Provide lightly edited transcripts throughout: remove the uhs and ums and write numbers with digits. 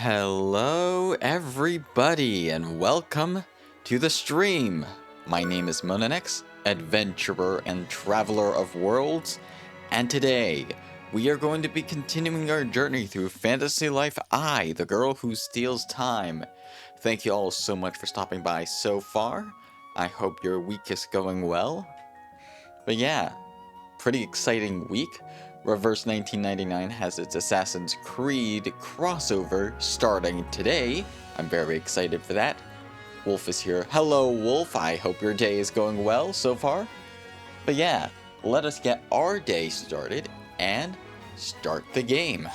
Hello everybody and welcome to the stream. My name is Monanex, adventurer and traveler of worlds, and today we are going to be continuing our journey through Fantasy Life I, the girl who steals time. Thank you all so much for stopping by so far. I hope your week is going well. But yeah, pretty exciting week. Reverse 1999 has its Assassin's Creed crossover starting today. I'm very excited for that. Wolf is here. Hello, Wolf. I hope your day is going well so far. But yeah, let us get our day started and start the game.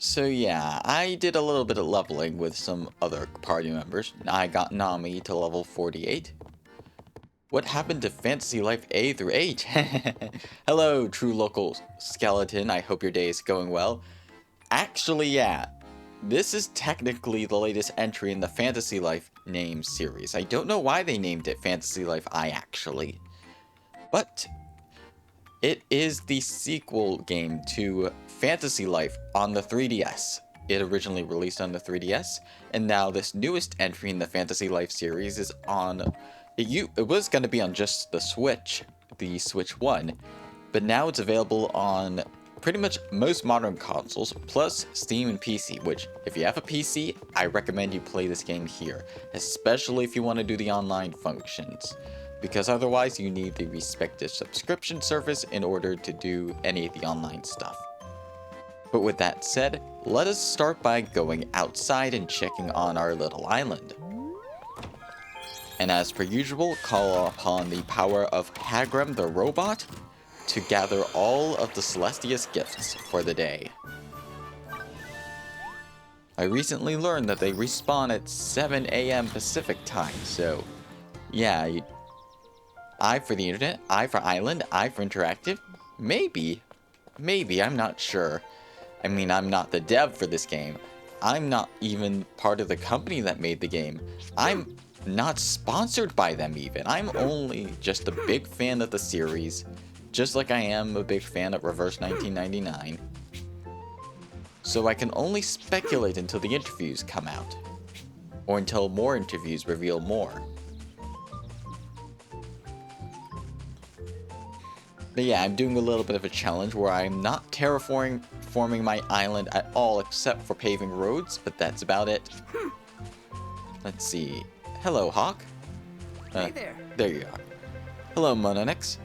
So yeah, I did a little bit of leveling with some other party members. I got Nami to level 48. What happened to Fantasy Life A through H? Hello, true local skeleton. I hope your day is going well. Actually, yeah, this is technically the latest entry in the Fantasy Life name series. I don't know why they named it Fantasy Life I, actually. But it is the sequel game to Fantasy Life on the 3DS. It originally released on the 3DS, and now this newest entry in the Fantasy Life series is on... It was going to be on just the Switch 1, but now it's available on pretty much most modern consoles, plus Steam and PC, which, if you have a PC, I recommend you play this game here, especially if you want to do the online functions, because otherwise you need the respective subscription service in order to do any of the online stuff. But with that said, let us start by going outside and checking on our little island. And as per usual, call upon the power of Hagram the robot to gather all of the Celestia's gifts for the day. I recently learned that they respawn at 7 AM Pacific time, so yeah, I for the internet, I for island, I for interactive, maybe, I'm not sure. I mean, I'm not the dev for this game. I'm not even part of the company that made the game. I'm not sponsored by them even. I'm only just a big fan of the series, just like I am a big fan of Reverse 1999. So I can only speculate until the interviews come out, or until more interviews reveal more. But yeah, I'm doing a little bit of a challenge where I'm not terraforming my island at all except for paving roads, but that's about it. Let's see. Hello, Hawk. Hey there. There you are. Hello, Mononix.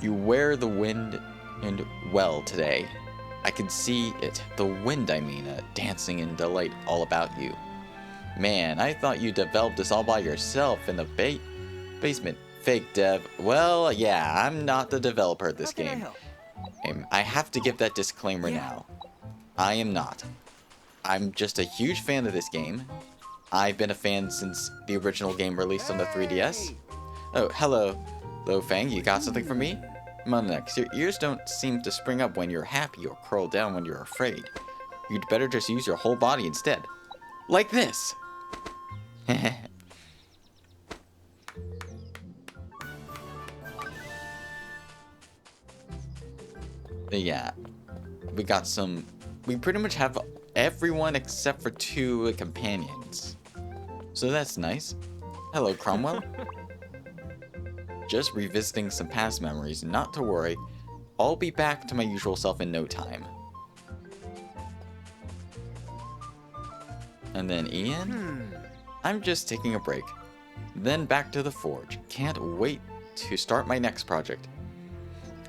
You wear the wind and well today. I can see it, the wind I mean, dancing in delight all about you. Man, I thought you developed this all by yourself in the basement. Fake dev. Well, yeah, I'm not the developer of this game. I have to give that disclaimer now. I am not. I'm just a huge fan of this game. I've been a fan since the original game released on the 3DS. Oh, hello, Lo Fang, you got something for me? Monex, your ears don't seem to spring up when you're happy or curl down when you're afraid. You'd better just use your whole body instead. Like this! Yeah, we pretty much have everyone except for 2 companions. So that's nice. Hello, Cromwell. Just revisiting some past memories, not to worry. I'll be back to my usual self in no time. And then Ian? I'm just taking a break. Then back to the forge. Can't wait to start my next project.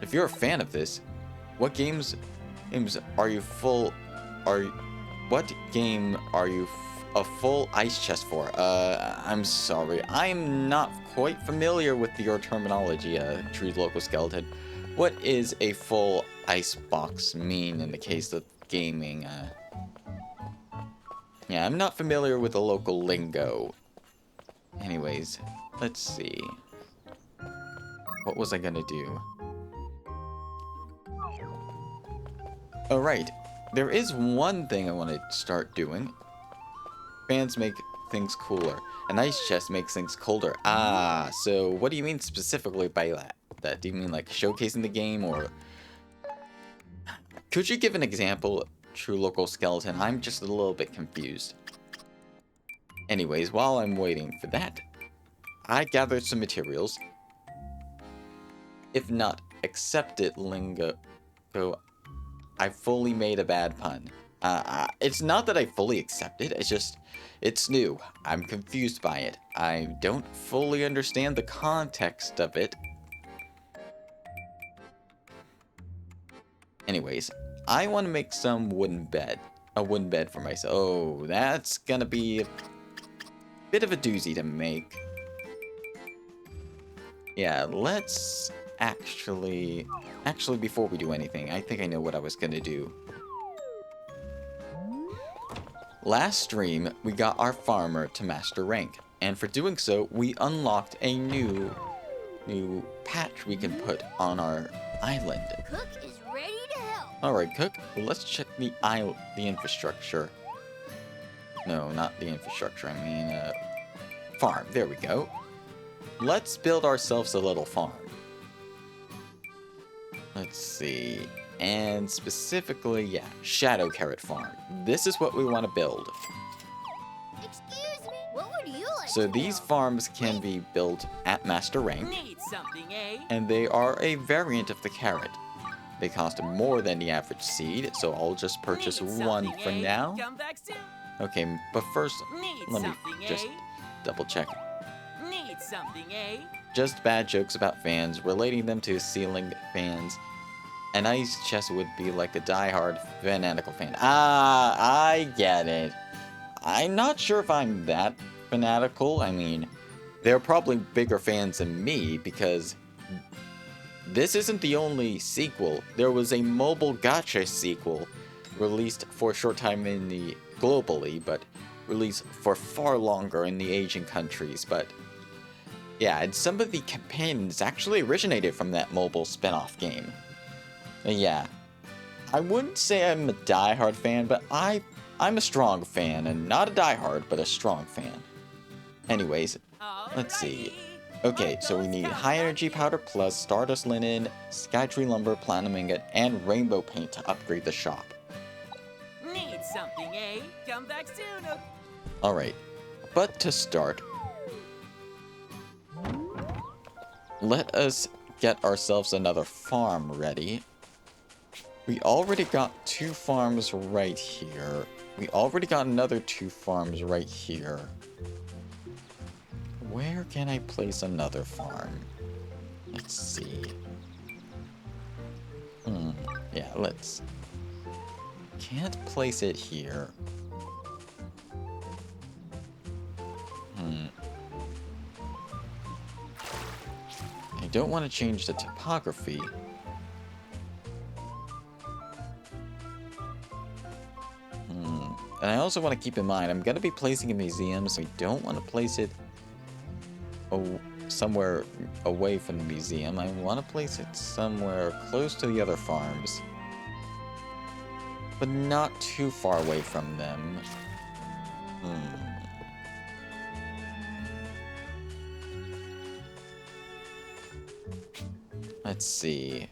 If you're a fan of this, what games are you what game are you a full ice chest for? I'm sorry. I'm not quite familiar with your terminology, true local skeleton. What is a full ice box mean in the case of gaming? Yeah, I'm not familiar with the local lingo. Anyways, let's see. What was I gonna do? Oh, right. There is one thing I want to start doing. Fans make things cooler. An ice chest makes things colder. Ah, so what do you mean specifically by that? that? Do you mean like showcasing the game, or could you give an example, True Local Skeleton? I'm just a little bit confused. Anyways, while I'm waiting for that, I gathered some materials. If not accepted lingo, I fully made a bad pun. It's not that I fully accept it, it's just, it's new. I'm confused by it. I don't fully understand the context of it. Anyways, I want to make some wooden bed. A wooden bed for myself. Oh, that's gonna be a bit of a doozy to make. Yeah, let's actually, before we do anything, I think I know what I was gonna do. Last stream, we got our farmer to master rank, and for doing so, we unlocked a new patch we can put on our island. Cook is ready to help. Alright, Cook, let's check the infrastructure. No, not the infrastructure, I mean, farm. There we go. Let's build ourselves a little farm. Let's see. And specifically, yeah, Shadow Carrot Farm. This is what we want to build. Excuse me, what would you like So to these know? farms can be built at Master Rank, Need something, eh? and they are a variant of the carrot. They cost more than the average seed, so I'll just purchase Need one something, for eh? now. Come back soon. Okay, but first, Need let me something, just eh? double check. Need something, eh? Just bad jokes about fans, relating them to ceiling fans. An ice chest would be like a die-hard fanatical fan. Ah, I get it. I'm not sure if I'm that fanatical. I mean, they're probably bigger fans than me, because this isn't the only sequel. There was a mobile gacha sequel released for a short time in the globally, but released for far longer in the Asian countries. But yeah, and some of the companions actually originated from that mobile spin-off game. Yeah, I wouldn't say I'm a die-hard fan, but I'm a strong fan, and not a die-hard, but a strong fan. Anyways, let's see. Okay, so we need high energy powder plus stardust linen, skytree lumber, platinum ingot, and rainbow paint to upgrade the shop. Need something, eh? Come back soon. Alright, but to start, let us get ourselves another farm ready. We already got 2 farms right here. We already got another 2 farms right here. Where can I place another farm? Let's see. Yeah, let's... Can't place it here. I don't want to change the topography. And I also want to keep in mind, I'm going to be placing a museum, so I don't want to place it somewhere away from the museum. I want to place it somewhere close to the other farms, but not too far away from them. Let's see.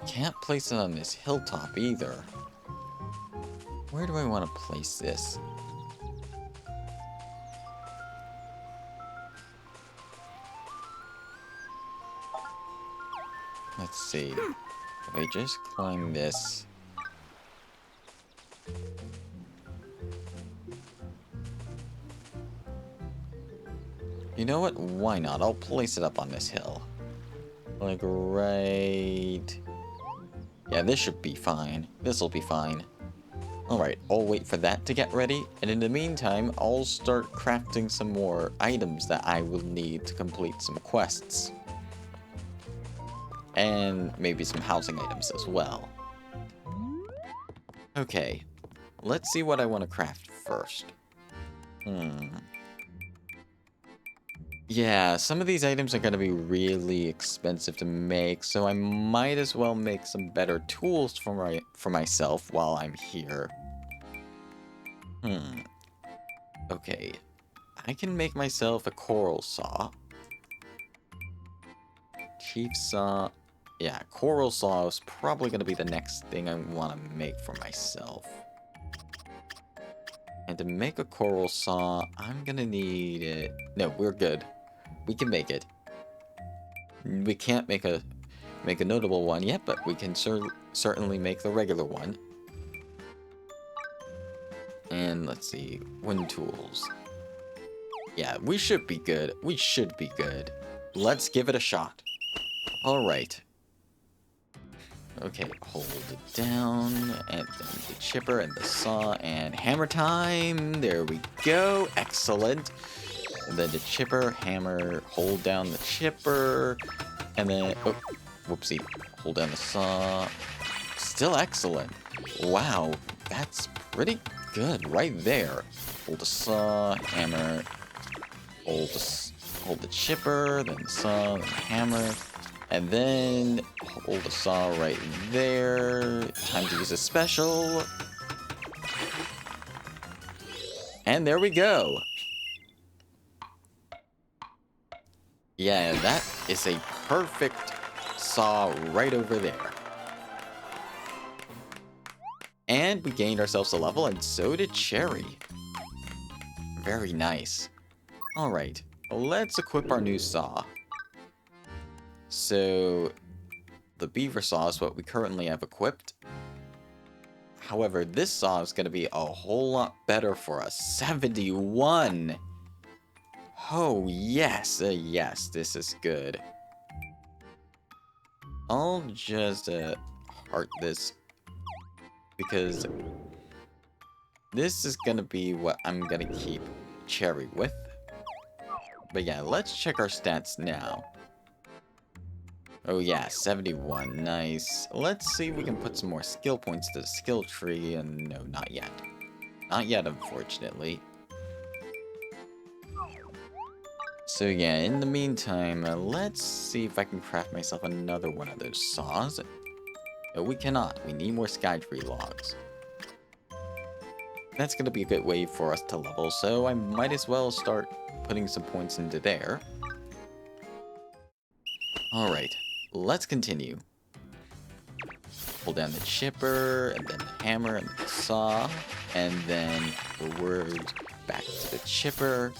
Can't place it on this hilltop either. Where do I want to place this? Let's see. If I just climb this... You know what? Why not? I'll place it up on this hill. Like right... Yeah, this should be fine. This'll be fine. Alright, I'll wait for that to get ready, and in the meantime, I'll start crafting some more items that I will need to complete some quests. And maybe some housing items as well. Okay, let's see what I want to craft first. Yeah, some of these items are going to be really expensive to make, so I might as well make some better tools for myself while I'm here. Okay, I can make myself a coral saw. Chief saw. Yeah, coral saw is probably going to be the next thing I want to make for myself. And to make a coral saw, I'm going to need it. No, we're good. We can make it. We can't make a notable one yet, but we can certainly make the regular one. And let's see, wind tools. Yeah, we should be good. We should be good. Let's give it a shot. Alright. Okay, hold it down, and then the chipper and the saw, and hammer time! There we go, excellent! And then the chipper, hammer, hold down the chipper, and then, oh, whoopsie, hold down the saw. Still excellent. Wow, that's pretty good right there. Hold the saw, hammer, hold the chipper, then the saw, then the hammer, and then hold the saw right there. Time to use a special. And there we go. Yeah, that is a perfect saw right over there. And we gained ourselves a level, and so did Cherry. Very nice. Alright, let's equip our new saw. So, the beaver saw is what we currently have equipped. However, this saw is going to be a whole lot better for us. 71! Oh, yes, yes, this is good. I'll just heart this, because this is going to be what I'm going to keep Cherry with. But yeah, let's check our stats now. Oh yeah, 71, nice. Let's see if we can put some more skill points to the skill tree, and no, not yet. Not yet, unfortunately. So yeah, in the meantime, let's see if I can craft myself another one of those saws. No, we cannot. We need more skytree logs. That's going to be a good way for us to level, so I might as well start putting some points into there. Alright, let's continue. Pull down the chipper, and then the hammer, and the saw, and then forward, back to the chipper,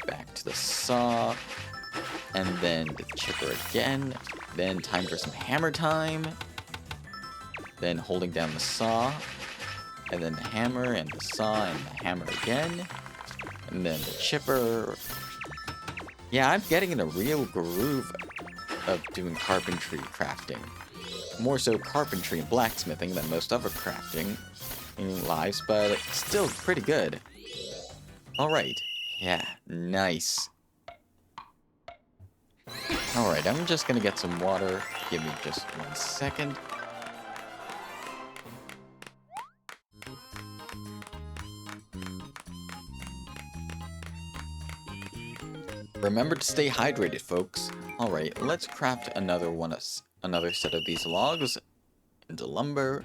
back to the saw, and then the chipper again. Then time for some hammer time. Then holding down the saw, and then the hammer, and the saw, and the hammer again. And then the chipper. Yeah, I'm getting in a real groove of doing carpentry crafting. More so carpentry and blacksmithing than most other crafting in lives, but it's still pretty good. Alright, yeah, nice. Alright, I'm just gonna get some water. Give me just 1 second. Remember to stay hydrated, folks. Alright, let's craft another set of these logs into lumber.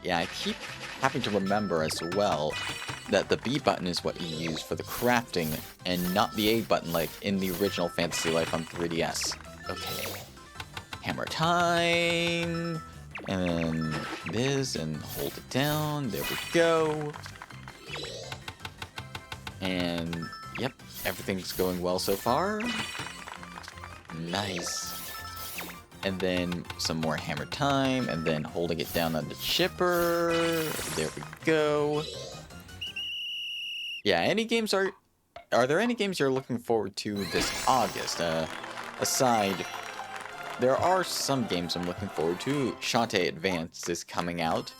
Yeah, I keep having to remember as well that the B button is what you use for the crafting and not the A button like in the original Fantasy Life on 3DS. Okay. Hammer time! And this, and hold it down. There we go. And, yep, everything's going well so far. Nice. And then some more hammer time, and then holding it down on the chipper. There we go. Yeah, are there any games you're looking forward to this August? Aside, there are some games I'm looking forward to. Shantae Advance is coming out,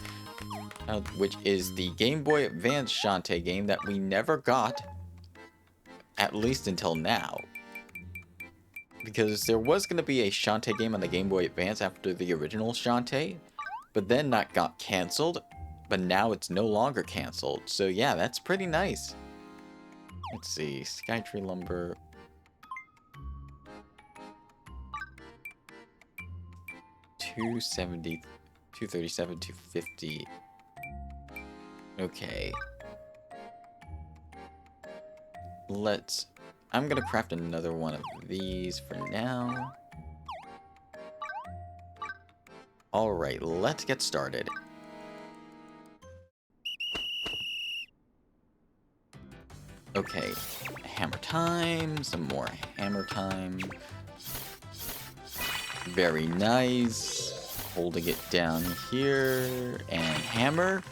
which is the Game Boy Advance Shantae game that we never got, at least until now. Because there was going to be a Shantae game on the Game Boy Advance after the original Shantae, but then that got cancelled, but now it's no longer cancelled. So yeah, that's pretty nice. Let's see, Skytree Lumber. $270, $237, $250. Okay. I'm gonna craft another one of these for now. Alright, let's get started. Okay, hammer time, some more hammer time. Very nice. Holding it down here, and hammer.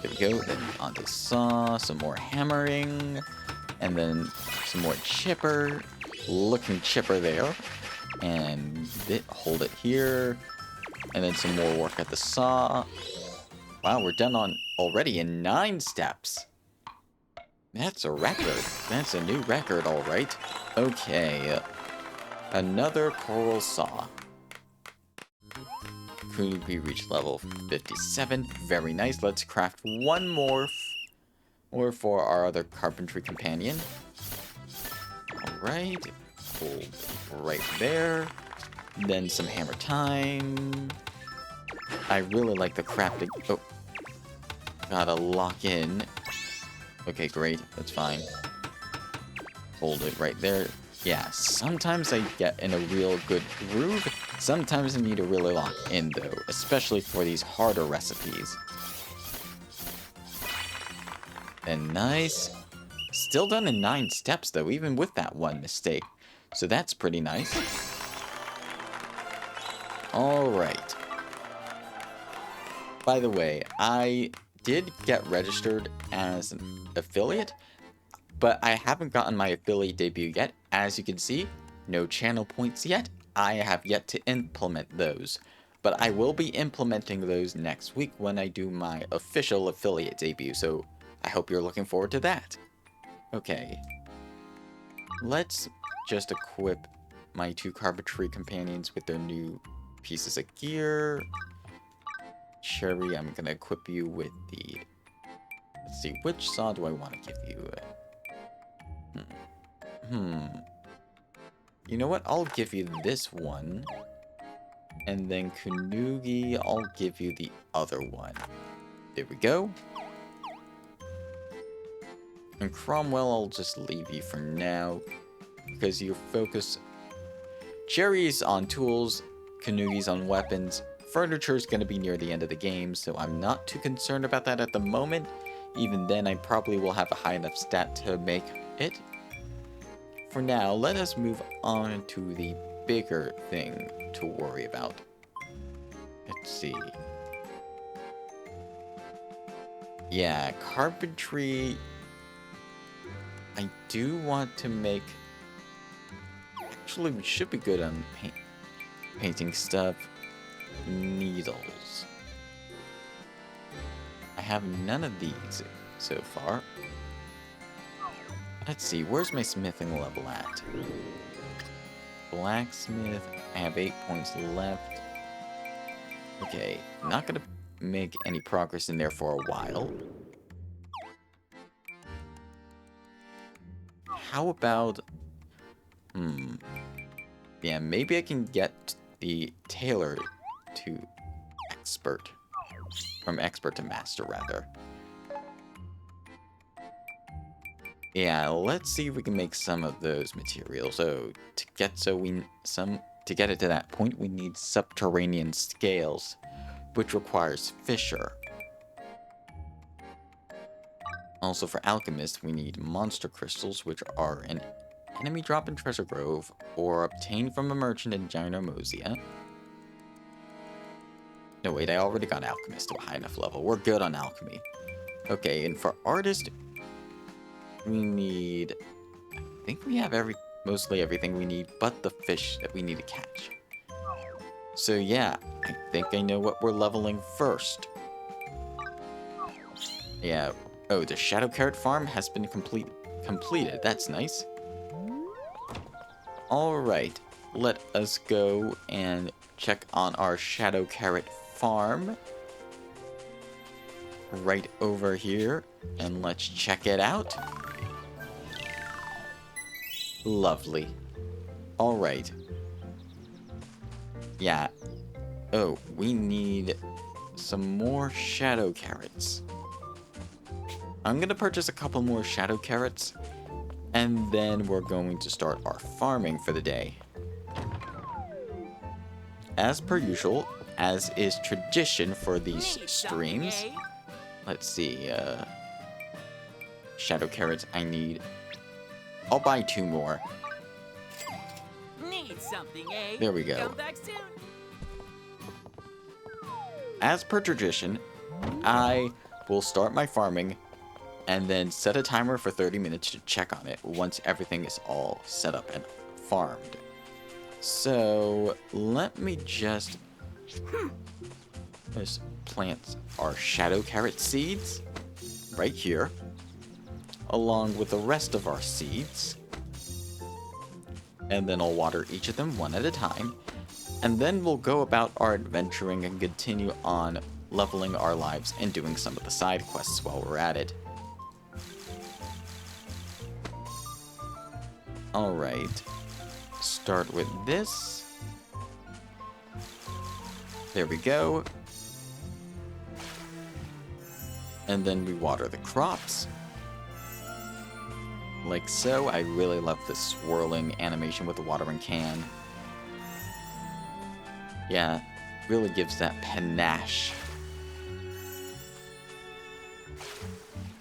There we go, then onto saw, some more hammering, and then some more chipper. Looking chipper there. And hold it here, and then some more work at the saw. Wow, we're done already in 9 steps. That's a record. That's a new record, alright. Okay, another coral saw. Could we reach level 57? Very nice. Let's craft one more or for our other carpentry companion. Alright. Hold right there. Then some hammer time. I really like the crafting. Oh. Gotta lock in. Okay, great. That's fine. Hold it right there. Yeah, sometimes I get in a real good groove. Sometimes I need to really lock in, though, especially for these harder recipes. And nice. Still done in 9 steps, though, even with that one mistake. So that's pretty nice. Alright. By the way, I did get registered as an affiliate, but I haven't gotten my affiliate debut yet. As you can see, no channel points yet. I have yet to implement those, but I will be implementing those next week when I do my official affiliate debut, so I hope you're looking forward to that. Okay, let's just equip my 2 carpentry companions with their new pieces of gear. Cherry, I'm gonna equip you with the... Let's see, which saw do I want to give you? You know what? I'll give you this one. And then Kanugi, I'll give you the other one. There we go. And Cromwell, I'll just leave you for now. Because your focus... Cherry's on tools, Kanugi's on weapons. Furniture's going to be near the end of the game, so I'm not too concerned about that at the moment. Even then, I probably will have a high enough stat to make it. For now, let us move on to the bigger thing to worry about. Let's see. Yeah, carpentry. I do want to make... Actually, we should be good on painting stuff. Needles. I have none of these so far. Let's see, where's my smithing level at? Blacksmith, I have 8 points left. Okay, not gonna make any progress in there for a while. How about... Yeah, maybe I can get the tailor to expert. From expert to master, rather. Yeah, let's see if we can make some of those materials. So to get it to that point, we need subterranean scales, which requires fissure. Also for alchemists, we need monster crystals, which are an enemy drop in Treasure Grove, or obtained from a merchant in ginormous. No, wait, I already got alchemist to a high enough level. We're good on alchemy. Okay, and for artist, we need... I think we have mostly everything we need, but the fish that we need to catch. So yeah, I think I know what we're leveling first. Yeah. Oh, the Shadow Carrot farm has been completed. That's nice. Alright, let us go and check on our Shadow Carrot farm. Right over here. And let's check it out. Lovely. Alright. Yeah. Oh, we need some more Shadow Carrots. I'm gonna purchase a couple more Shadow Carrots. And then we're going to start our farming for the day. As per usual, as is tradition for these Need streams. something, eh? Let's see, shadow carrots I need. I'll buy 2 more. Need something, eh? There we go. Come back soon. As per tradition, I will start my farming and then set a timer for 30 minutes to check on it once everything is all set up and farmed. So, let me just plant our shadow carrot seeds right here, along with the rest of our seeds. And then I'll water each of them one at a time. And then we'll go about our adventuring and continue on leveling our lives and doing some of the side quests while we're at it. Alright. Start with this. There we go. And then we water the crops. Like so. I really love this swirling animation with the watering can. Yeah, really gives that panache.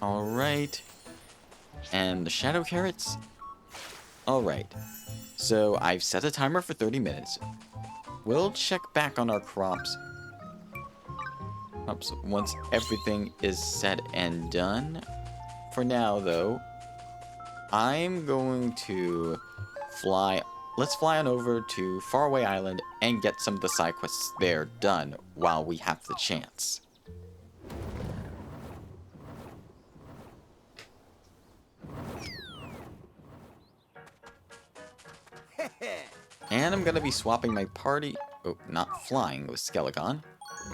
Alright. And the shadow carrots? Alright. So I've set a timer for 30 minutes. We'll check back on our crops once everything is set and done. For now, though, I'm going to fly. Let's fly on over to Faraway Island and get some of the side quests there done while we have the chance. And I'm gonna be swapping my party. Oh, not flying with Skelegon.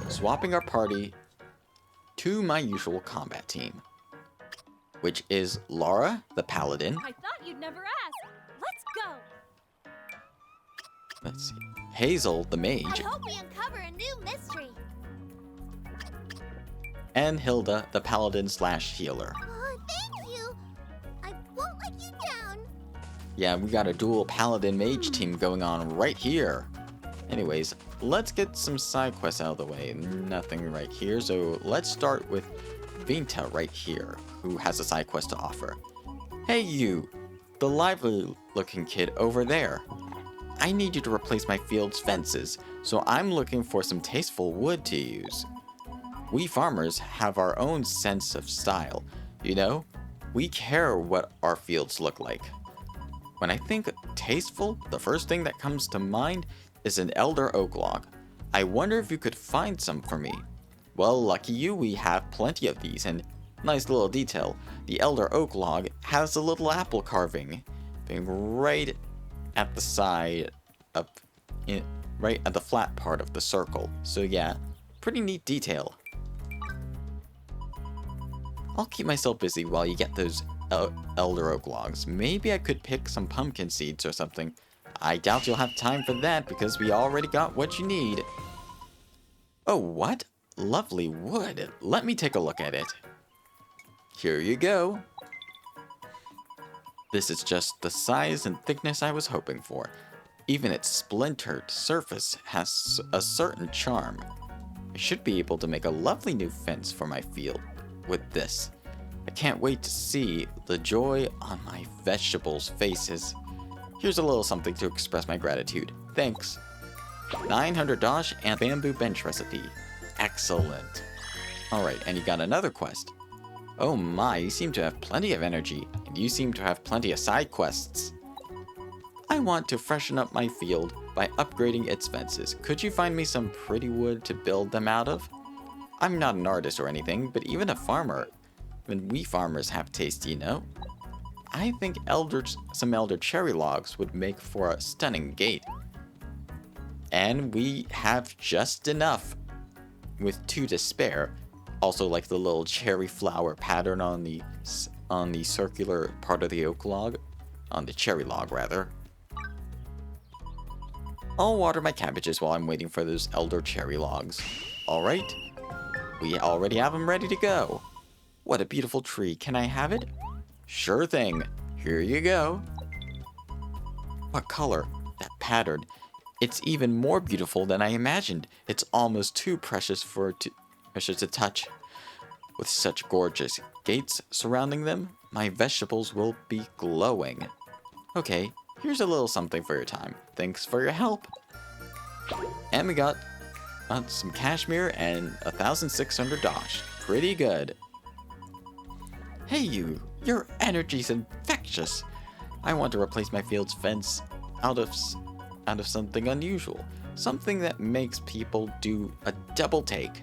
Swapping our party to my usual combat team, which is Laura, the paladin. I thought you'd never ask. Let's go. Let's see. Hazel, the I mage. hope we uncover a new mystery. And Hilda, the paladin slash healer. Oh, thank you. I won't let you down. Yeah, we got a dual paladin mage team going on right here. Anyways, let's get some side quests out of the way. Nothing right here, so let's start with Vinta right here, who has a side quest to offer. Hey you, the lively looking kid over there. I need you to replace my field's fences, so I'm looking for some tasteful wood to use. We farmers have our own sense of style, you know? We care what our fields look like. When I think tasteful, the first thing that comes to mind is an elder oak log. I wonder if you could find some for me. Well, lucky you, we have plenty of these, and nice little detail, the elder oak log has a little apple carving being right at the side of, right at the flat part of the circle. So yeah, pretty neat detail. I'll keep myself busy while you get those elder oak logs. Maybe I could pick some pumpkin seeds or something. I doubt you'll have time for that because we already got what you need. Oh, what? Lovely wood. Let me take a look at it. Here you go. This is just the size and thickness I was hoping for. Even its splintered surface has a certain charm. I should be able to make a lovely new fence for my field with this. I can't wait to see the joy on my vegetables' faces. Here's a little something to express my gratitude. Thanks. 900 dosh and bamboo bench recipe. Excellent. Alright, and you got another quest. Oh my, you seem to have plenty of energy, and you seem to have plenty of side quests. I want to freshen up my field by upgrading its fences. Could you find me some pretty wood to build them out of? I'm not an artist or anything, but even we farmers have taste, you know? I think some elder cherry logs would make for a stunning gate. And we have just enough, with 2 to spare. Also like the little cherry flower pattern on the circular part of the oak log, on the cherry log rather. I'll water my cabbages while I'm waiting for those elder cherry logs. Alright, we already have them ready to go. What a beautiful tree, can I have it? Sure thing. Here you go. What color? That pattern. It's even more beautiful than I imagined. It's almost too precious precious to touch. With such gorgeous gates surrounding them, my vegetables will be glowing. Okay, here's a little something for your time. Thanks for your help. And we got some cashmere and 1,600 dosh. Pretty good. Hey you, your energy's infectious. I want to replace my field's fence out of something unusual. Something that makes people do a double take.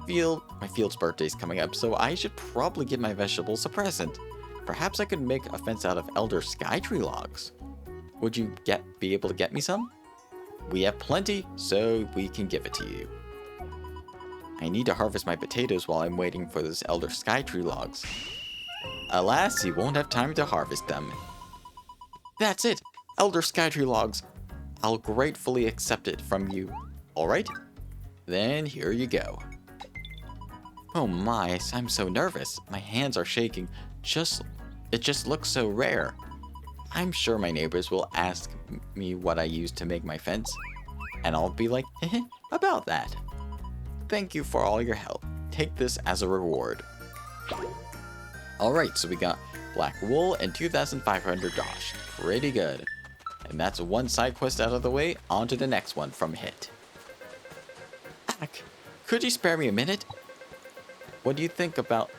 My field's birthday's coming up, so I should probably give my vegetables a present. Perhaps I could make a fence out of elder skytree logs. Would you be able to get me some? We have plenty, so we can give it to you. I need to harvest my potatoes while I'm waiting for those elder skytree logs. Alas, you won't have time to harvest them. That's it! Elder skytree logs. I'll gratefully accept it from you. Alright? Then here you go. Oh my, I'm so nervous. My hands are shaking. It just looks so rare. I'm sure my neighbors will ask me what I used to make my fence, and I'll be like, heh, about that. Thank you for all your help. Take this as a reward. Alright, so we got black wool and 2,500 dosh. Pretty good. And that's one side quest out of the way. On to the next one from Hit. Ack, could you spare me a minute? What do you think about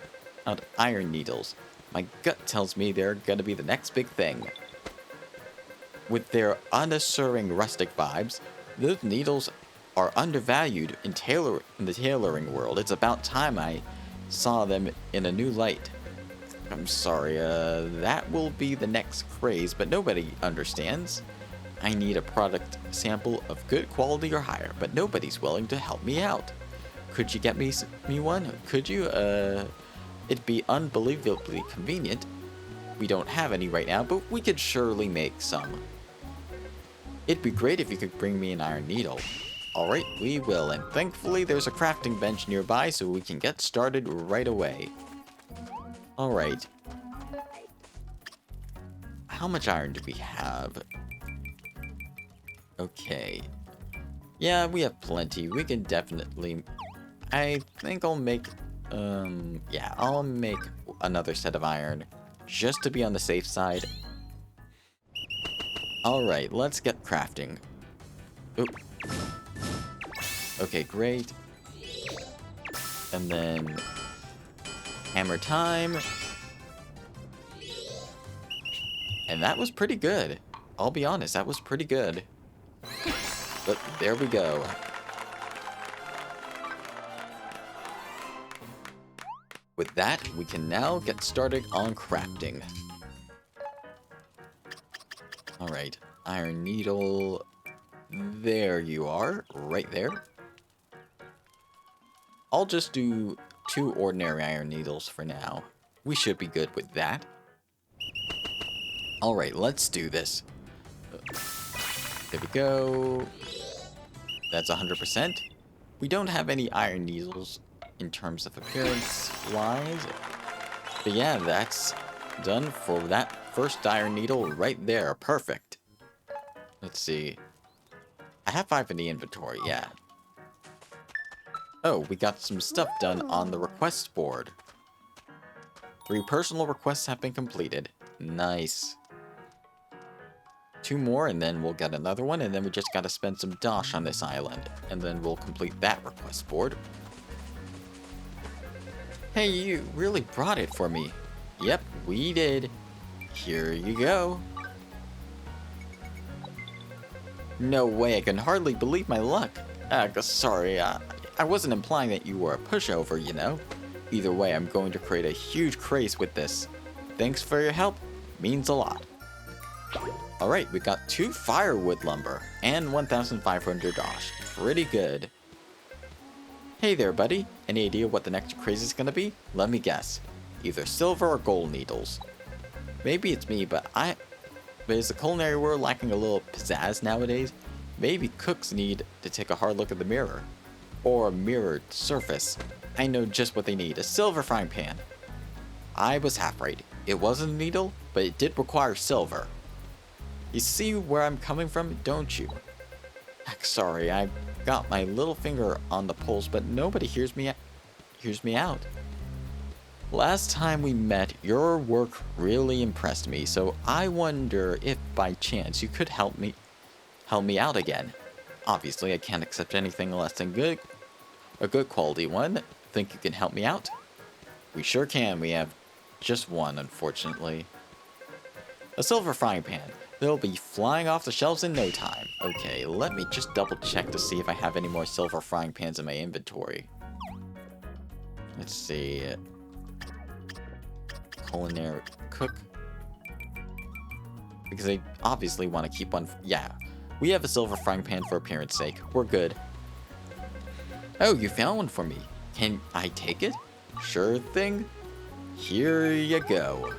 iron needles? My gut tells me they're gonna be the next big thing. With their unassuming rustic vibes, those needles are undervalued in the tailoring world. It's about time I saw them in a new light. I'm sorry, that will be the next craze, but nobody understands. I need a product sample of good quality or higher, but nobody's willing to help me out. Could you get me one? Could you? It'd be unbelievably convenient. We don't have any right now, but we could surely make some. It'd be great if you could bring me an iron needle. Alright, we will, and thankfully there's a crafting bench nearby so we can get started right away. Alright. How much iron do we have? Okay. Yeah, we have plenty. We can definitely... I think I'll make... yeah, I'll make another set of iron. Just to be on the safe side. Alright, let's get crafting. Oop. Okay, great. And then... hammer time. And that was pretty good. I'll be honest, that was pretty good. But there we go. With that, we can now get started on crafting. Alright, iron needle. There you are, right there. I'll just do 2 ordinary iron needles for now. We should be good with that. Alright, let's do this. There we go. That's 100%. We don't have any iron needles in terms of appearance-wise. But yeah, that's done for that first iron needle right there. Perfect. Let's see. I have 5 in the inventory, yeah. Oh, we got some stuff done on the request board. 3 personal requests have been completed. Nice. 2 more, and then we'll get another one, and then we just gotta spend some dosh on this island, and then we'll complete that request board. Hey, you really brought it for me. Yep, we did. Here you go. No way, I can hardly believe my luck. Sorry, I wasn't implying that you were a pushover, you know? Either way, I'm going to create a huge craze with this. Thanks for your help. Means a lot. Alright, we got 2 firewood lumber and 1,500 dosh. Pretty good. Hey there, buddy. Any idea what the next craze is gonna be? Let me guess. Either silver or gold needles. Maybe it's me, but is the culinary world lacking a little pizzazz nowadays? Maybe cooks need to take a hard look at the mirror. Or a mirrored surface. I know just what they need. A silver frying pan. I was half right. It wasn't a needle, but it did require silver. You see where I'm coming from, don't you? Sorry, I got my little finger on the pulse, but nobody hears me out. Last time we met, your work really impressed me, so I wonder if by chance you could help me out again. Obviously, I can't accept anything less than a good quality one. Think you can help me out? We sure can. We have just one, unfortunately. A silver frying pan. They'll be flying off the shelves in no time. Okay, let me just double check to see if I have any more silver frying pans in my inventory. Let's see. Culinary cook. Because they obviously want to keep one. Yeah, we have a silver frying pan for appearance sake. We're good. Oh, you found one for me. Can I take it? Sure thing. Here you go.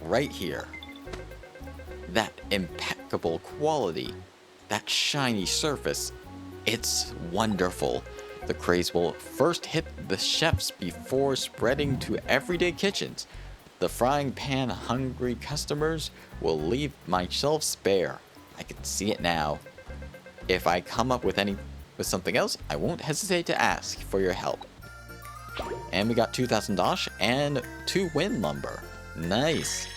Right here. That impeccable quality. That shiny surface. It's wonderful. The craze will first hit the chefs before spreading to everyday kitchens. The frying pan hungry customers will leave my shelves bare. I can see it now. If I come up with something else, I won't hesitate to ask for your help. And we got 2,000 dosh and 2 wind lumber. Nice.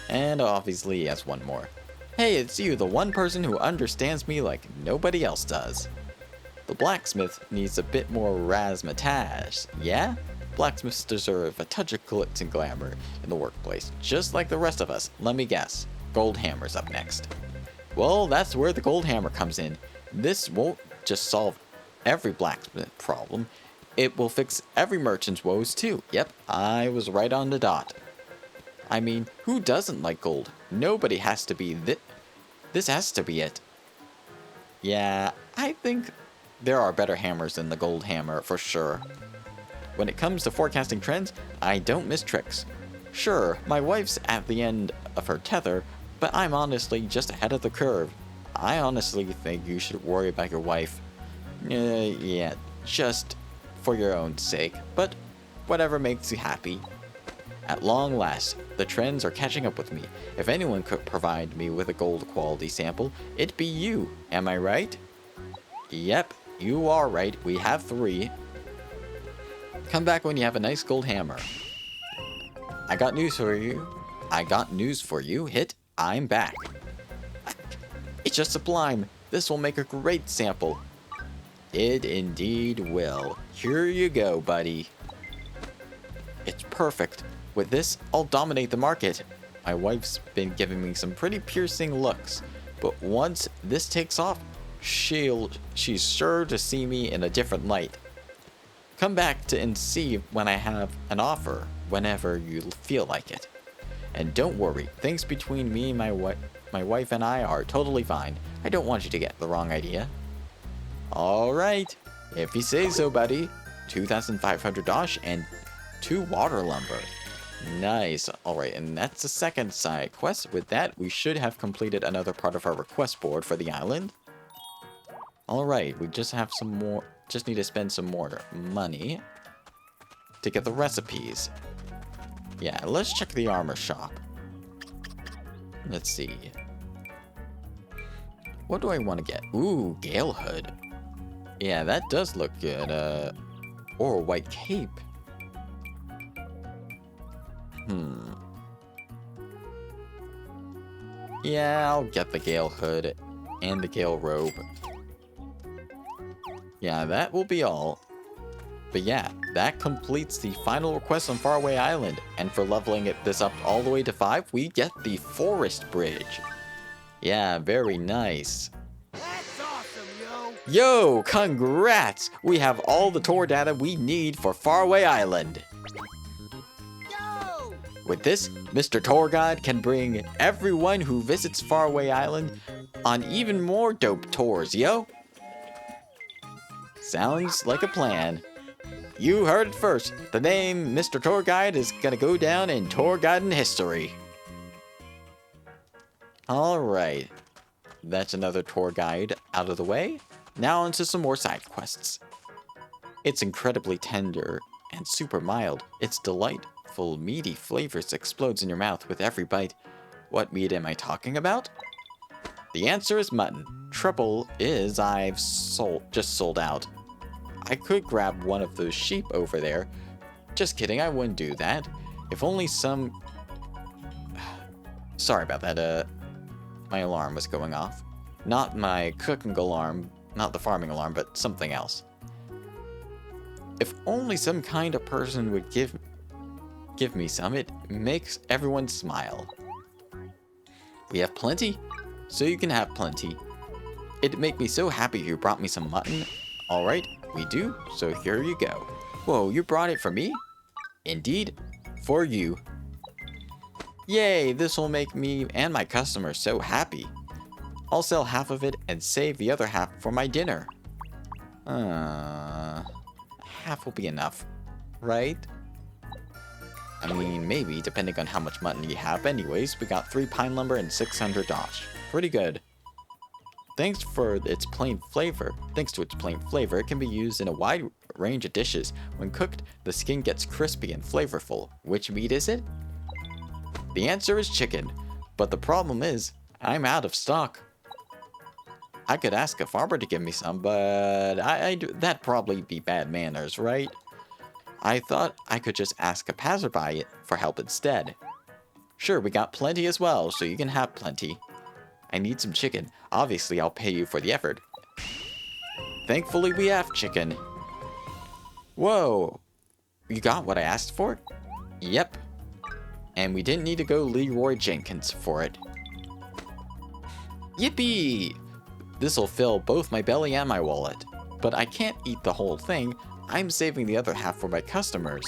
And obviously he has one more. Hey, it's you, the one person who understands me like nobody else does. The blacksmith needs a bit more razzmatazz, yeah? Blacksmiths deserve a touch of glitz and glamour in the workplace, just like the rest of us. Let me guess. Gold hammer's up next. Well, that's where the gold hammer comes in. This won't just solve every blacksmith problem. It will fix every merchant's woes too. Yep, I was right on the dot. I mean, who doesn't like gold? Nobody has to be this has to be it. Yeah, I think there are better hammers than the gold hammer for sure. When it comes to forecasting trends, I don't miss tricks. Sure, my wife's at the end of her tether, but I'm honestly just ahead of the curve. I honestly think you should worry about your wife. Yeah, just for your own sake, but whatever makes you happy. At long last, the trends are catching up with me. If anyone could provide me with a gold quality sample, it'd be you, am I right? Yep, you are right, we have 3. Come back when you have a nice gold hammer. I got news for you. Hit, I'm back. It's just sublime. This will make a great sample. It indeed will. Here you go, buddy. It's perfect. With this, I'll dominate the market. My wife's been giving me some pretty piercing looks, but once this takes off, she's sure to see me in a different light. Come back and see when I have an offer, whenever you feel like it. And don't worry, things between me and my wife and I are totally fine. I don't want you to get the wrong idea. Alright, if you say so, buddy. 2,500 dosh and 2 water lumber. Nice. Alright, and that's the second side quest. With that, we should have completed another part of our request board for the island. Alright, we just have some more. Just need to spend some more money to get the recipes. Yeah, let's check the armor shop. Let's see. What do I want to get? Ooh, Gale Hood. Yeah, that does look good. Or a white cape. Yeah, I'll get the Gale Hood and the Gale Robe. Yeah, that will be all. But yeah, that completes the final request on Faraway Island. And for leveling this up all the way to 5, we get the Forest Bridge. Yeah, very nice. That's awesome, yo! Yo, congrats! We have all the tour data we need for Faraway Island. Yo! With this, Mr. Tour Guide can bring everyone who visits Faraway Island on even more dope tours, yo! Sounds like a plan. You heard it first. The name Mr. Tour Guide is gonna go down in tour guiding history. Alright. That's another tour guide out of the way. Now onto some more side quests. It's incredibly tender and super mild. Its delight delightful, meaty flavors explodes in your mouth with every bite. What meat am I talking about? The answer is mutton. Trouble is just sold out. I could grab one of those sheep over there. Just kidding, I wouldn't do that. If only some... Sorry about that, my alarm was going off. Not my cooking alarm, not the farming alarm, but something else. If only some kind of person would give me some, it makes everyone smile. We have plenty, so you can have plenty. It'd make me so happy if you brought me some mutton. Alright, we do, so here you go. Whoa, you brought it for me? Indeed, for you. Yay, this will make me and my customers so happy. I'll sell half of it and save the other half for my dinner. Half will be enough, right? I mean, maybe, depending on how much mutton you have. Anyways, we got 3 pine lumber and 600 dosh. Pretty good. Thanks to its plain flavor, it can be used in a wide range of dishes. When cooked, the skin gets crispy and flavorful. Which meat is it? The answer is chicken, but the problem is, I'm out of stock. I could ask a farmer to give me some, but that'd probably be bad manners, right? I thought I could just ask a passerby for help instead. Sure, we got plenty as well, so you can have plenty. I need some chicken. Obviously, I'll pay you for the effort. Thankfully, we have chicken. Whoa! You got what I asked for? Yep. And we didn't need to go Leroy Jenkins for it. Yippee! This'll fill both my belly and my wallet. But I can't eat the whole thing. I'm saving the other half for my customers.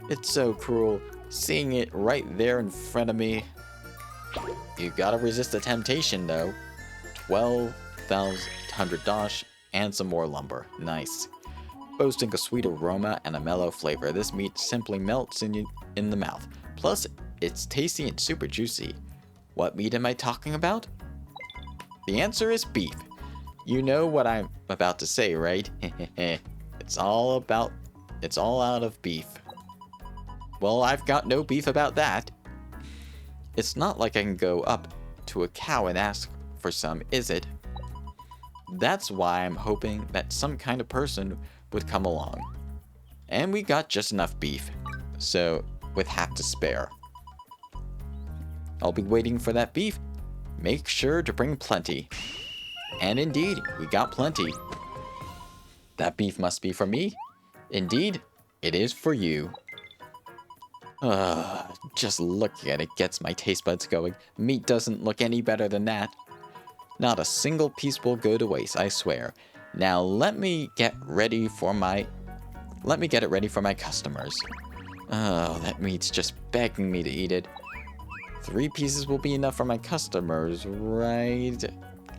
It's so cruel, seeing it right there in front of me. You gotta resist the temptation, though. 12,100 dosh and some more lumber. Nice. Boasting a sweet aroma and a mellow flavor, this meat simply melts in the mouth. Plus, it's tasty and super juicy. What meat am I talking about? The answer is beef. You know what I'm about to say, right? It's all out of beef. Well, I've got no beef about that. It's not like I can go up to a cow and ask for some, is it? That's why I'm hoping that some kind of person would come along. And we got just enough beef, so with half to spare. I'll be waiting for that beef. Make sure to bring plenty. And indeed, we got plenty. That beef must be for me. Indeed, it is for you. Just looking at it gets my taste buds going. Meat doesn't look any better than that. Not a single piece will go to waste, I swear. Now let me get it ready for my customers. Oh, that meat's just begging me to eat it. 3 pieces will be enough for my customers, right?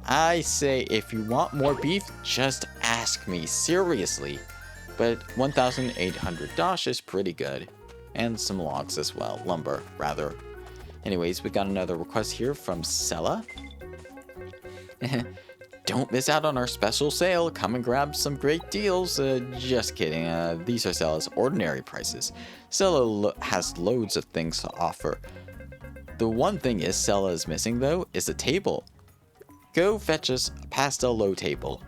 I say if you want more beef, just ask me, seriously. But 1,800 dosh is pretty good. And some logs as well, lumber, rather. Anyways, we got another request here from Sella. Don't miss out on our special sale. Come and grab some great deals. Just kidding. These are Sella's ordinary prices. Sella has loads of things to offer. The one thing Sella is missing, though, is a table. Go fetch us a pastel low table.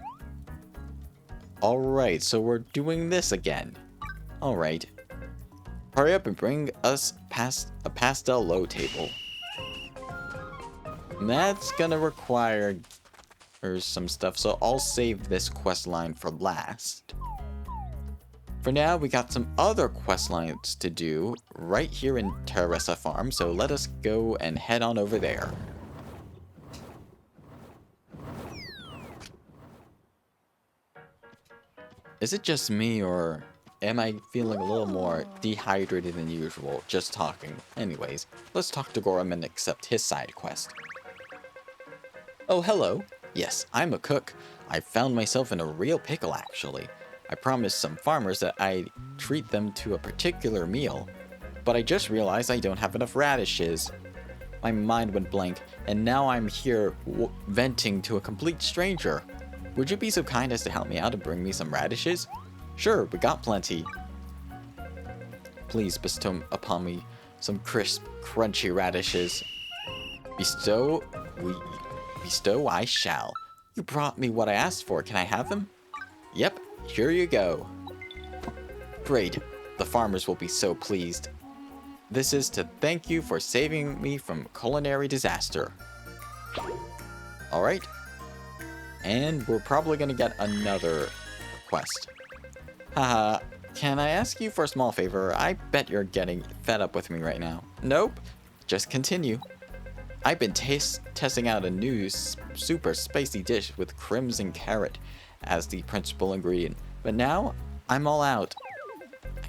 Alright, so we're doing this again. Alright. Hurry up and bring us a pastel low table. That's gonna require some stuff, so I'll save this quest line for last. For now, we got some other quest lines to do right here in Teresa Farm, so let us go and head on over there. Is it just me, or am I feeling a little more dehydrated than usual, just talking? Anyways, let's talk to Gorham and accept his side quest. Oh, hello. Yes, I'm a cook. I found myself in a real pickle, actually. I promised some farmers that I'd treat them to a particular meal, but I just realized I don't have enough radishes. My mind went blank, and now I'm here venting to a complete stranger. Would you be so kind as to help me out and bring me some radishes? Sure, we got plenty. Please bestow upon me some crisp, crunchy radishes. Bestow I shall. You brought me what I asked for. Can I have them? Yep, here you go. Great. The farmers will be so pleased. This is to thank you for saving me from culinary disaster. Alright. And we're probably gonna get another quest. Haha, can I ask you for a small favor? I bet you're getting fed up with me right now. Nope, just continue. I've been testing out a new super spicy dish with crimson carrot as the principal ingredient, but now I'm all out.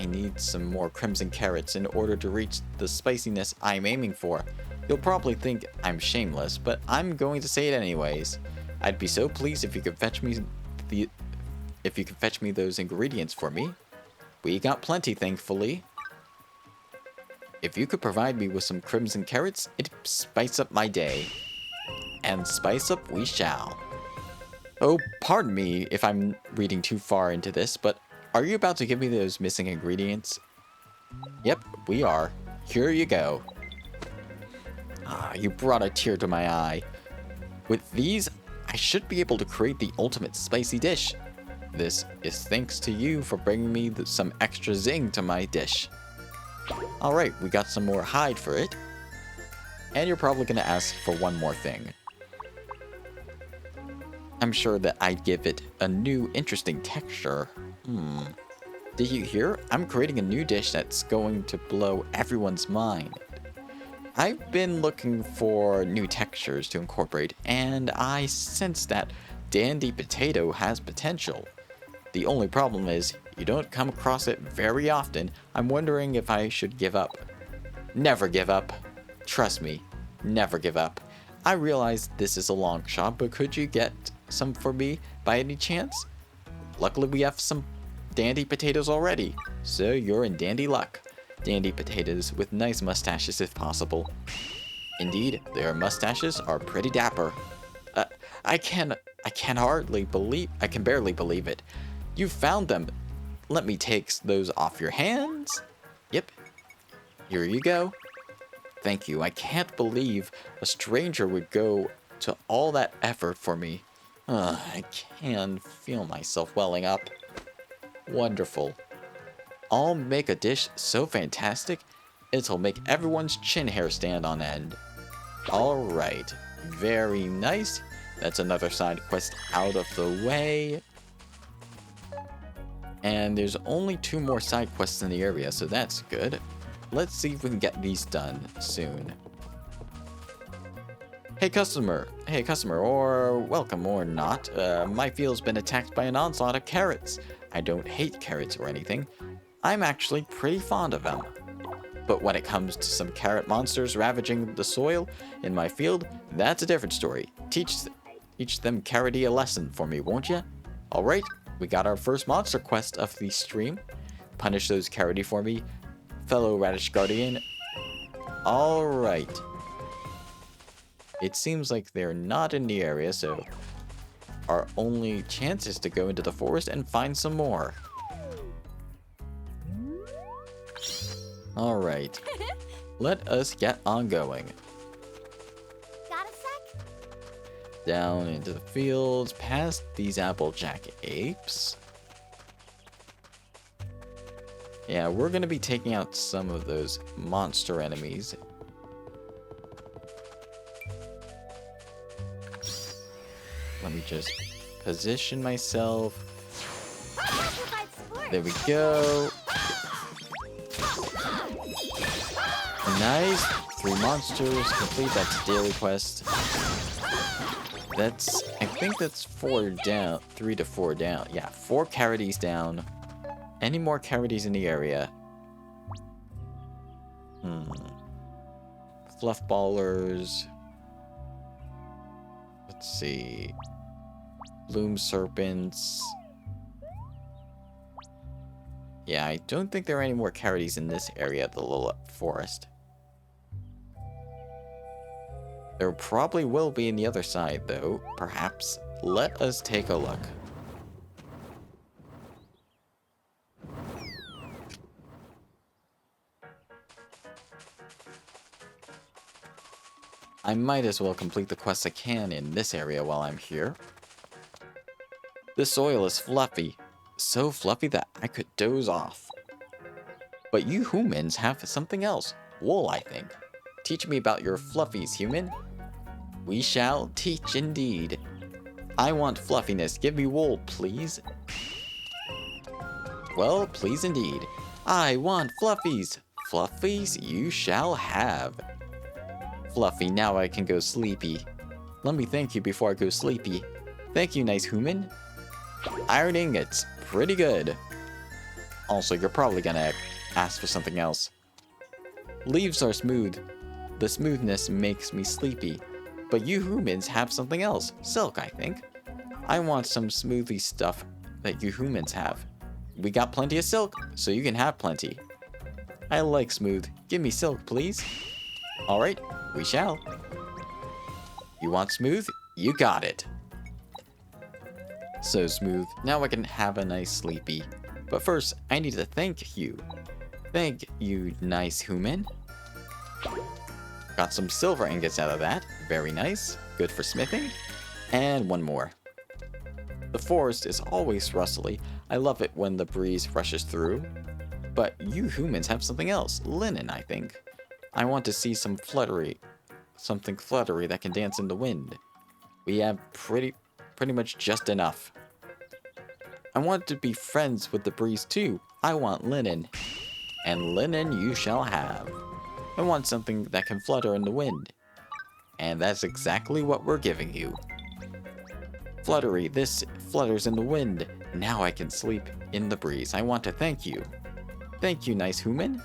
I need some more crimson carrots in order to reach the spiciness I'm aiming for. You'll probably think I'm shameless, but I'm going to say it anyways. I'd be so pleased if you could fetch me those ingredients for me. We got plenty, thankfully. If you could provide me with some crimson carrots, it'd spice up my day. And spice up we shall. Oh, pardon me if I'm reading too far into this, but are you about to give me those missing ingredients? Yep, we are. Here you go. Ah, you brought a tear to my eye. With these, I should be able to create the ultimate spicy dish. This is thanks to you for bringing me some extra zing to my dish. Alright, we got some more hide for it. And you're probably going to ask for one more thing. I'm sure that I'd give it a new interesting texture. Did you hear? I'm creating a new dish that's going to blow everyone's mind. I've been looking for new textures to incorporate, and I sense that Dandy Potato has potential. The only problem is, you don't come across it very often. I'm wondering if I should give up. Never give up. Trust me, never give up. I realize this is a long shot, but could you get some for me by any chance? Luckily we have some dandy potatoes already, so you're in dandy luck. Dandy potatoes with nice mustaches if possible. Indeed, their mustaches are pretty dapper. I can barely believe it. You found them. Let me take those off your hands. Yep. Here you go. Thank you. I can't believe a stranger would go to all that effort for me. I can feel myself welling up. Wonderful. I'll make a dish so fantastic, it'll make everyone's chin hair stand on end. Alright. Very nice. That's another side quest out of the way. And there's only 2 more side quests in the area, so that's good. Let's see if we can get these done soon. Hey customer, or welcome or not, my field's been attacked by an onslaught of carrots. I don't hate carrots or anything. I'm actually pretty fond of them. But when it comes to some carrot monsters ravaging the soil in my field, that's a different story. Teach them carroty a lesson for me, won't ya? Alright, we got our first monster quest of the stream. Punish those carroty for me, fellow radish guardian. Alright. It seems like they're not in the area, so our only chance is to go into the forest and find some more. Alright. Let us get on going. Got a sec? Down into the fields, past these Applejack apes. Yeah, we're going to be taking out some of those monster enemies. Let me just position myself. There we go. Nice. 3 monsters. Complete that daily quest. I think that's 4 down. 3 to 4 down. Yeah, 4 carroties down. Any more carroties in the area? Fluff ballers. Let's see. Bloom serpents. Yeah, I don't think there are any more carroties in this area of the little forest. There probably will be in the other side, though. Perhaps. Let us take a look. I might as well complete the quests I can in this area while I'm here. This soil is fluffy. So fluffy that I could doze off. But you humans have something else. Wool, I think. Teach me about your fluffies, human. We shall teach indeed. I want fluffiness. Give me wool, please. Well, please indeed. I want fluffies. Fluffies you shall have. Fluffy, now I can go sleepy. Let me thank you before I go sleepy. Thank you, nice human. Iron ingots. Pretty good. Also, you're probably gonna ask for something else. Leaves are smooth. The smoothness makes me sleepy. But you humans have something else. Silk, I think. I want some smoothie stuff that you humans have. We got plenty of silk, so you can have plenty. I like smooth. Give me silk, please. Alright, we shall. You want smooth? You got it. So smooth. Now I can have a nice sleepy. But first, I need to thank you. Thank you, nice human. Got some silver ingots out of that. Very nice. Good for smithing. And one more. The forest is always rustly. I love it when the breeze rushes through. But you humans have something else. Linen, I think. I want to see some fluttery. Something fluttery that can dance in the wind. We have pretty much just enough. I want to be friends with the breeze too. I want linen. And linen you shall have. I want something that can flutter in the wind. And that's exactly what we're giving you. Fluttery, this flutters in the wind. Now I can sleep in the breeze. I want to thank you. Thank you, nice human.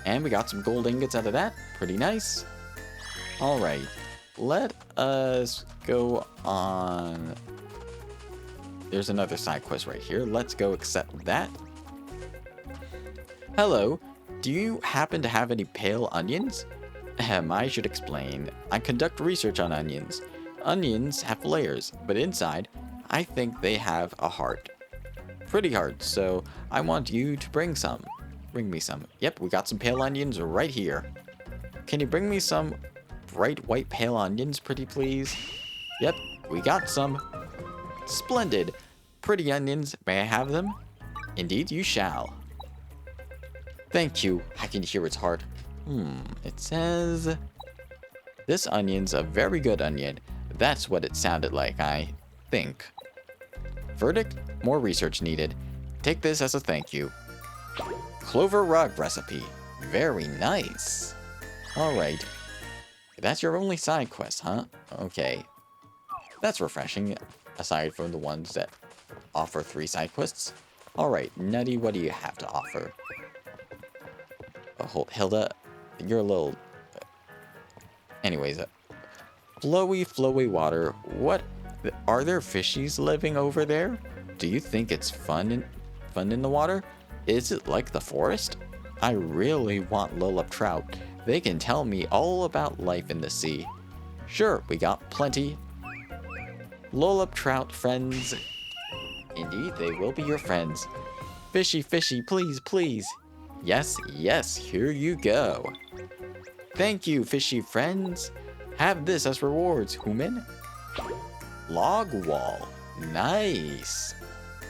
And we got some gold ingots out of that. Pretty nice. Alright. Let us go on. There's another side quest right here. Let's go accept that. Hello. Do you happen to have any pale onions? I should explain. I conduct research on onions. Onions have layers, but inside, I think they have a heart. Pretty heart, so I want you to bring some. Bring me some. Yep, we got some pale onions right here. Can you bring me some bright white pale onions, pretty please? Yep, we got some. Splendid. Pretty onions, may I have them? Indeed you shall. Thank you. I can hear its heart. It says... This onion's a very good onion. That's what it sounded like, I think. Verdict? More research needed. Take this as a thank you. Clover rug recipe. Very nice. Alright. That's your only side quest, huh? Okay. That's refreshing, aside from the ones that offer 3 side quests. Alright, Nutty, what do you have to offer? Oh, Hilda, you're a little... Anyways, flowy water. What? Are there fishies living over there? Do you think it's fun in the water? Is it like the forest? I really want Lollup trout. They can tell me all about life in the sea. Sure, we got plenty. Lollup trout friends. Indeed, they will be your friends. Fishy, please, please. Yes, yes, here you go. Thank you, fishy friends. Have this as rewards, human. Log wall. Nice.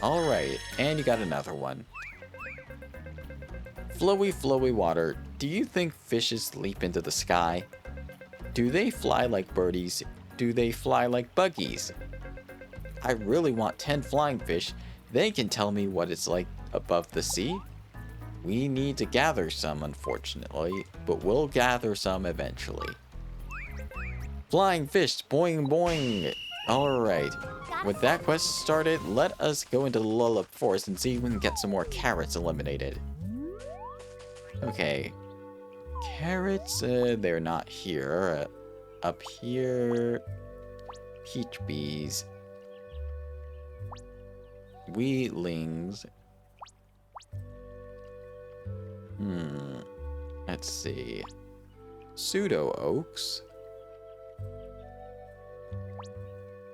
Alright, and you got another one. Flowy water. Do you think fishes leap into the sky? Do they fly like birdies? Do they fly like buggies? I really want 10 flying fish. They can tell me what it's like above the sea. We need to gather some, unfortunately, but we'll gather some eventually. Flying fish, boing boing. Alright, with that quest started, let us go into the Lollup Forest and see if we can get some more carrots eliminated. Okay, carrots, they're not here. Up here, peach bees. Wheatlings. Let's see. Pseudo oaks.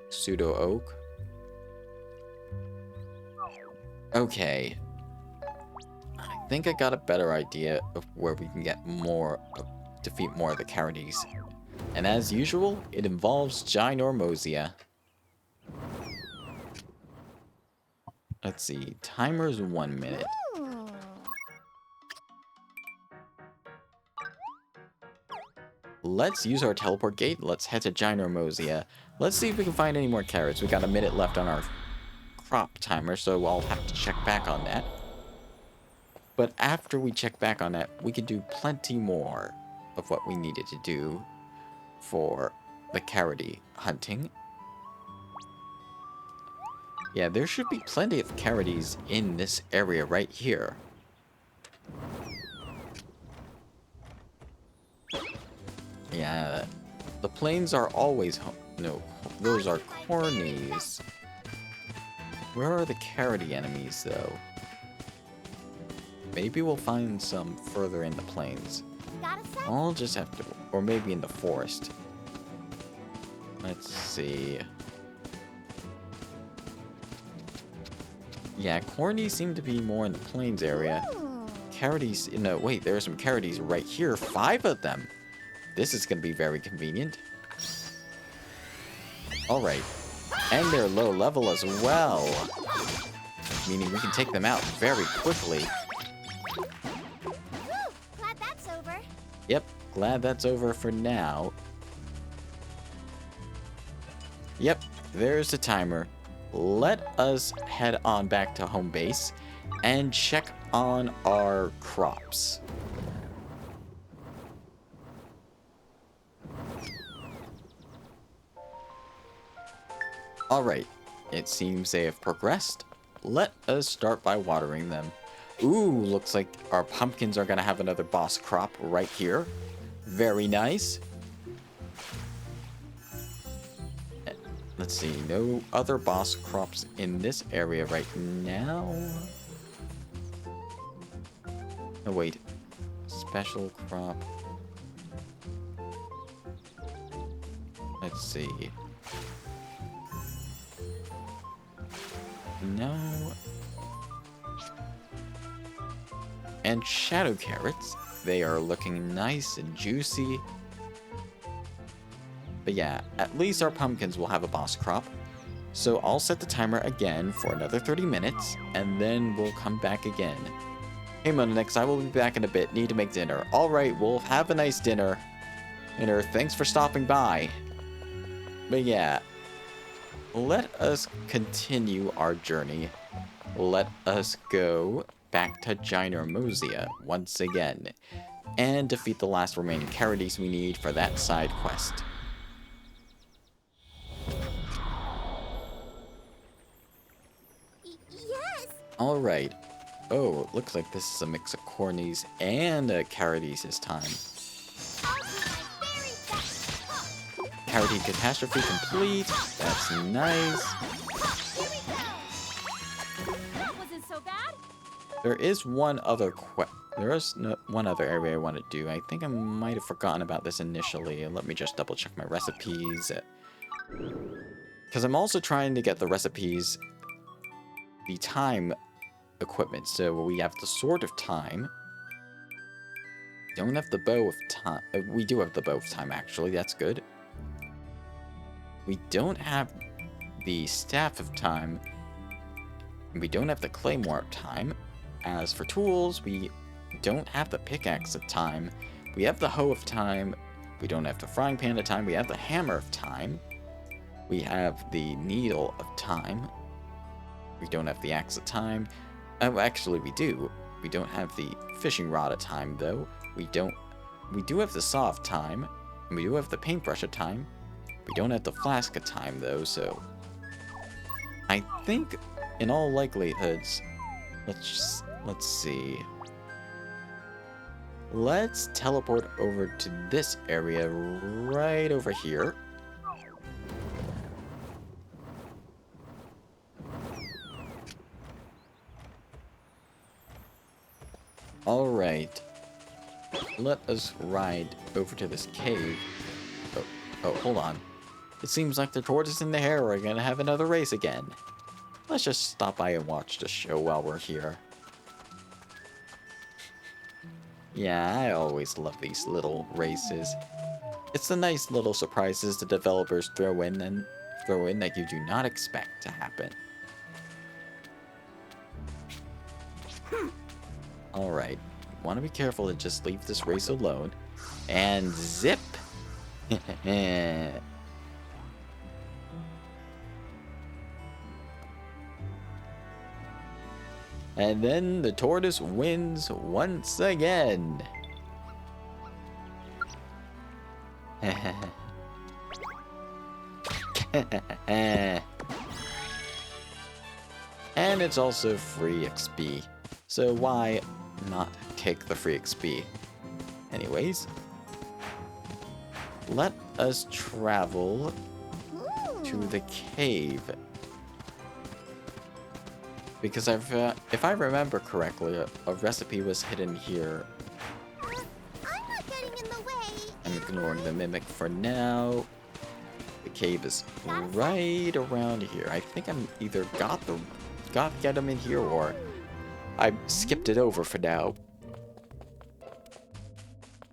Pseudo oak. Okay. I think I got a better idea of where we can get more of defeat more of the Carities. And as usual, it involves Ginormosia. Let's see, timer's 1 minute. Ooh. Let's use our teleport gate. Let's head to Ginormosia. Let's see if we can find any more carrots. We got a minute left on our crop timer, so I'll have to check back on that. But after we check back on that, we can do plenty more of what we needed to do for the carrot hunting. Yeah, there should be plenty of carroties in this area right here. Yeah, the plains are always no, those are cornies. Where are the carroty enemies, though? Maybe we'll find some further in the plains. Got a sec? I'll just have to, or maybe in the forest. Let's see. Yeah, cornies seem to be more in the plains area. Ooh. Carroties, no, wait, there are some carroties right here. 5 of them. This is going to be very convenient. Alright. And they're low level as well. Meaning we can take them out very quickly. Whew, glad that's over. Yep, glad that's over for now. Yep, there's the timer. Let us head on back to home base and check on our crops. Alright, it seems they have progressed. Let us start by watering them. Ooh, looks like our pumpkins are gonna have another boss crop right here. Very nice. Let's see, no other boss crops in this area right now. Oh wait, special crop. Let's see. No. And shadow carrots. They are looking nice and juicy. But yeah, at least our pumpkins will have a boss crop. So I'll set the timer again for another 30 minutes, and then we'll come back again. Hey Mononix, I will be back in a bit. Need to make dinner. Alright, we'll have a nice dinner. Thanks for stopping by. But yeah, let us continue our journey. Let us go back to Ginormosia once again, and defeat the last remaining carroties we need for that side quest. Yes. Alright. Oh, it looks like this is a mix of cornies and carroties this time. I'll do my very best. Huh. Carrotine catastrophe complete. That's nice. Here we go. That wasn't so bad. There is one other one other area I want to do. I think I might have forgotten about this initially. Let me just double check my recipes. Because I'm also trying to get the recipes, the time equipment. So we have the Sword of Time. Don't have the Bow of Time. We do have the Bow of Time, actually. That's good. We don't have the Staff of Time. We don't have the Claymore of Time. As for tools, we don't have the Pickaxe of Time. We have the Hoe of Time. We don't have the Frying Pan of Time. We have the Hammer of Time. We have the Needle of Time. We don't have the Axe of Time. Oh, actually, we do. We don't have the Fishing Rod of Time, though. We do have the Saw of Time. And we do have the Paintbrush of Time. We don't have the Flask of Time, though, so I think, in all likelihoods, let's see. Let's teleport over to this area right over here. Alright. Let us ride over to this cave. Oh, hold on. It seems like the tortoise and the hare are gonna have another race again. Let's just stop by and watch the show while we're here. Yeah, I always love these little races. It's the nice little surprises the developers throw in that you do not expect to happen. Alright, want to be careful to just leave this race alone. And zip! And then the tortoise wins once again. And it's also free XP. So why not take the free XP? Anyways, let us travel to the cave. Because if I remember correctly, a recipe was hidden here. I'm not getting in the way. I'm ignoring the mimic for now. The cave is right around here. I think I'm either got get him in here, or I skipped it over for now.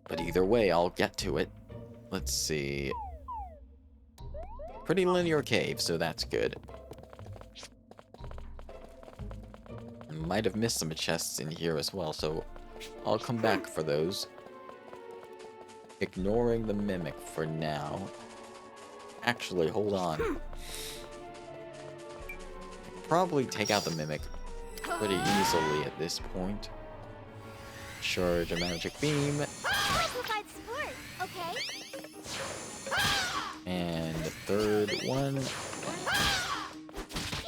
But either way, I'll get to it. Let's see. Pretty linear cave, so that's good. Might have missed some chests in here as well, so I'll come back for those. Ignoring the mimic for now. Actually, hold on. Probably take out the mimic pretty easily at this point. Charge a magic beam. Provide support, okay? And the third one.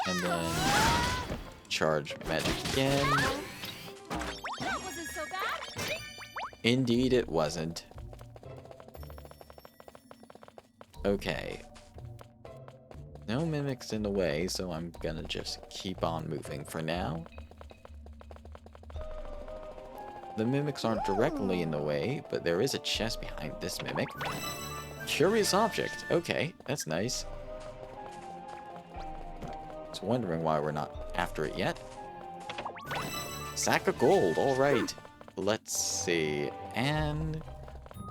And then charge magic again. That wasn't so bad. Indeed it wasn't. Okay. No mimics in the way, so I'm gonna just keep on moving for now. The mimics aren't directly in the way, but there is a chest behind this mimic. Curious object. Okay, that's nice. I was wondering why we're not after it yet. Sack of gold, alright. Let's see. And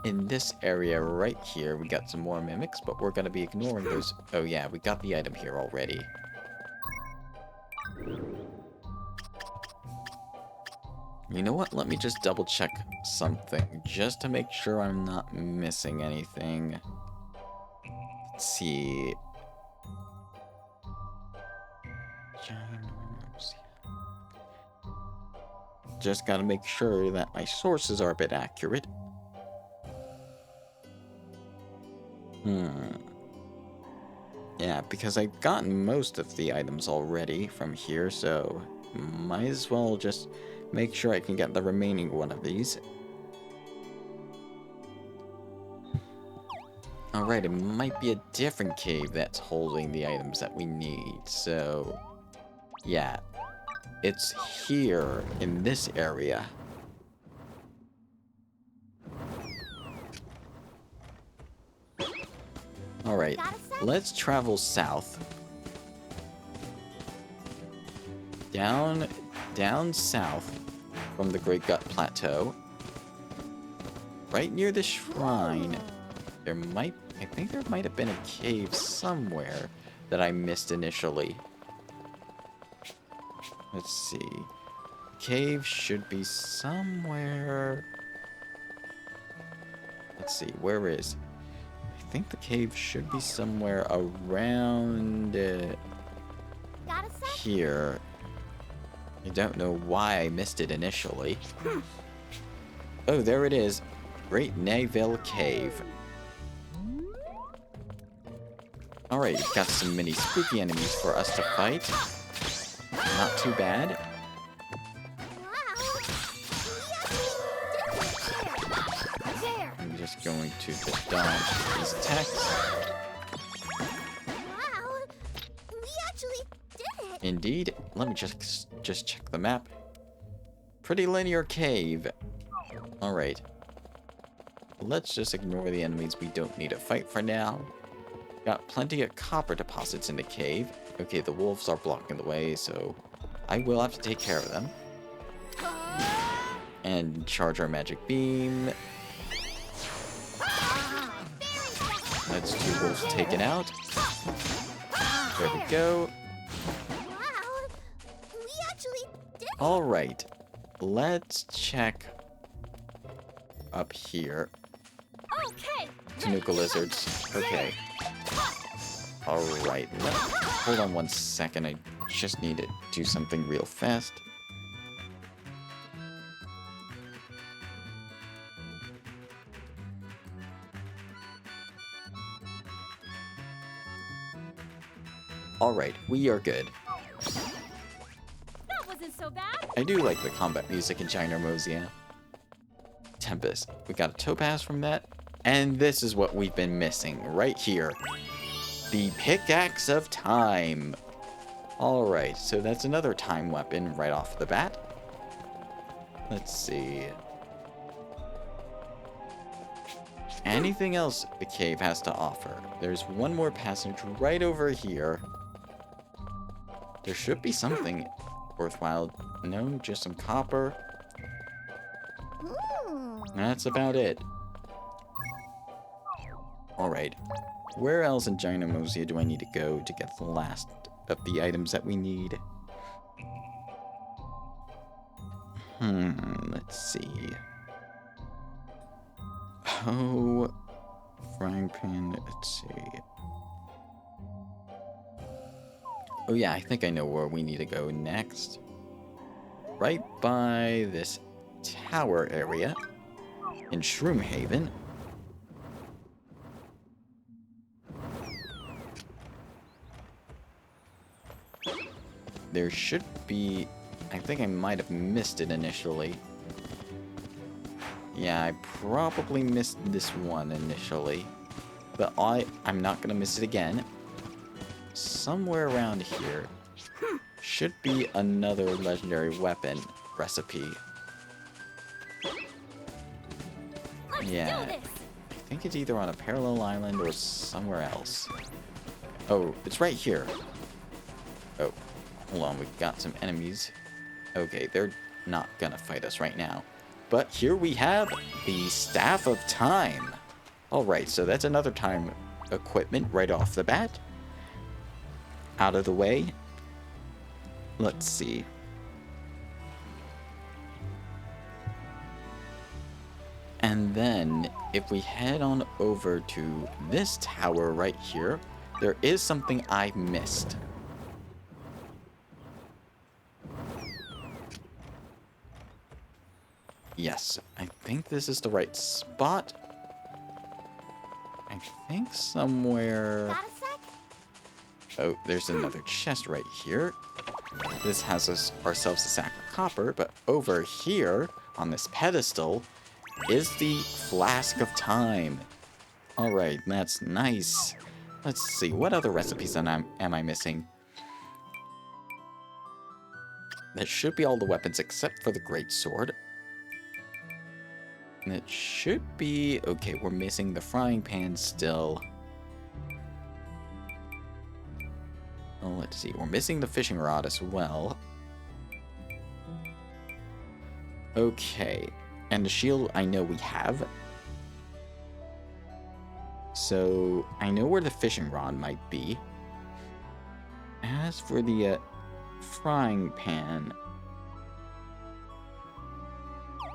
in this area right here, we got some more mimics, but we're going to be ignoring those. Oh yeah, we got the item here already. You know what? Let me just double check something, just to make sure I'm not missing anything. Let's see. Ginormous. Just gotta make sure that my sources are a bit accurate. Yeah, because I've gotten most of the items already from here, so might as well just make sure I can get the remaining one of these. Alright, it might be a different cave that's holding the items that we need, so yeah. It's here, in this area. Alright, let's travel south. Down south from the Great Gut Plateau. Right near the shrine, I think there might have been a cave somewhere that I missed initially. Let's see. Cave should be somewhere. Let's see, where is? I think the cave should be somewhere around here. I don't know why I missed it initially. Oh, there it is. Great Nayville Cave. Alright, we've got some mini spooky enemies for us to fight. Not too bad. I'm just going to dodge these attacks. Wow, we actually did it. Indeed. Let me just check the map. Pretty linear cave. Alright. Let's just ignore the enemies we don't need to fight for now. Got plenty of copper deposits in the cave. Okay, the wolves are blocking the way, so I will have to take care of them. And charge our magic beam. That's 2 wolves taken out. There we go. Wow. We actually did it. Alright. Let's check up here. Okay. Tanuka lizards. Okay. Alright. Hold on 1 second. I just need to do something real fast. Alright, we are good. That wasn't so bad. I do like the combat music in ginormous. Tempest. We got a topaz from that. And this is what we've been missing right here. The Pickaxe of Time. Alright, so that's another time weapon right off the bat. Let's see. Anything else the cave has to offer? There's one more passage right over here. There should be something worthwhile. No, just some copper. That's about it. Alright. Where else in ginormous do I need to go to get the last of the items that we need? Let's see. Oh, frying pan, let's see. Oh yeah, I think I know where we need to go next. Right by this tower area in Shroomhaven. There should be... I think I might have missed it initially. Yeah, I probably missed this one initially. But I'm not going to miss it again. Somewhere around here should be another legendary weapon recipe. Yeah, I think it's either on a parallel island or somewhere else. Oh, it's right here. Oh, hold on, we've got some enemies. Okay, they're not gonna fight us right now. But here we have the Staff of Time. Alright, so that's another time equipment right off the bat. Out of the way. Let's see. And then, if we head on over to this tower right here, there is something I missed. Yes, I think this is the right spot. I think somewhere... Oh, there's another chest right here. This has ourselves a sack of copper, but over here, on this pedestal, is the Flask of Time. Alright, that's nice. Let's see, what other recipes am I missing? That should be all the weapons except for the great sword. And it should be... Okay, we're missing the frying pan still. Oh, let's see, we're missing the fishing rod as well. Okay, and the shield I know we have. So, I know where the fishing rod might be. As for the frying pan...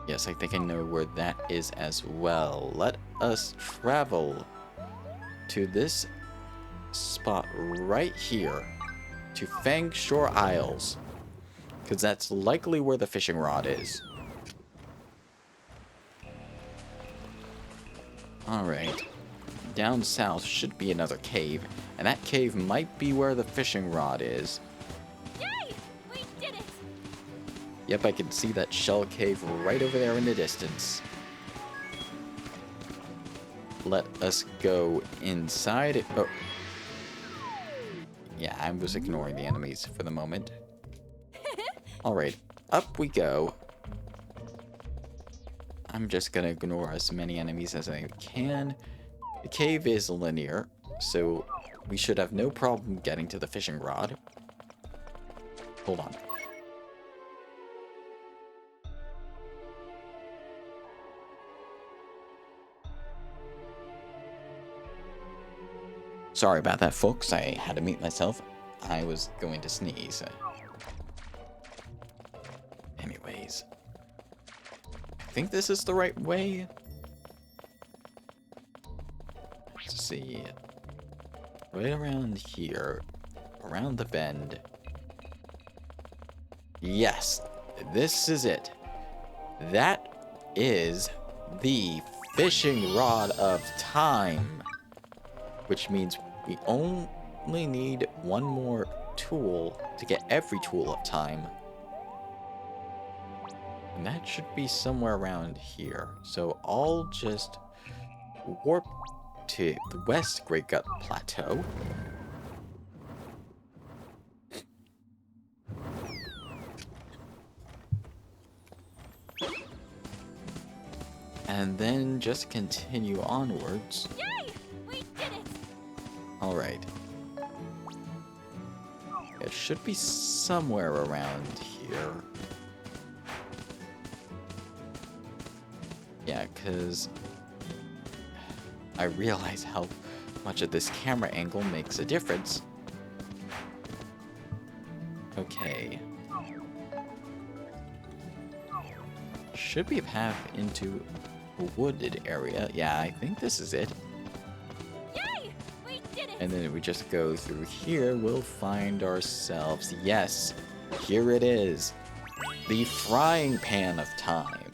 Yes, I think I know where that is as well. Let us travel to this spot right here, to Fang Shore Isles, because that's likely where the fishing rod is. Alright, down south should be another cave, and that cave might be where the fishing rod is. Yay! We did it! Yep, I can see that shell cave right over there in the distance. Let us go inside. Oh. Yeah, I was ignoring the enemies for the moment. Alright, up we go. I'm just gonna ignore as many enemies as I can. The cave is linear, so we should have no problem getting to the fishing rod. Hold on. Sorry about that, folks. I had to mute myself. I was going to sneeze. Anyways. I think this is the right way. Let's see. Right around here. Around the bend. Yes. This is it. That is the fishing rod of time. Which means we only need one more tool to get every tool of time. And that should be somewhere around here. So I'll just warp to the West Great Gut Plateau. And then just continue onwards. Yay! We did it! Alright. It should be somewhere around here. Yeah, because I realize how much of this camera angle makes a difference. Okay. Should be a path into a wooded area. Yeah, I think this is it. Yay! We did it! And then if we just go through here, we'll find ourselves, yes, here it is. The frying pan of time.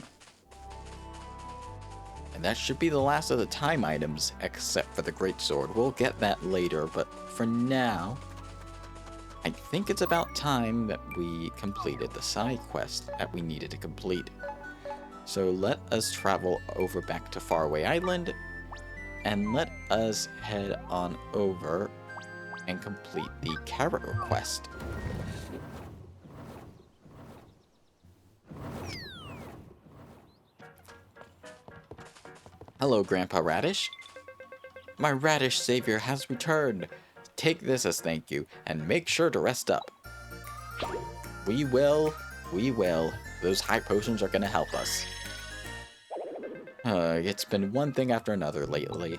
And that should be the last of the time items, except for the greatsword. We'll get that later, but for now, I think it's about time that we completed the side quest that we needed to complete. So let us travel over back to Faraway Island, and let us head on over and complete the character quest. Hello, Grandpa Radish. My Radish savior has returned. Take this as thank you, and make sure to rest up. We will. Those high potions are gonna help us. It's been one thing after another lately.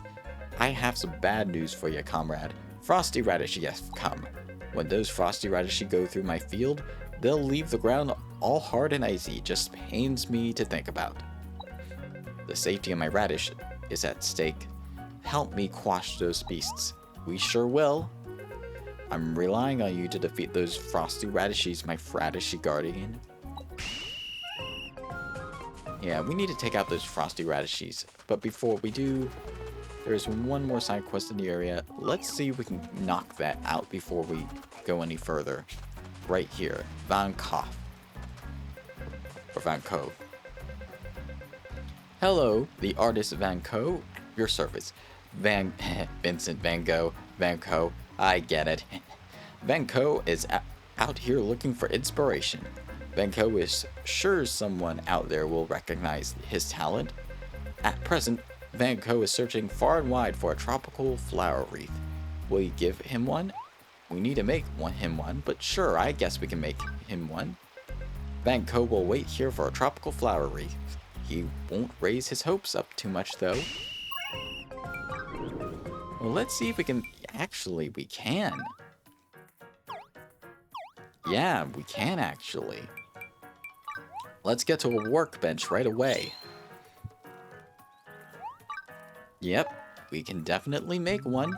I have some bad news for you, comrade. Frosty Radishy has come. When those Frosty Radishy go through my field, they'll leave the ground all hard and icy. Just pains me to think about. The safety of my radish is at stake. Help me quash those beasts. We sure will. I'm relying on you to defeat those Frosty Radishies, my Radishy Guardian. Yeah, we need to take out those Frosty Radishies. But before we do, there's one more side quest in the area. Let's see if we can knock that out before we go any further. Right here, Van Gogh. Or Van Gogh. Hello, the artist Van Gogh. Your service. Vincent Van Gogh. Van Gogh. I get it. Van Gogh is out here looking for inspiration. Van Gogh is sure someone out there will recognize his talent. At present, Van Gogh is searching far and wide for a tropical flower wreath. Will you give him one? We need to make him one, but sure, I guess we can make him one. Van Gogh will wait here for a tropical flower wreath. He won't raise his hopes up too much, though. Well, let's see if we can... Actually, we can. Yeah, we can actually. Let's get to a workbench right away. Yep, we can definitely make one.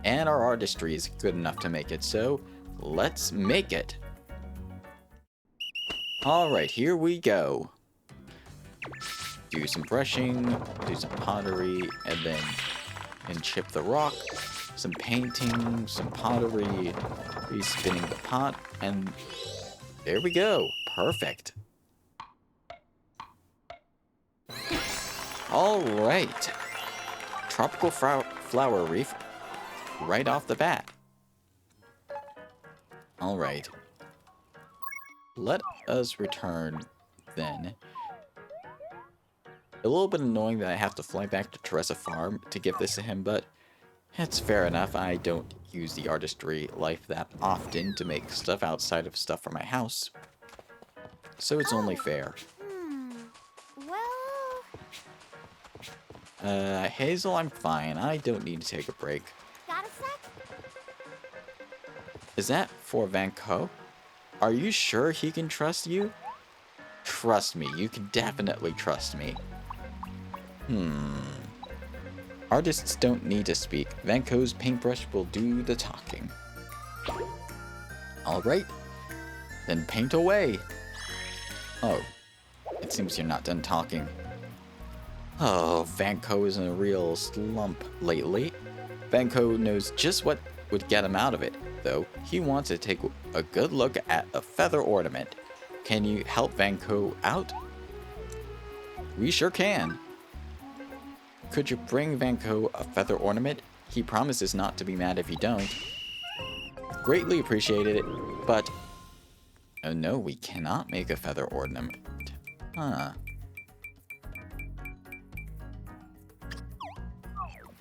And our artistry is good enough to make it, so let's make it. Alright, here we go. Do some brushing, do some pottery, and chip the rock. Some painting, some pottery, re-spinning the pot, and there we go. Perfect. Alright. Tropical flower wreath right off the bat. Alright. Let us return then. A little bit annoying that I have to fly back to Teresa Farm to give this to him, but it's fair enough. I don't use the artistry life that often to make stuff outside of stuff for my house. So it's only fair. Well... Hazel, I'm fine. I don't need to take a break. Is that for Van Gogh? Are you sure he can trust you? Trust me, you can definitely trust me. Artists don't need to speak. Van Gogh's paintbrush will do the talking. Alright, then paint away. Oh, it seems you're not done talking. Oh, Van Gogh is in a real slump lately. Van Gogh knows just what would get him out of it, though. He wants to take a good look at a feather ornament. Can you help Van Gogh out? We sure can. Could you bring Van Gogh a feather ornament? He promises not to be mad if you don't. Greatly appreciated it, but... Oh no, we cannot make a feather ornament. Huh.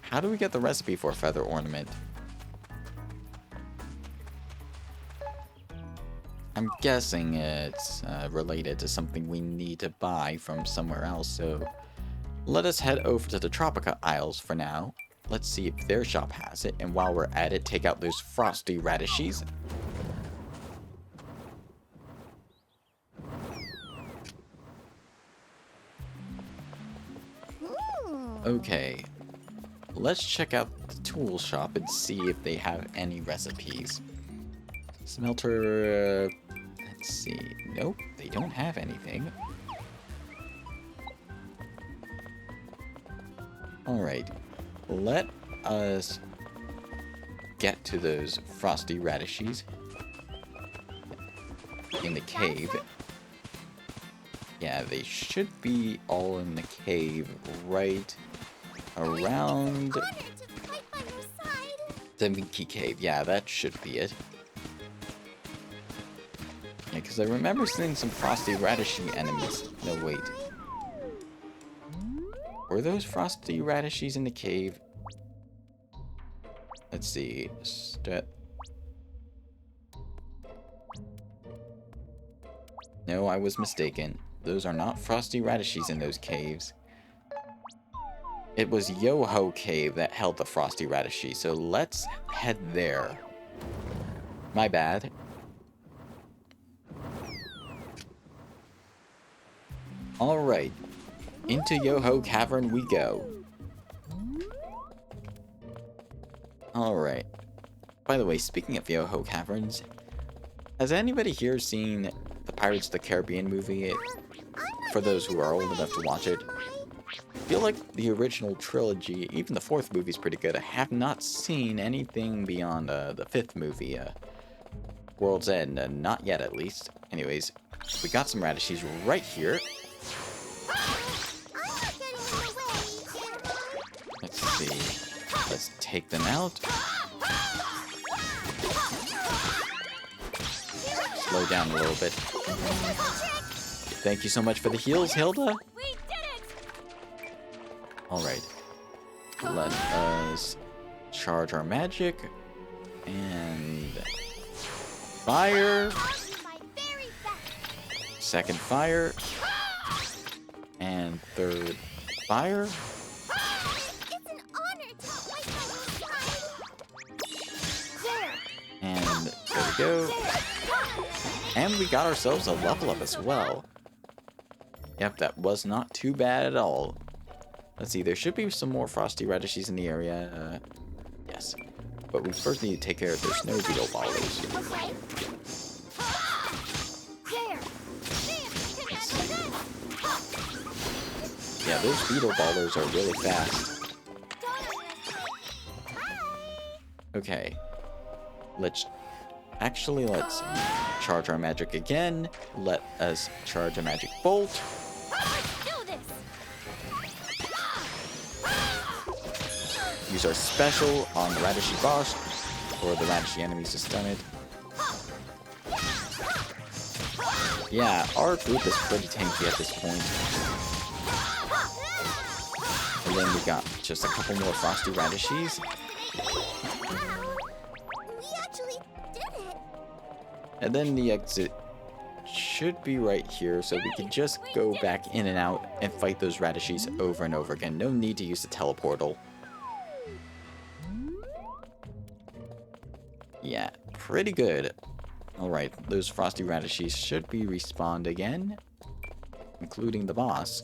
How do we get the recipe for a feather ornament? I'm guessing it's related to something we need to buy from somewhere else, so let us head over to the Tropica aisles for now. Let's see if their shop has it, and while we're at it, take out those frosty radishes. Okay, let's check out the tool shop and see if they have any recipes. Smelter, let's see. Nope, they don't have anything. Alright, let us get to those frosty radishes in the cave. Yeah, they should be all in the cave right around the Minky Cave. Yeah, that should be it. Yeah, because I remember seeing some frosty radishy enemies. No, wait. Were those frosty radishes in the cave? Let's see. No, I was mistaken. Those are not frosty radishes in those caves. It was Yo-Ho Cave that held the frosty radishes, so let's head there. My bad. Alright, into Yo-Ho Cavern we go. Alright. By the way, speaking of Yo-Ho Caverns, has anybody here seen the Pirates of the Caribbean movie? For those who are old enough to watch it. I feel like the original trilogy, even the fourth movie is pretty good. I have not seen anything beyond the fifth movie, World's End, not yet at least. Anyways, we got some radishes right here. Let's see. Let's take them out. Slow down a little bit. Thank you so much for the heals, Hilda. Alright. Let us charge our magic. And... fire! Second fire. And third fire. And there we go. And we got ourselves a level up as well. Yep, that was not too bad at all. Let's see, there should be some more frosty radishes in the area. Yes. But we first need to take care of their snow beetle ballers. Yeah, those beetle ballers are really fast. Okay. Let's charge our magic again. Let us charge a magic bolt. Use our special on the radishy boss, or the radishy enemies to stun it. Yeah, our group is pretty tanky at this point. And then we got just a couple more frosty radishes. And then the exit should be right here, so we can just go back in and out and fight those radishes over and over again. No need to use the teleportal. Yeah, pretty good. Alright, those frosty radishes should be respawned again. Including the boss.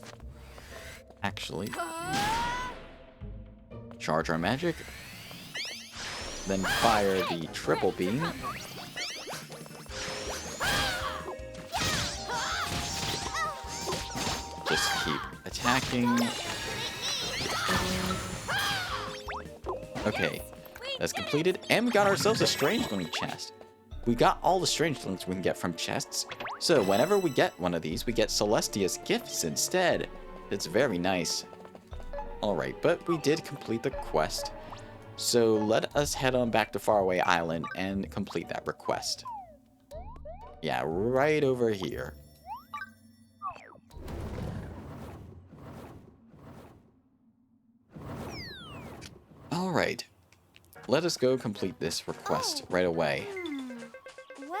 Actually. Charge our magic. Then fire the triple beam. Just keep attacking. Okay, that's completed. And we got ourselves a Strangeling chest. We got all the Strangelings we can get from chests. So whenever we get one of these, we get Celestia's gifts instead. It's very nice. Alright, but we did complete the quest. So let us head on back to Faraway Island and complete that request. Yeah, right over here. Alright, let us go complete this request right away. Well...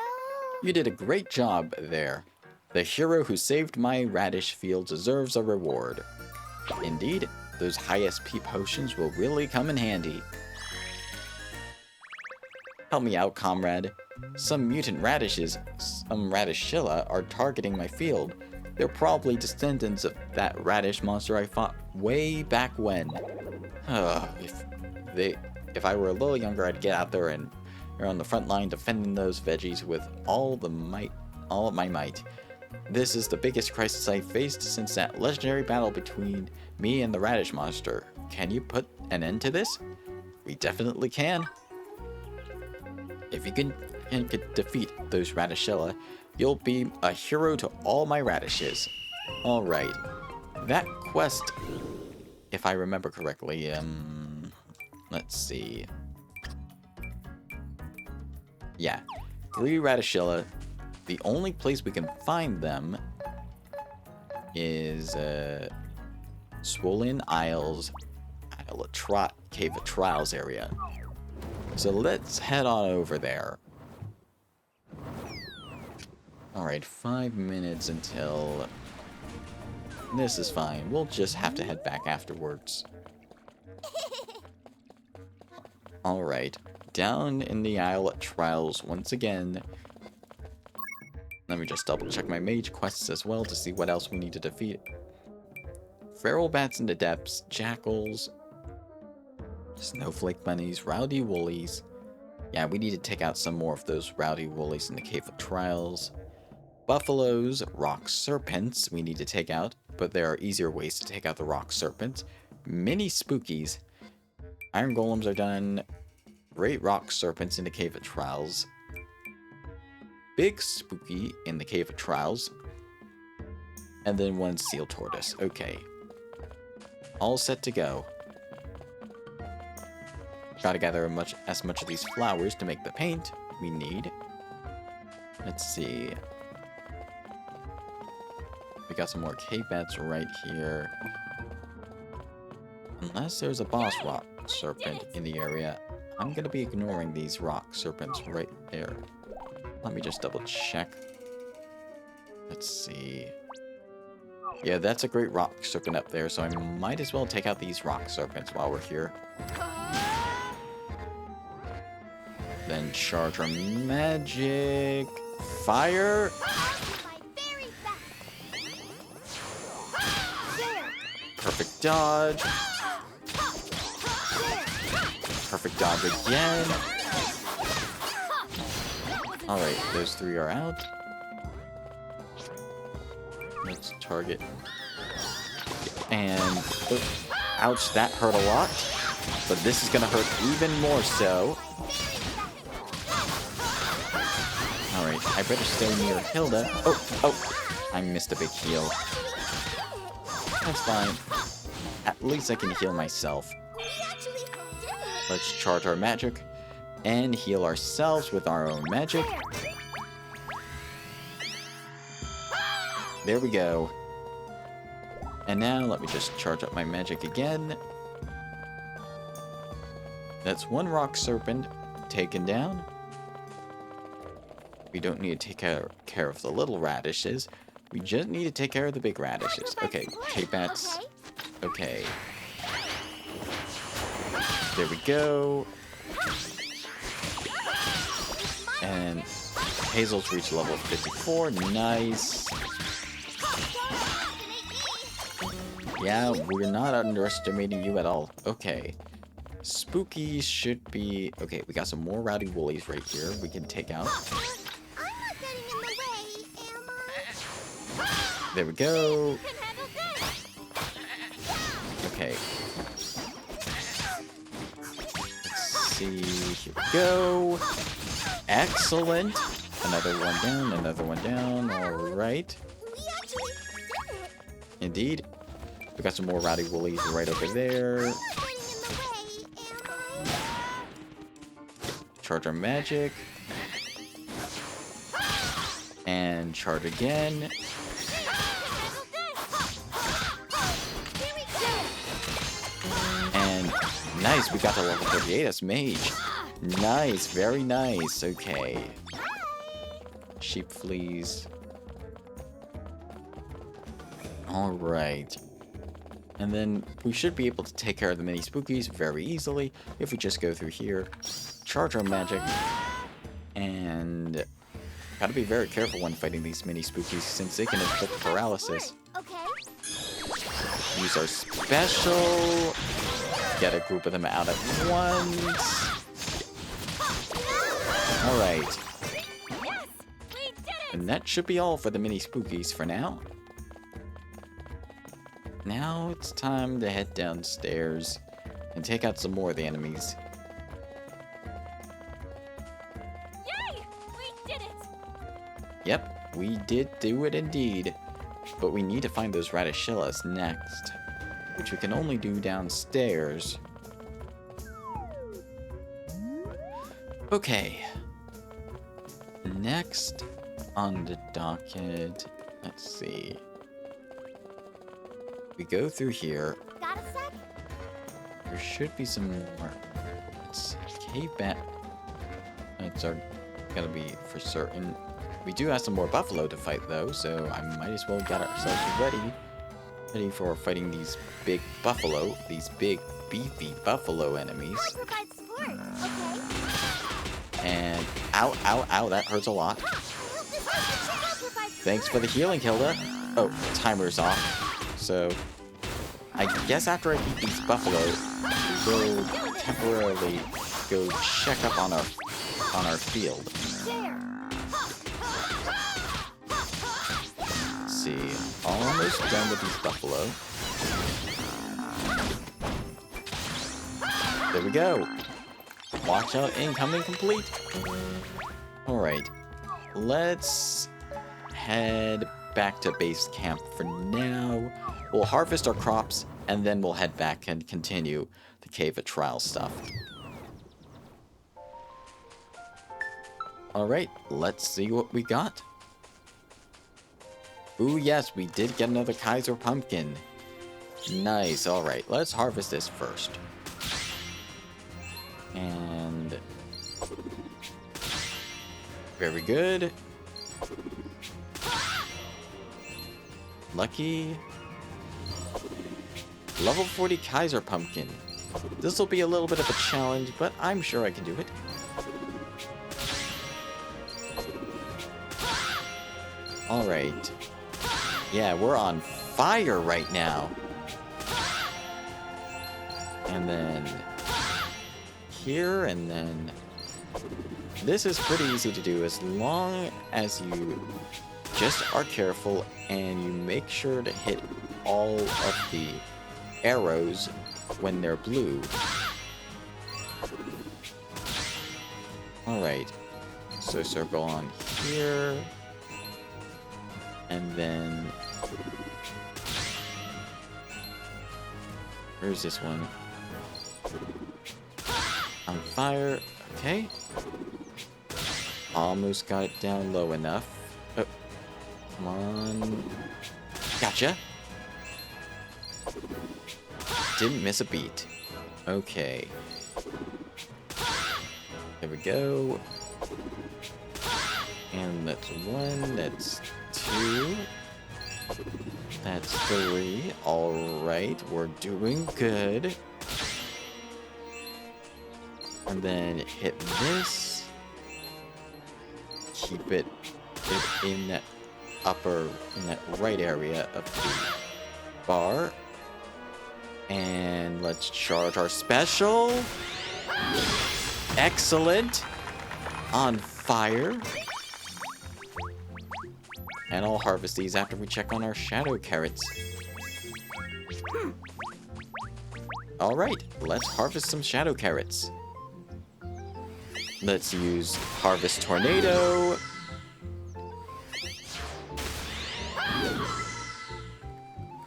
You did a great job there. The hero who saved my radish field deserves a reward. Indeed, those high SP potions will really come in handy. Help me out, comrade. Some mutant radishes, some radishilla, are targeting my field. They're probably descendants of that radish monster I fought way back when. If I were a little younger, I'd get out there and are on the front line defending those veggies with all of my might. This is the biggest crisis I've faced since that legendary battle between me and the radish monster. Can you put an end to this? We definitely can. If you can defeat those radishilla, you'll be a hero to all my radishes. Alright. That quest, if I remember correctly, let's see. Yeah, 3 radishilla. The only place we can find them is Swollen Isles, Cave of Trials area. So let's head on over there. Alright, 5 minutes until... This is fine. We'll just have to head back afterwards. Alright, down in the Isle of Trials once again. Let me just double check my mage quests as well to see what else we need to defeat. Feral bats in the depths, jackals, snowflake bunnies, rowdy woolies. Yeah, we need to take out some more of those rowdy woolies in the Cave of Trials. Buffaloes, rock serpents we need to take out, but there are easier ways to take out the rock serpents. Mini spookies. Iron golems are done. Great rock serpents in the Cave of Trials. Big spooky in the Cave of Trials. And then 1 seal tortoise. Okay. All set to go. Gotta gather as much of these flowers to make the paint we need. Let's see. We got some more cave bats right here. Unless there's a boss rock serpent in the area, I'm gonna be ignoring these rock serpents right there. Let me just double check. Let's see. Yeah, that's a great rock serpent up there, so I might as well take out these rock serpents while we're here. Then charge our magic. Fire! Perfect dodge. Perfect dodge again. Alright, those 3 are out. Let's target. And... oh, ouch, that hurt a lot. But this is gonna hurt even more so. Alright, I better stay near Hilda. Oh, I missed a big heal. That's fine. At least I can heal myself. Let's charge our magic and heal ourselves with our own magic. There we go. And now let me just charge up my magic again. That's 1 rock serpent taken down. We don't need to take care of the little radishes. We just need to take care of the big radishes. Okay, cave bats. Okay. There we go. And Hazel's reached level 54. Nice. Yeah, we're not underestimating you at all. Okay. Spookies should be... Okay, we got some more rowdy woolies right here we can take out. I'm not getting in the way, am I? There we go. Can handle this. Okay. Let's see. Here we go. Excellent. Another one down, another one down. Alright. We actually did it. Indeed. We got some more rowdy woolies right over there. I'm not getting in the way, am I? Charge our magic. And charge again. Here we go. And nice, we got to level 38. That's mage. Nice, very nice. Okay. Sheep fleas. Alright. And then we should be able to take care of the mini spookies very easily if we just go through here, charge our magic, and gotta be very careful when fighting these mini spookies since they can inflict paralysis. Okay. Use our special, get a group of them out at once. Alright, Yes, we did it. and that should be all for the mini spookies for now. Now it's time to head downstairs and take out some more of the enemies. Yay! We did it. Yep, we did do it indeed. But we need to find those radichellas next, which we can only do downstairs. Okay. Next on the docket, let's see. We go through here. Got a sec? There should be some more. Let's cave back. It's our gotta be for certain. We do have some more buffalo to fight though, so I might as well get ourselves ready for fighting these big buffalo, these big beefy buffalo enemies. I provide support. Okay. And ow, ow, ow, that hurts a lot. I hope this helps. I'll provide Thanks for the healing, Hilda. Oh, timer's off. So I guess after I beat these buffalo, we'll temporarily go check up on our field. There. Let's see, almost done with these buffalo. There we go. Watch out, incoming complete. Alright, let's head back to base camp for now. We'll harvest our crops, and then we'll head back and continue the Cave of Trial stuff. Alright, let's see what we got. Ooh, yes, we did get another Kaiser pumpkin. Nice, alright, let's harvest this first. And... very good. Lucky. Level 40 Kaiser pumpkin. This will be a little bit of a challenge, but I'm sure I can do it. Alright. Yeah, we're on fire right now. And then here, and then this is pretty easy to do as long as you just are careful and you make sure to hit all of the arrows when they're blue. Alright, so circle on here, and then where's this one? On fire, okay. Almost got it down low enough. Oh, come on. Gotcha. Didn't miss a beat. Okay. There we go. And that's 1, that's 2. That's 3. Alright, we're doing good. And then hit this. keep it in that right area of the bar. And let's charge our special. Excellent. On fire. And I'll harvest these after we check on our shadow carrots. Alright, let's harvest some shadow carrots. Let's use Harvest Tornado.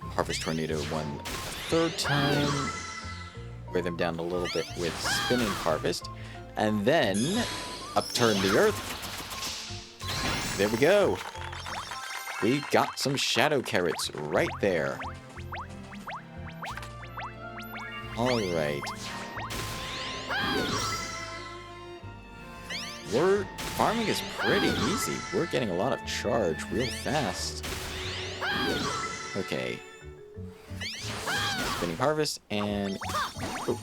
Harvest Tornado one third time. Wear them down a little bit with Spinning Harvest. And then upturn the earth. There we go. We got some shadow carrots right there. Alright. Farming is pretty easy. We're getting a lot of charge real fast. Okay. Spinning Harvest and... Oh.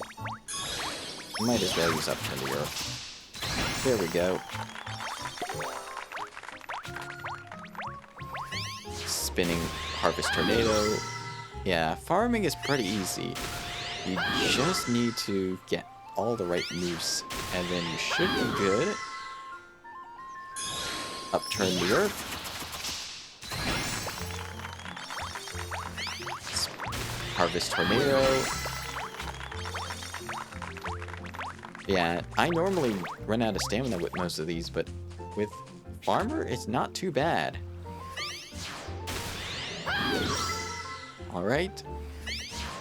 Might as well use Upturn the Earth. There we go. Spinning Harvest Tornado. Yeah, farming is pretty easy. You just need to get all the right moves, and then you should be good. Upturn the earth. Harvest Tornado. Yeah, I normally run out of stamina with most of these, but with Farmer, it's not too bad. Alright.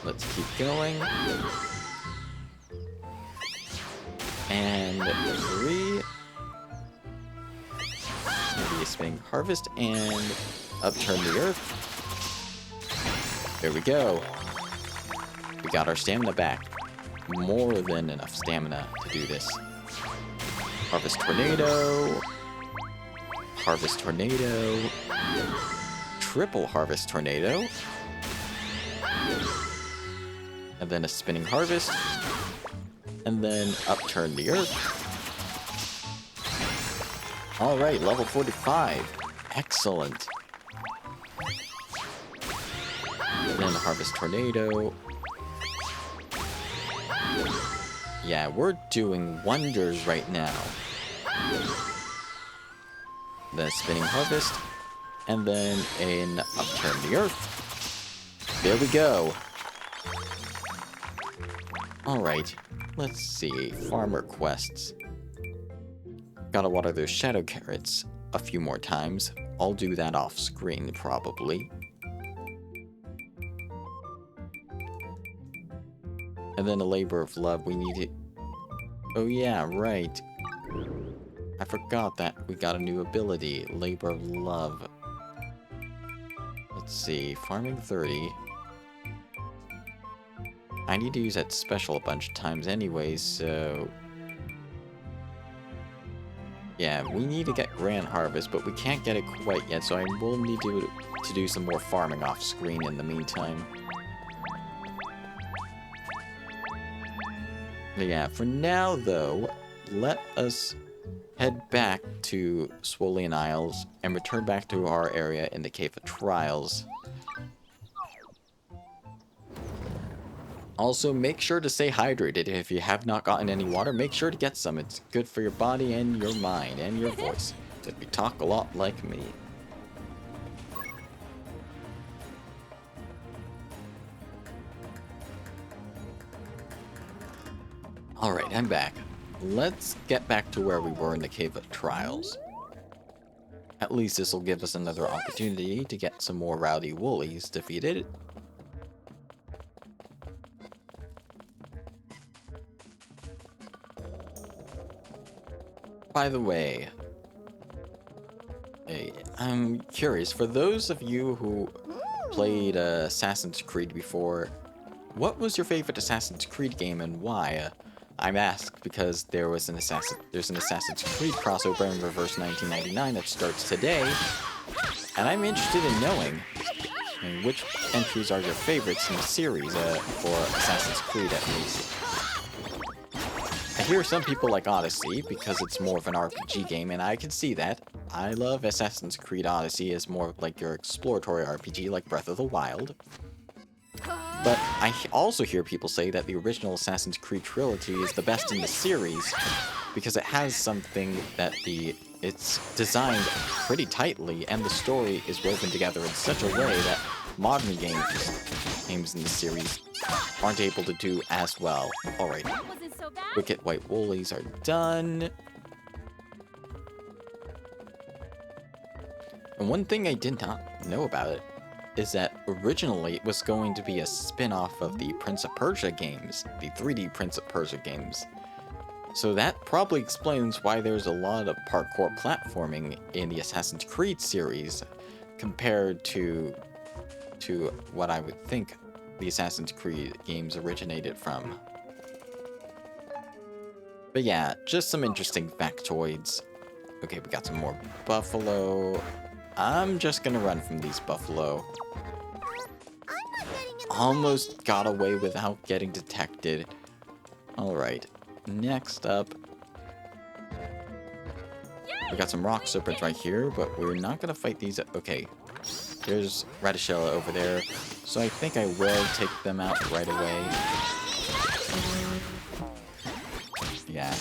Let's keep going. And 3. Maybe a Spinning Harvest and upturn the earth. There we go. We got our stamina back. More than enough stamina to do this. Harvest Tornado. Harvest Tornado. Triple Harvest Tornado. And then a Spinning Harvest. And then upturn the earth. Alright, level 45. Excellent. And then Harvest Tornado. Yeah, we're doing wonders right now. The Spinning Harvest. And then an upturn the earth. There we go. Alright, let's see. Farmer quests. Gotta water those shadow carrots a few more times. I'll do that off screen, probably. And then a labor of love. We need it. Oh yeah, right. I forgot that we got a new ability. Labor of love. Let's see. Farming 30. I need to use that special a bunch of times anyways, so... Yeah, we need to get Grand Harvest, but we can't get it quite yet, so I will need to do some more farming off screen in the meantime. But yeah, for now though, let us head back to Swollen Isles and return back to our area in the Cave of Trials. Also, make sure to stay hydrated. If you have not gotten any water, make sure to get some. It's good for your body and your mind and your voice. If you talk a lot like me. Alright, I'm back. Let's get back to where we were in the Cave of Trials. At least this will give us another opportunity to get some more Rowdy Woolies defeated. By the way, I'm curious, for those of you who played Assassin's Creed before, what was your favorite Assassin's Creed game and why? I'm asked because there's an Assassin's Creed crossover in Reverse 1999 that starts today, and I'm interested in knowing which entries are your favorites in the series for Assassin's Creed at least. I hear some people like Odyssey because it's more of an RPG game, and I can see that. I love Assassin's Creed Odyssey as more like your exploratory RPG like Breath of the Wild. But I also hear people say that the original Assassin's Creed trilogy is the best in the series because it has something that it's designed pretty tightly and the story is woven together in such a way that modern games in the series aren't able to do as well. Alright, Wicked White Woolies are done. And one thing I did not know about it is that originally it was going to be a spin-off of the Prince of Persia games, the 3D Prince of Persia games. So that probably explains why there's a lot of parkour platforming in the Assassin's Creed series compared to what I would think the Assassin's Creed games originated from. But yeah, just some interesting factoids. Okay, we got some more buffalo. I'm just gonna run from these buffalo. Almost got away without getting detected. Alright, next up. We got some rock serpents right here, but we're not gonna fight these. Okay, there's Radishella over there, so I think I will take them out right away. Yeah.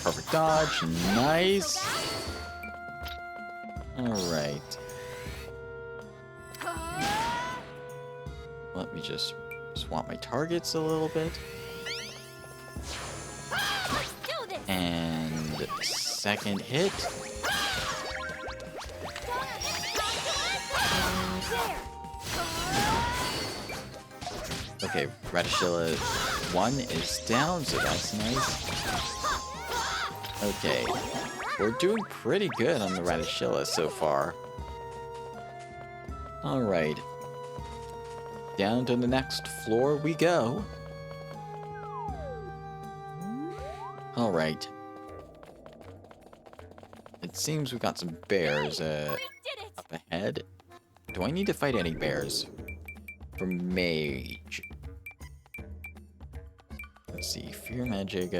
Perfect dodge, nice. Alright. Let me just swap my targets a little bit. And second hit. Okay, Radishilla 1 is down, so that's nice. Okay, we're doing pretty good on the Radishilla so far. Alright. Down to the next floor we go. Alright. It seems we've got some bears up ahead. Do I need to fight any bears? For mage. Let's see, Fear Magic,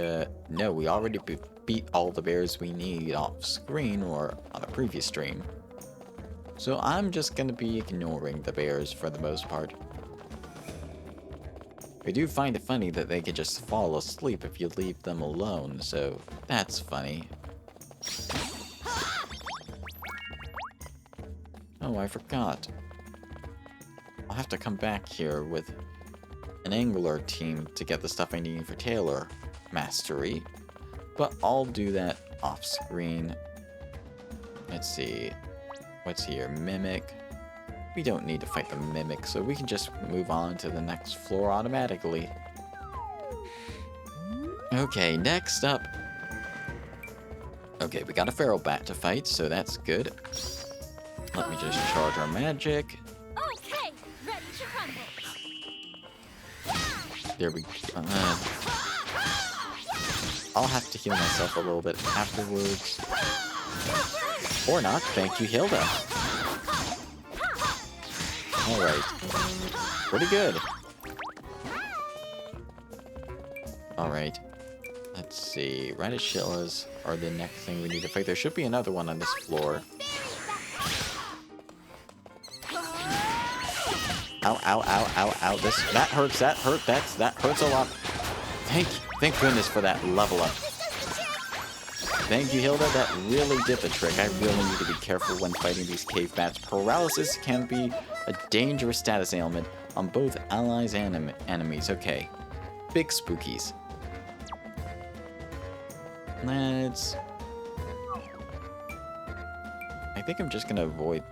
no, we already beat all the bears we need off screen or on a previous stream. So I'm just gonna be ignoring the bears for the most part. I do find it funny that they can just fall asleep if you leave them alone, so that's funny. Oh, I forgot. I'll have to come back here with an angler team to get the stuff I need for Taylor Mastery, but I'll do that off screen. Let's see, what's here? Mimic. We don't need to fight the Mimic, so we can just move on to the next floor automatically. Okay, next up. Okay, we got a feral bat to fight, so that's good. Let me just charge our magic. Okay, ready to rumble. There we go. I'll have to heal myself a little bit afterwards. Or not, thank you, Hilda. Alright. Pretty good. Alright. Let's see. Radishillas are the next thing we need to fight. There should be another one on this floor. Ow, ow, ow, ow, ow. That hurts, that hurts a lot. Thank goodness for that level up. Thank you, Hilda. That really did the trick. I really need to be careful when fighting these cave bats. Paralysis can be a dangerous status ailment on both allies and enemies. Okay. Big spookies. Let's... I think I'm just gonna avoid...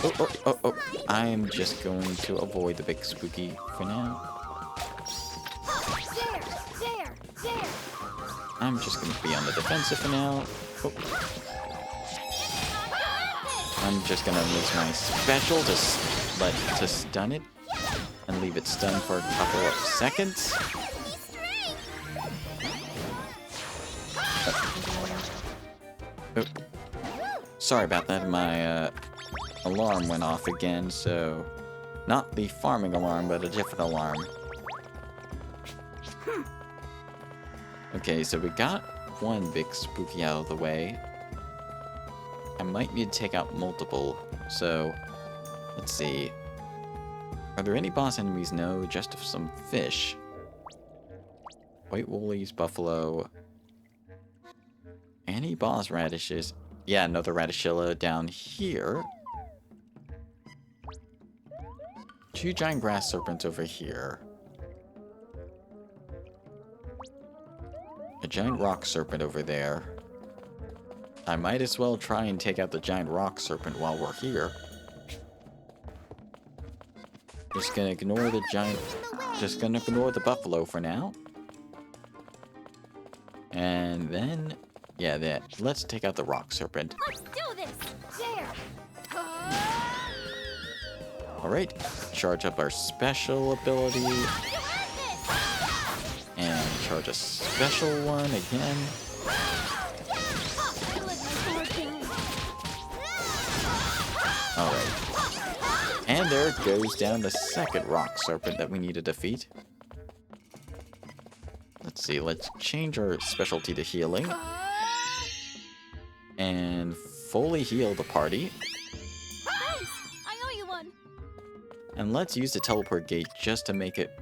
Oh. I am just going to avoid the big spooky for now. There. I'm just going to be on the defensive for now. Oh. I'm just going to use my special to stun it and leave it stunned for a couple of seconds. Oh. Sorry about that. My alarm went off again, so not the farming alarm, but a different alarm. Okay, so we got one big spooky out of the way, I might need to take out multiple. So, let's see. Are there any boss enemies? No, just some fish. White woolies, buffalo. Any boss radishes? Yeah, another radishilla down here. 2 giant grass serpents over here. A giant rock serpent over there. I might as well try and take out the giant rock serpent while we're here. Just gonna ignore the giant... Just gonna ignore the buffalo for now. And then... Yeah, let's take out the rock serpent. Let's do this! There! Alright, charge up our special ability. And charge a special one again. Alright. And there goes down the second rock serpent that we need to defeat. Let's see, let's change our specialty to healing. And fully heal the party. Thanks! I owe you one! And let's use the teleport gate just to make it...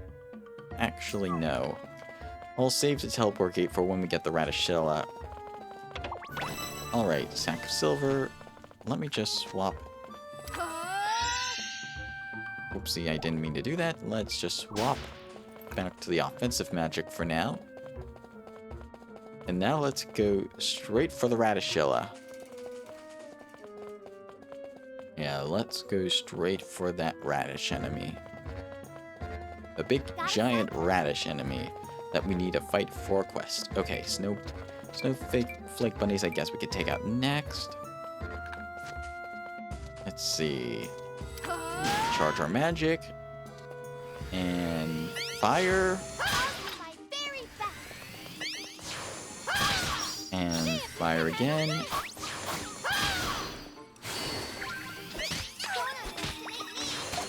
Actually, no. I'll save the teleport gate for when we get the Radishilla. Alright, sack of silver. Let me just swap... Oopsie, I didn't mean to do that. Let's just swap back to the offensive magic for now. And now let's go straight for the Radishilla. Yeah, let's go straight for that radish enemy. A big, giant radish enemy that we need to fight for a quest. Okay, snowflake bunnies I guess we could take out next. Let's see. Charge our magic. And fire. And fire again.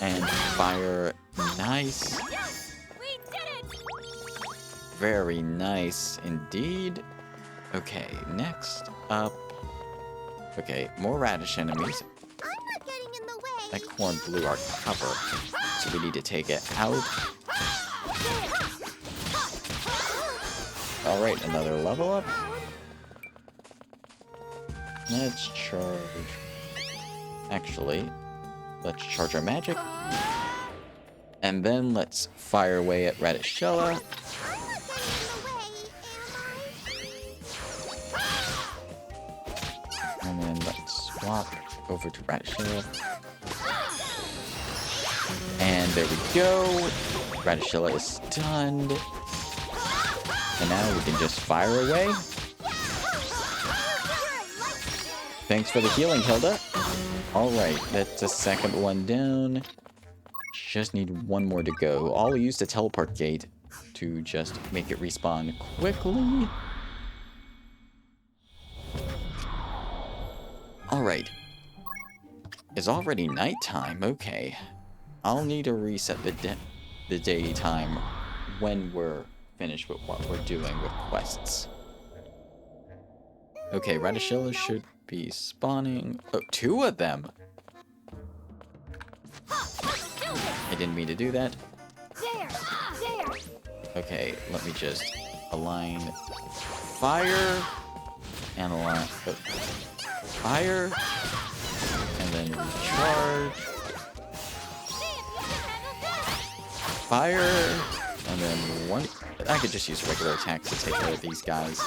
And fire. Nice. Yes! We did it! Very nice indeed. Okay, next up. Okay, more radish enemies. I'm not getting in the way! That corn blew our cover, so we need to take it out. Alright, another level up. Let's charge. Actually, let's charge our magic. And then let's fire away at Radishilla. I'm not getting in the way! And then let's swap over to Radishilla. And there we go. Radishilla is stunned. And now we can just fire away. Thanks for the healing, Hilda. Alright, that's the second one down. Just need one more to go. I'll use the teleport gate to just make it respawn quickly. Alright. It's already nighttime, okay. I'll need to reset the daytime when we're finished with what we're doing with quests. Okay, Radishilla should be spawning. Oh, 2 of them! I didn't mean to do that. There! There! Okay, let me just align fire and align fire and then recharge fire and then one. I could just use regular attacks to take care of these guys.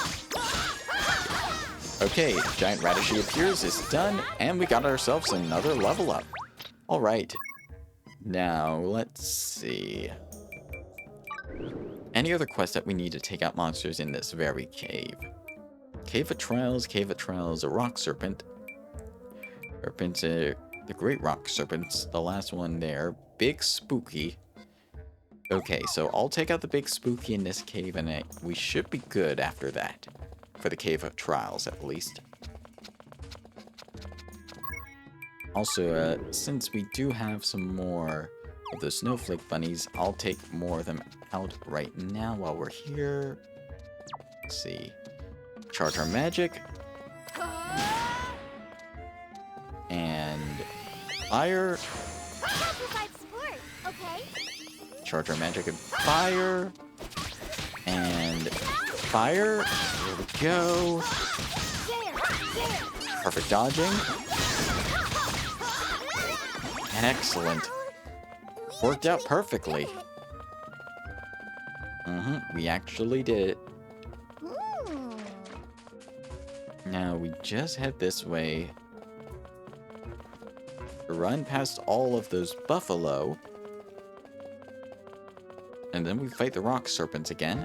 Okay, giant radishy appears, is done, and we got ourselves another level up. Alright. Now, let's see. Any other quests that we need to take out monsters in this very cave? Cave of Trials, a rock serpent. Serpents, the great rock serpents, the last one there. Big spooky. Okay, so I'll take out the big spooky in this cave, and we should be good after that. For the Cave of Trials, at least. Also, since we do have some more of the snowflake bunnies, I'll take more of them out right now while we're here. Let's see. charge our magic. And fire. I'll provide support, okay? Charge our magic and fire. And fire. There we go. Perfect dodging. Excellent. Worked out perfectly. We actually did it. Now we just head this way. Run past all of those buffalo. And then we fight the rock serpents again.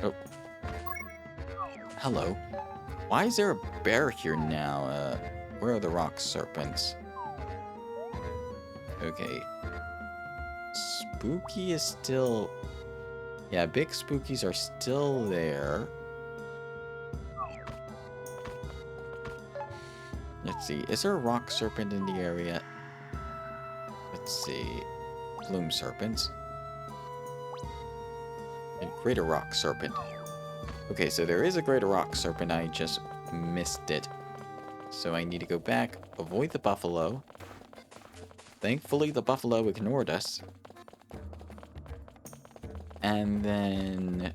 Oh. Hello. Why is there a bear here now? Where are the rock serpents? Okay. Spooky is still... Yeah, big spookies are still there. Let's see. Is there a rock serpent in the area? Let's see. Plume serpents. And greater rock serpent. Okay, so there is a greater rock serpent. I just missed it. So I need to go back, avoid the buffalo. Thankfully, the buffalo ignored us. And then...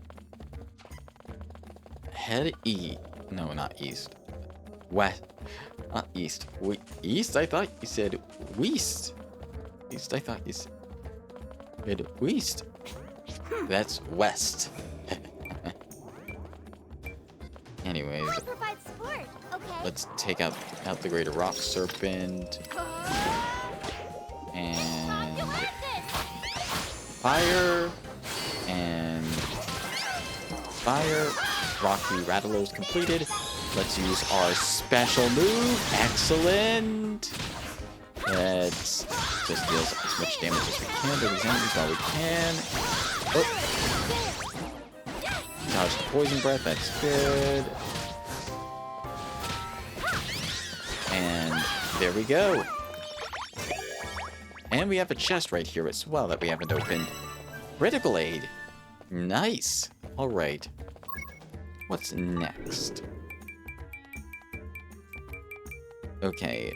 head east. No, not east. West. Not east. East? I thought you said west. East, I thought you said west. That's west. Anyways, I'll provide support, okay? let's take out the greater rock serpent. And fire. And fire. Rocky Rattler's completed. Let's use our special move. Excellent. Let's just deal as much damage as we can to these enemies while we can. Oh. Dodge the poison breath. That's good. And there we go. And we have a chest right here as well that we haven't opened. Critical aid. Nice. All right. What's next? Okay.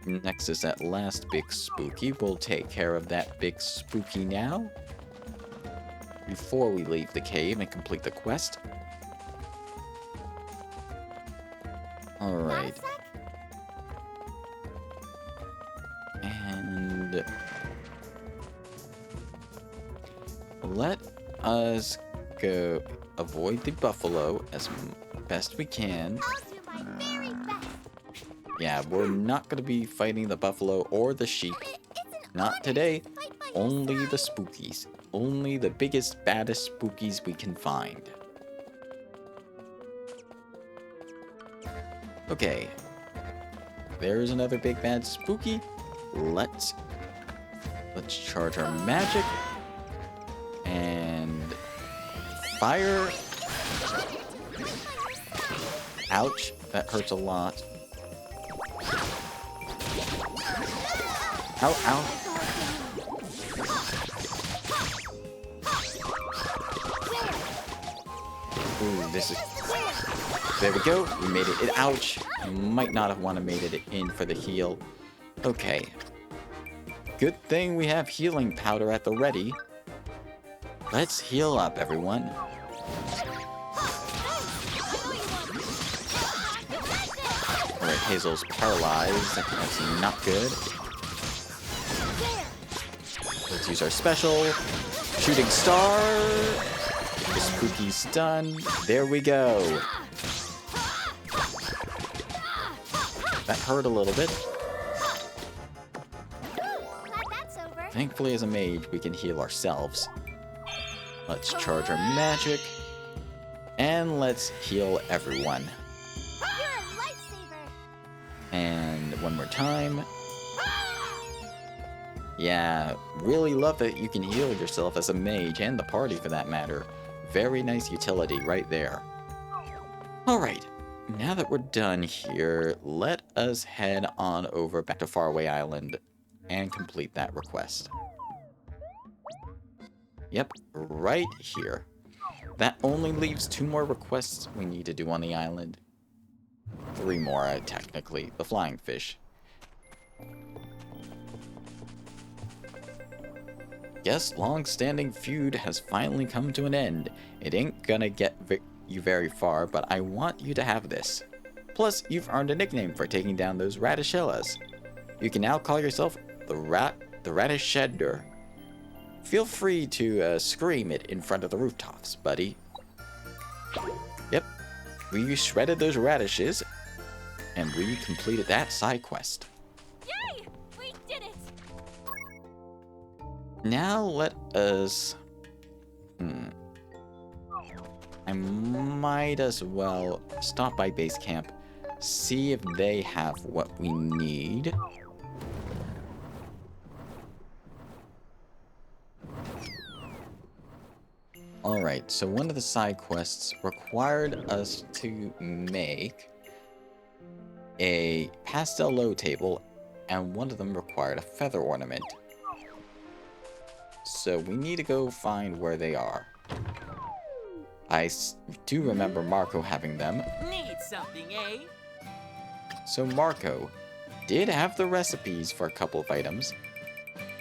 Next is that last big spooky. We'll take care of that big spooky now. Before we leave the cave and complete the quest. Alright. And... let us go avoid the buffalo as best we can. I'll do my very best. Yeah, we're not going to be fighting the buffalo or the sheep. Not today. Only the spookies. Only the biggest, baddest spookies we can find. Okay. There's another big bad spooky. Let's charge our magic. And fire. Ouch, that hurts a lot. Ow, ow. Ooh, this is... There we go. We made it. Ouch. Might not have wanted made it in for the heal. Okay. Good thing we have healing powder at the ready. Let's heal up, everyone. Alright, Hazel's paralyzed. That's not good. Let's use our special. Shooting star. The spooky's done. There we go. That hurt a little bit. Thankfully, as a mage, we can heal ourselves. Let's charge our magic. And let's heal everyone. You're a lifesaver. And one more time. Yeah, really love that you can heal yourself as a mage, and the party for that matter. Very nice utility right there. Alright, now that we're done here, let us head on over back to Faraway Island and complete that request. Yep, right here. That only leaves 2 more requests we need to do on the island. 3 more, technically. The flying fish. Guess long-standing feud has finally come to an end. It ain't gonna get you very far, but I want you to have this. Plus, you've earned a nickname for taking down those radishellas. You can now call yourself the Radishedder. Feel free to scream it in front of the rooftops, buddy. Yep, we shredded those radishes, and we completed that side quest. Yay! We did it! Now let us... I might as well stop by base camp, see if they have what we need. Alright, so one of the side quests required us to make a pastel low table, and one of them required a feather ornament. So we need to go find where they are. I do remember Marco having them. Need something, eh? So Marco did have the recipes for a couple of items.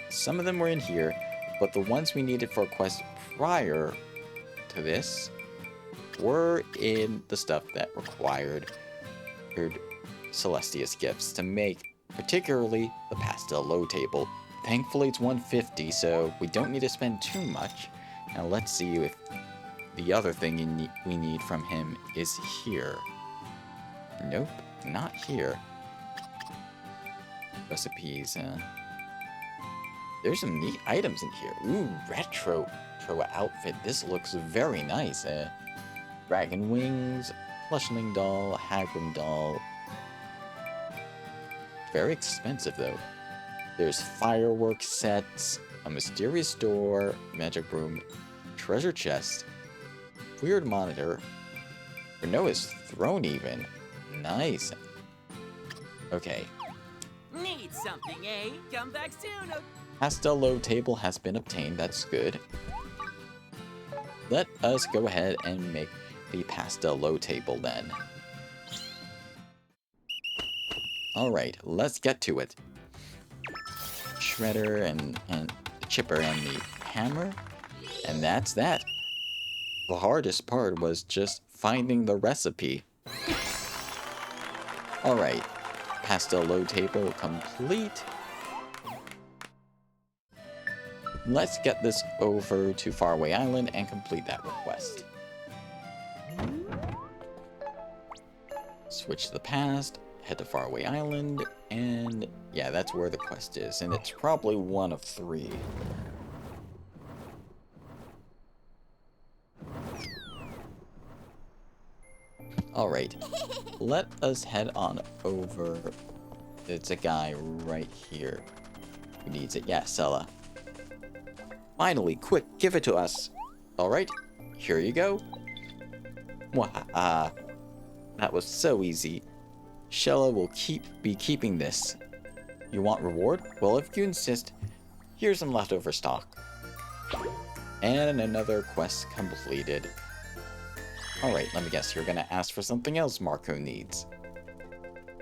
Some of them were in here, but the ones we needed for a quest prior to this were in the stuff that required Celestia's gifts to make, particularly the pastel low table. Thankfully it's 150, so we don't need to spend too much. Now let's see if the other thing we need from him is here. Nope, not here. Recipes, there's some neat items in here. Ooh, retro outfit. This looks very nice. Dragon wings, plushling doll, hagrim doll. Very expensive though. There's fireworks sets, a mysterious door, magic room, treasure chest, weird monitor, Noah's throne even. Nice. Okay. Need something, eh? Come back soon. Pastel low table has been obtained. That's good. Let us go ahead and make the pastel low table then. Alright, let's get to it. Shredder and the chipper and the hammer. And that's that. The hardest part was just finding the recipe. Alright, pastel low table complete. Let's get this over to Faraway Island and complete that request. Switch to the past, head to Faraway Island, and yeah, that's where the quest is, and it's probably one of 3. Alright, let us head on over. It's a guy right here who needs it. Yeah, Sella. Finally, quick, give it to us. Alright, here you go. Wahaha. That was so easy. Shella will be keeping this. You want reward? Well, if you insist, here's some leftover stock. And another quest completed. Alright, let me guess, you're gonna ask for something else Marco needs.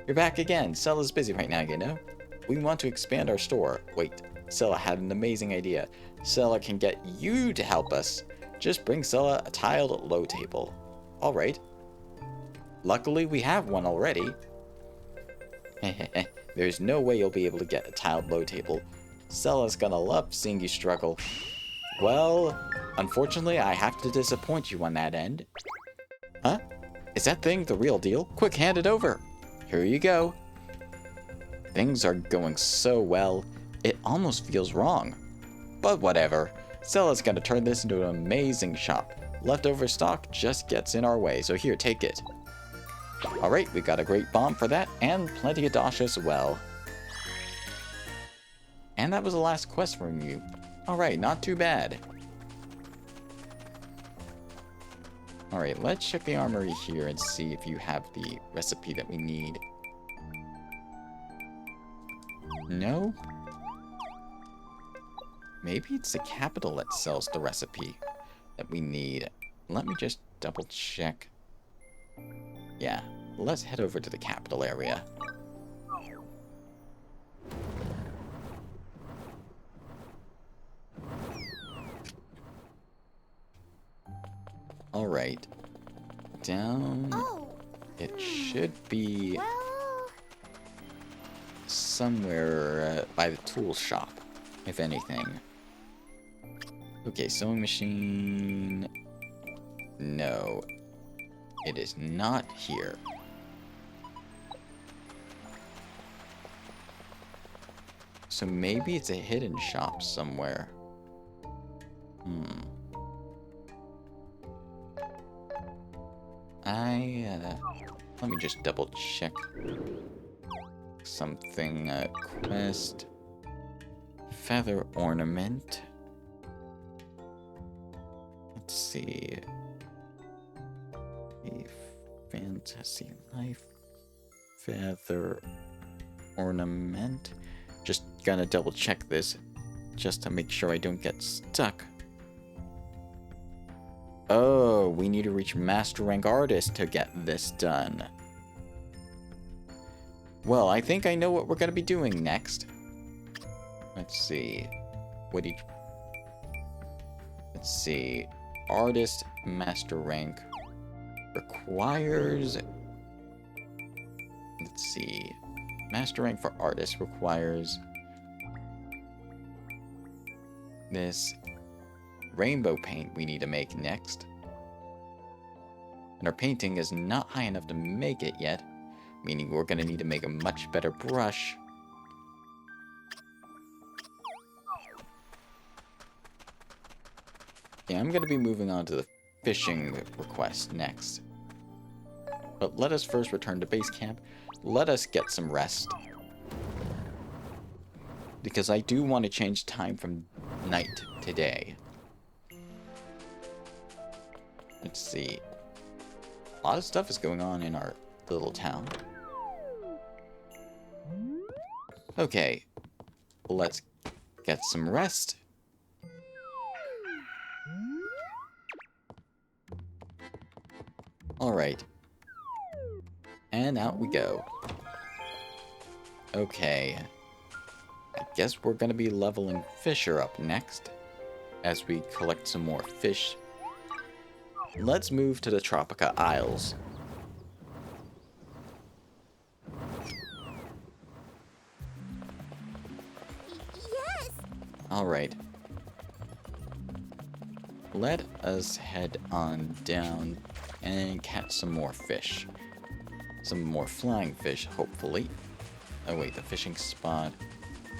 You're back again. Sella's busy right now, you know? We want to expand our store. Wait, Sella had an amazing idea. Sella can get you to help us. Just bring Sella a tiled low table. Alright. Luckily, we have one already. There's no way you'll be able to get a tiled low table. Sella's gonna love seeing you struggle. Well, unfortunately, I have to disappoint you on that end. Huh? Is that thing the real deal? Quick, hand it over. Here you go. Things are going so well, it almost feels wrong. But whatever. Sella's gonna turn this into an amazing shop. Leftover stock just gets in our way, so here, take it. Alright, we got a great bomb for that, and plenty of dosh as well. And that was the last quest from you. Alright, not too bad. Alright, let's check the armory here and see if you have the recipe that we need. No? Maybe it's the capital that sells the recipe that we need. let me just double check. Yeah, let's head over to the capital area. Alright. Down. Oh. It should be Well. somewhere by the tool shop, if anything. Okay, sewing machine. No. It is not here. So maybe it's a hidden shop somewhere. Let me just double check something. Quest. Feather ornament. Let's see. A fantasy life. Feather ornament. Just gonna double check this just to make sure I don't get stuck. Oh, we need to reach Master Rank Artist to get this done. Well, I think I know what we're going to be doing next. Let's see. Let's see. Artist Master Rank requires... Let's see. Master Rank for Artist requires... this rainbow paint we need to make next. And our painting is not high enough to make it yet, meaning we're going to need to make a much better brush. Yeah, I'm going to be moving on to the fishing request next. But let us first return to base camp. Let us get some rest. Because I do want to change time from night to day. Let's see. A lot of stuff is going on in our little town. Okay. Let's get some rest. Alright. And out we go. Okay. I guess we're gonna be leveling Fisher up next. As we collect some more fish. Let's move to the Tropica Isles. Yes. Alright. Let us head on down and catch some more fish. Some more flying fish, hopefully. Oh wait, the fishing spot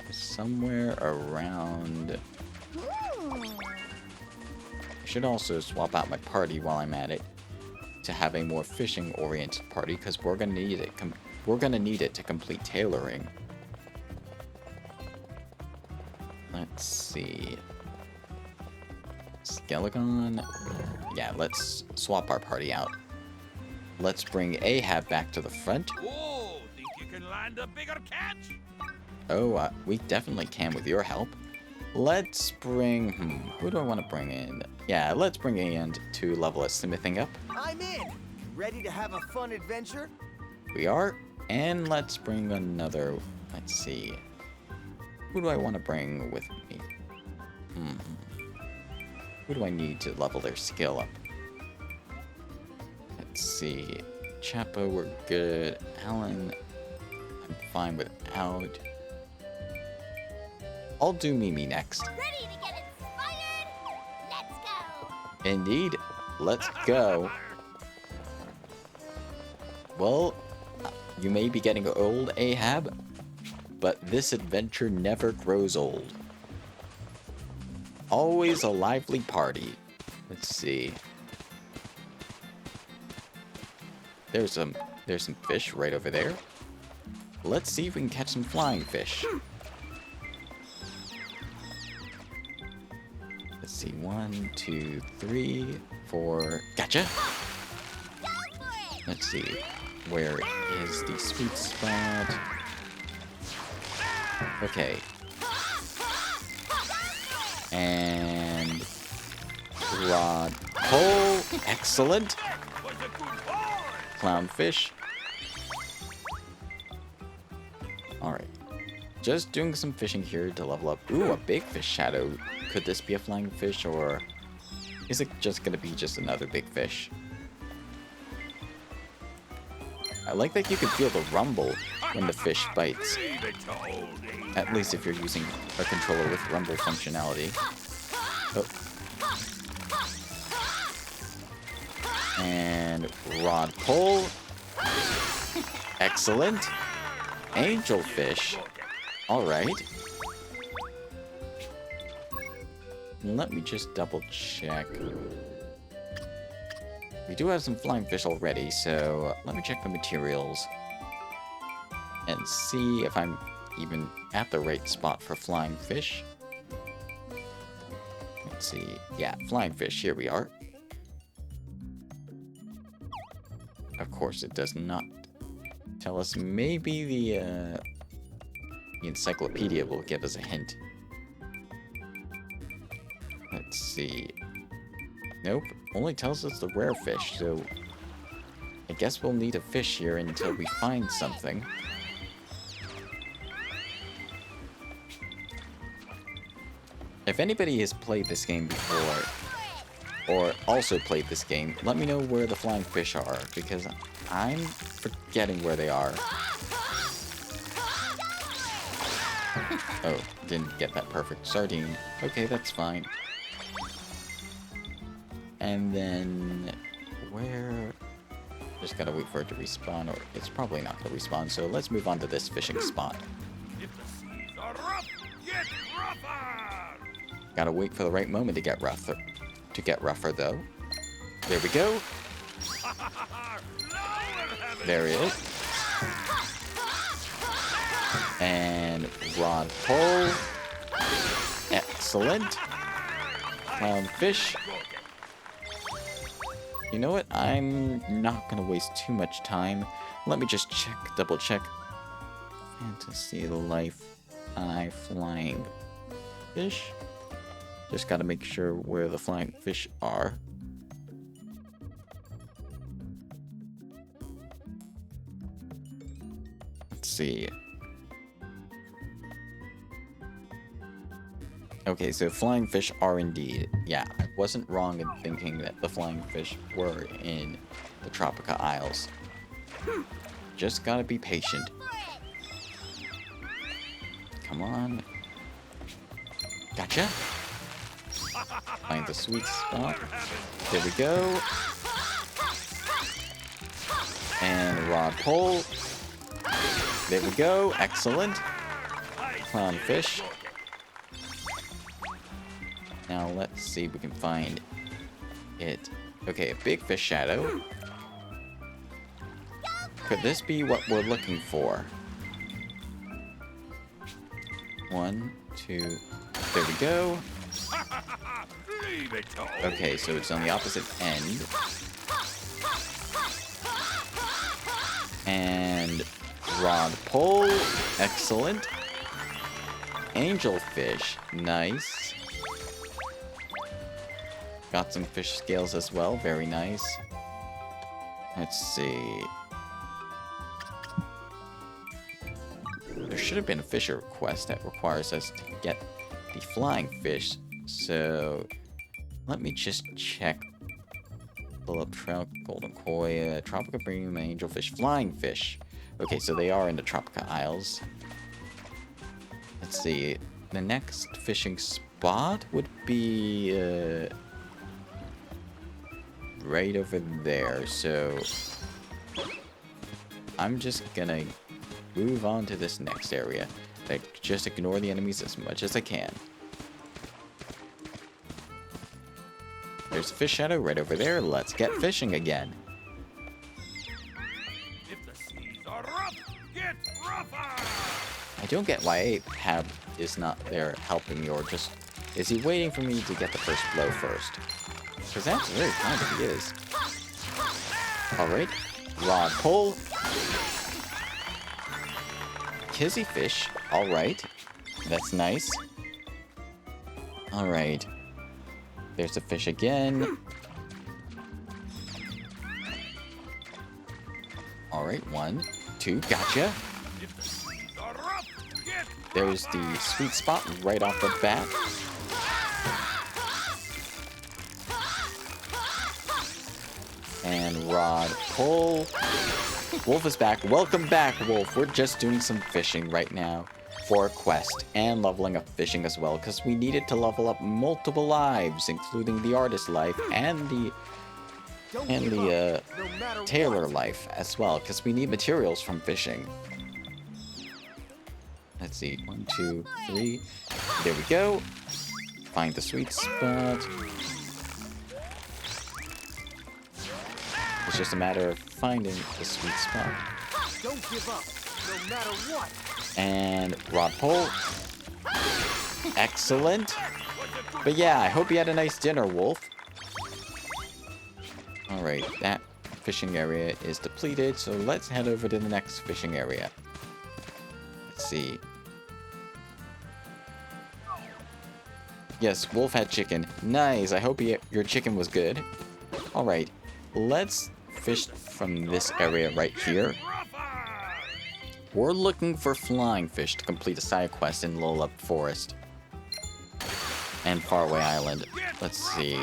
is somewhere around... I should also swap out my party while I'm at it to have a more fishing-oriented party, because we're gonna need it. We're gonna need it to complete tailoring. Let's see. Skeleton. Yeah, let's swap our party out. Let's bring Ahab back to the front. Whoa, think you can land a bigger catch? Oh, we definitely can with your help. Let's bring... who do I want to bring in? Yeah, let's bring in to level us smithing up. I'm in. Ready to have a fun adventure? We are. And let's bring another... Let's see. Who do I want to bring with me? Who do I need to level their skill up? Let's see. Chapo, we're good. Alan, I'm fine without. I'll do Mimi next. Ready to get inspired? Let's go. Indeed. Let's go. Well, you may be getting old, Ahab, but this adventure never grows old. Always a lively party. Let's see. There's some fish right over there. Let's see if we can catch some flying fish. Let's see. 1, 2, 3, 4. Gotcha. Let's see. Where is the sweet spot? Okay. And rod pole. Excellent. Was a good boy. Clownfish. Alright. Just doing some fishing here to level up. Ooh, a big fish shadow. Could this be a flying fish, or is it just gonna be just another big fish? I like that you can feel the rumble when the fish bites. Leave it to old age. At least if you're using a controller with rumble functionality. Oh. And rod pull. Excellent. Angelfish. Alright. Let me just double check. We do have some flying fish already, so let me check the materials and see if I'm even at the right spot for flying fish. Let's see. Yeah, flying fish. Here we are. Of course, it does not tell us. Maybe the encyclopedia will give us a hint. Let's see. Nope, only tells us the rare fish, so I guess we'll need a fish here until we find something. If anybody has played this game before, or also played this game, let me know where the flying fish are, because I'm forgetting where they are. Oh, didn't get that perfect. Sardine. Okay, that's fine. And then, where... Just gotta wait for it to respawn, or it's probably not gonna respawn, so let's move on to this fishing spot. If the seas are rough, get rougher. Gotta wait for the right moment to get rougher. Though. There we go. There he is. And rod pull. Excellent. Clownfish. You know what? I'm not gonna waste too much time. Let me just double check. Fantasy life eye flying fish. Just gotta make sure where the flying fish are. Let's see. Okay, so flying fish are indeed. Yeah, I wasn't wrong in thinking that the flying fish were in the Tropica Isles. Just gotta be patient. Come on. Gotcha. Find the sweet spot. There we go. And rod pull. There we go. Excellent. Clownfish. Now let's see if we can find it. Okay, a big fish shadow. Could this be what we're looking for? 1, 2, there we go. Okay, so it's on the opposite end. And rod pull, excellent. Angelfish, nice. Got some fish scales as well, very nice. Let's see. There should have been a fisher quest that requires us to get the flying fish, so let me just check. Pull up trout, golden koi, tropica premium, angelfish, flying fish. Okay, so they are in the Tropica Isles. Let's see. The next fishing spot would be right over there, so I'm just gonna move on to this next area. Like, just ignore the enemies as much as I can. There's a fish shadow right over there. Let's get fishing again. If the seas are rough, get rougher. I don't get why Hab is not there helping me, or just... Is he waiting for me to get the first blow first? Because that's very kind of he is. Alright. Rod pull. Kizzy fish. Alright. That's nice. Alright. There's a fish again. Alright, 1, 2, gotcha. There's the sweet spot right off the bat. And rod pull. Wolf is back. Welcome back, Wolf. We're just doing some fishing right now for a quest and leveling up fishing as well, because we needed to level up multiple lives, including the artist life and the tailor life as well, because we need materials from fishing. Let's see, 1, 2, 3. There we go. Find the sweet spot. It's just a matter of finding the sweet spot. Don't give up, no matter what. And rod pull. Excellent. But yeah, I hope you had a nice dinner, Wolf. Alright, that fishing area is depleted, so let's head over to the next fishing area. Let's see. Yes, Wolf had chicken. Nice, I hope your chicken was good. Alright, let's fish from this area right here. We're looking for flying fish to complete a side quest in Lullaby Forest and Faraway Island. Let's see.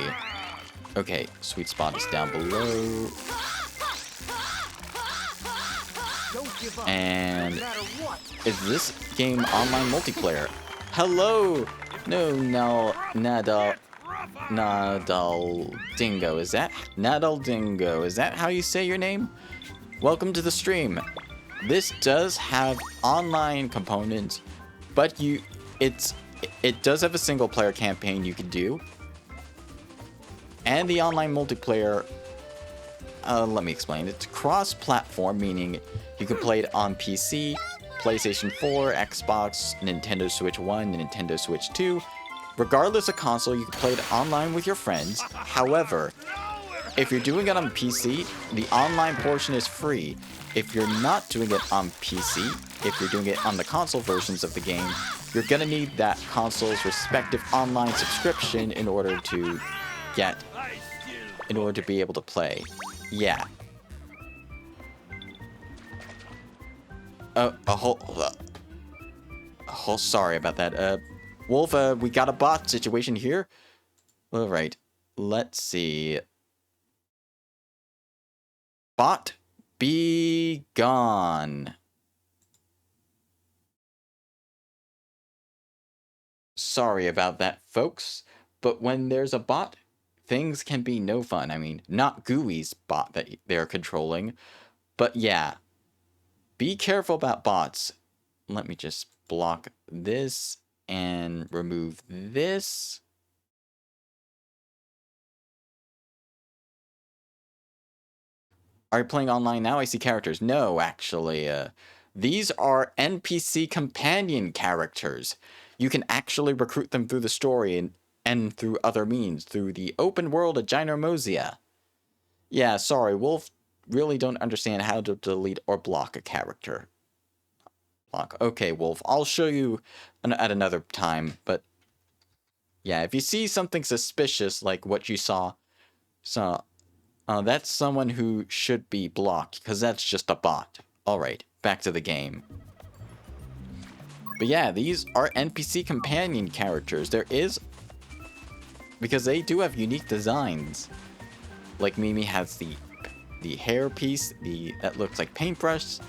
Okay, sweet spot is down below. And is this game online multiplayer? Hello! No, Nadal Dingo. Is that Nadal Dingo? Is that how you say your name? Welcome to the stream. This does have online components, but it does have a single player campaign you can do. And the online multiplayer, let me explain. It's cross-platform, meaning you can play it on PC, PlayStation 4, Xbox, Nintendo Switch 1, and Nintendo Switch 2. Regardless of console, you can play it online with your friends. However, if you're doing it on PC, the online portion is free. If you're not doing it on PC, if you're doing it on the console versions of the game, you're gonna need that console's respective online subscription in order to be able to play. Yeah. Sorry about that. Wolf, we got a bot situation here. Alright, let's see. Bot, be gone. Sorry about that, folks. But when there's a bot, things can be no fun. I mean, not GUI's bot that they're controlling. But yeah, be careful about bots. Let me just block this and remove this. Are you playing online now? I see characters. No, actually. These are NPC companion characters. You can actually recruit them through the story and through other means, through the open world of ginormous. Yeah, sorry, Wolf really don't understand how to delete or block a character. Block. Okay, Wolf, I'll show you at another time, but yeah, if you see something suspicious like what you saw, that's someone who should be blocked, because that's just a bot. Alright, back to the game. But yeah, these are NPC companion characters. Because they do have unique designs. Like Mimi has the hair piece, that looks like paintbrush.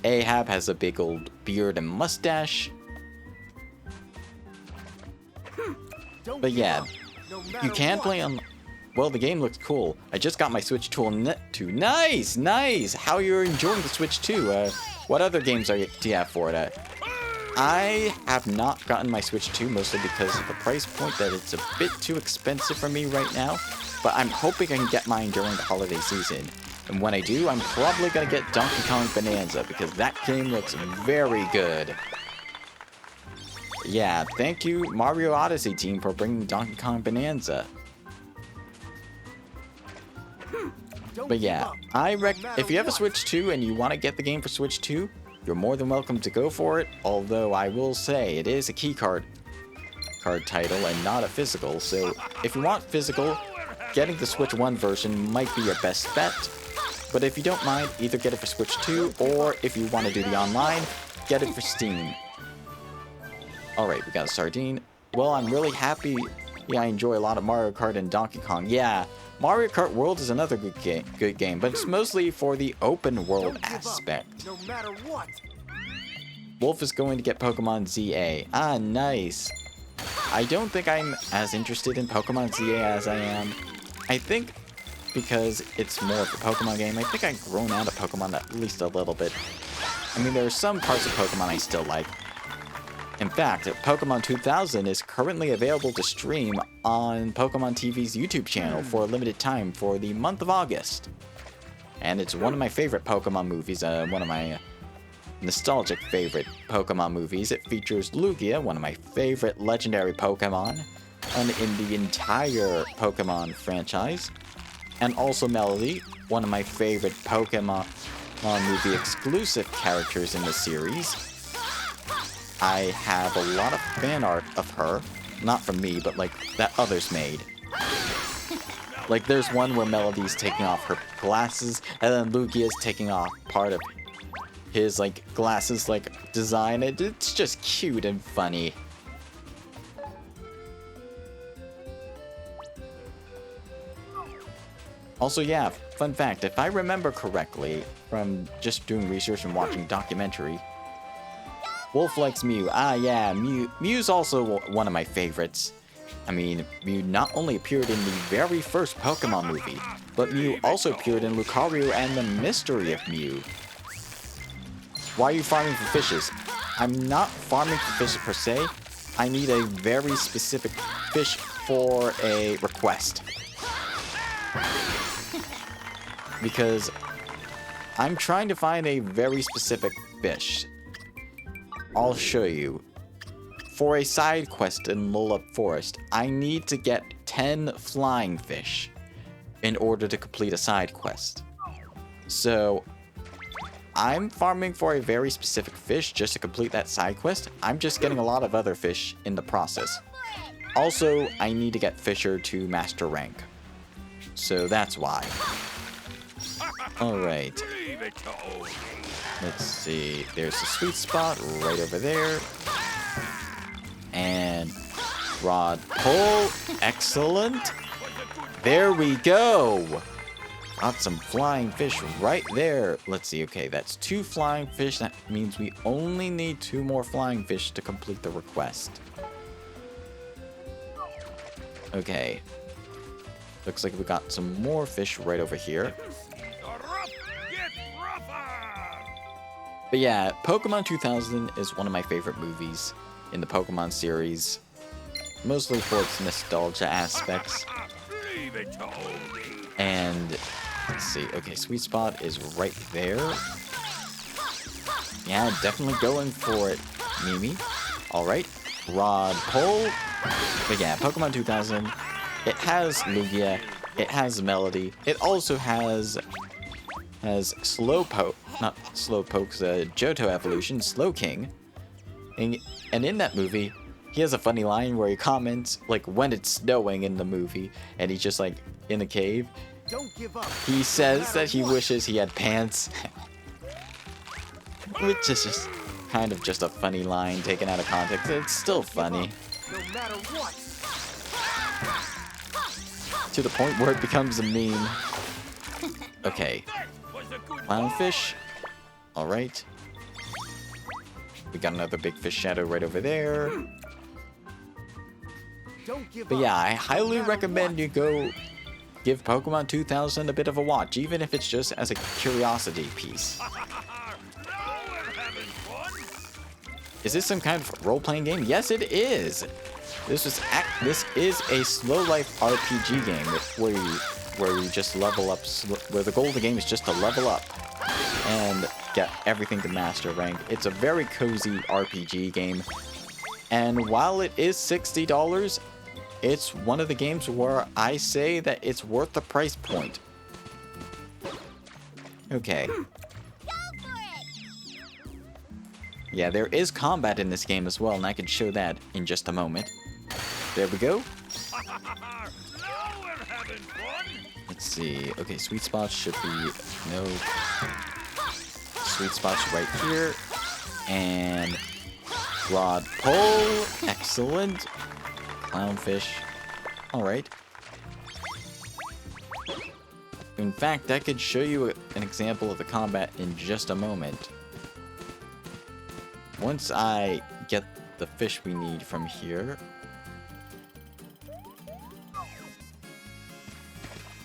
Ahab has a big old beard and mustache. But yeah, you can play on... Well, the game looks cool. I just got my Switch 2 too. Nice! Nice! How you're enjoying the Switch 2? What other games do you have for it? I have not gotten my Switch 2, mostly because of the price point, that it's a bit too expensive for me right now. But I'm hoping I can get mine during the holiday season. And when I do, I'm probably going to get Donkey Kong Bonanza, because that game looks very good. Yeah, thank you Mario Odyssey team for bringing Donkey Kong Bonanza. But yeah, if you have a Switch 2 and you want to get the game for Switch 2, you're more than welcome to go for it. Although I will say it is a keycard title and not a physical. So if you want physical, getting the Switch 1 version might be your best bet. But if you don't mind, either get it for Switch 2, or if you want to do the online, get it for Steam. Alright, we got a sardine. Well, I'm really happy. Yeah, I enjoy a lot of Mario Kart and Donkey Kong. Yeah, Mario Kart World is another good game, but it's mostly for the open world aspect. No matter what. Wolf is going to get Pokemon ZA. Ah, nice. I don't think I'm as interested in Pokemon ZA as I am. I think because it's more of a Pokemon game, I think I've grown out of Pokemon at least a little bit. I mean, there are some parts of Pokemon I still like. In fact, Pokemon 2000 is currently available to stream on Pokemon TV's YouTube channel for a limited time for the month of August. And it's one of my favorite Pokemon movies, one of my nostalgic favorite Pokemon movies. It features Lugia, one of my favorite legendary Pokemon in the entire Pokemon franchise. And also Melody, one of my favorite Pokemon movie exclusive characters in the series. I have a lot of fan art of her, not from me, but like that others made. Like there's one where Melody's taking off her glasses, and then Lugia's taking off part of his like glasses like design. It's just cute and funny. Also, yeah, fun fact, if I remember correctly from just doing research and watching documentary, Wolf likes Mew. Ah, yeah, Mew's also one of my favorites. I mean, Mew not only appeared in the very first Pokemon movie, but Mew also appeared in Lucario and the Mystery of Mew. Why are you farming for fishes? I'm not farming for fishes per se. I need a very specific fish for a request. Because I'm trying to find a very specific fish. I'll show you. For a side quest in Lullaby Forest, I need to get 10 flying fish in order to complete a side quest. So, I'm farming for a very specific fish just to complete that side quest. I'm just getting a lot of other fish in the process. Also, I need to get Fisher to Master Rank. So that's why. Alright. Let's see. There's a sweet spot right over there. And rod pull. Excellent. There we go. Got some flying fish right there. Let's see. Okay, that's 2 flying fish. That means we only need 2 more flying fish to complete the request. Okay. Looks like we got some more fish right over here. But yeah, Pokemon 2000 is one of my favorite movies in the Pokemon series. Mostly for its nostalgia aspects. And let's see. Okay, sweet spot is right there. Yeah, definitely going for it, Mimi. Alright. Rod pull. But yeah, Pokemon 2000. It has Lugia. It has Melody. It also has Slowpoke. Not Slowpoke's Johto evolution, Slowking. And in that movie, he has a funny line where he comments, like, when it's snowing in the movie, and he's just, like, in a cave. Don't give up. He says that he wishes he had pants. Which is just kind of just a funny line taken out of context. It's still funny. No matter what. To the point where it becomes a meme. Okay. Clownfish. Alright. We got another big fish shadow right over there. Don't give But up. yeah, I highly recommend you go give Pokemon 2000 a bit of a watch, even if it's just as a curiosity piece. Is this some kind of role-playing game? Yes, it is. This is a slow life RPG game where you just level up. Where the goal of the game is just to level up and get everything to master rank. It's a very cozy RPG game, and while it is $60, it's one of the games where I say that it's worth the price point. Okay. Yeah, there is combat in this game as well, and I can show that in just a moment. There we go. Let's see. Okay, sweet spots should be no sweet spots right here. And rod pole. Excellent. Clownfish. Alright. In fact, I could show you an example of the combat in just a moment. Once I get the fish we need from here,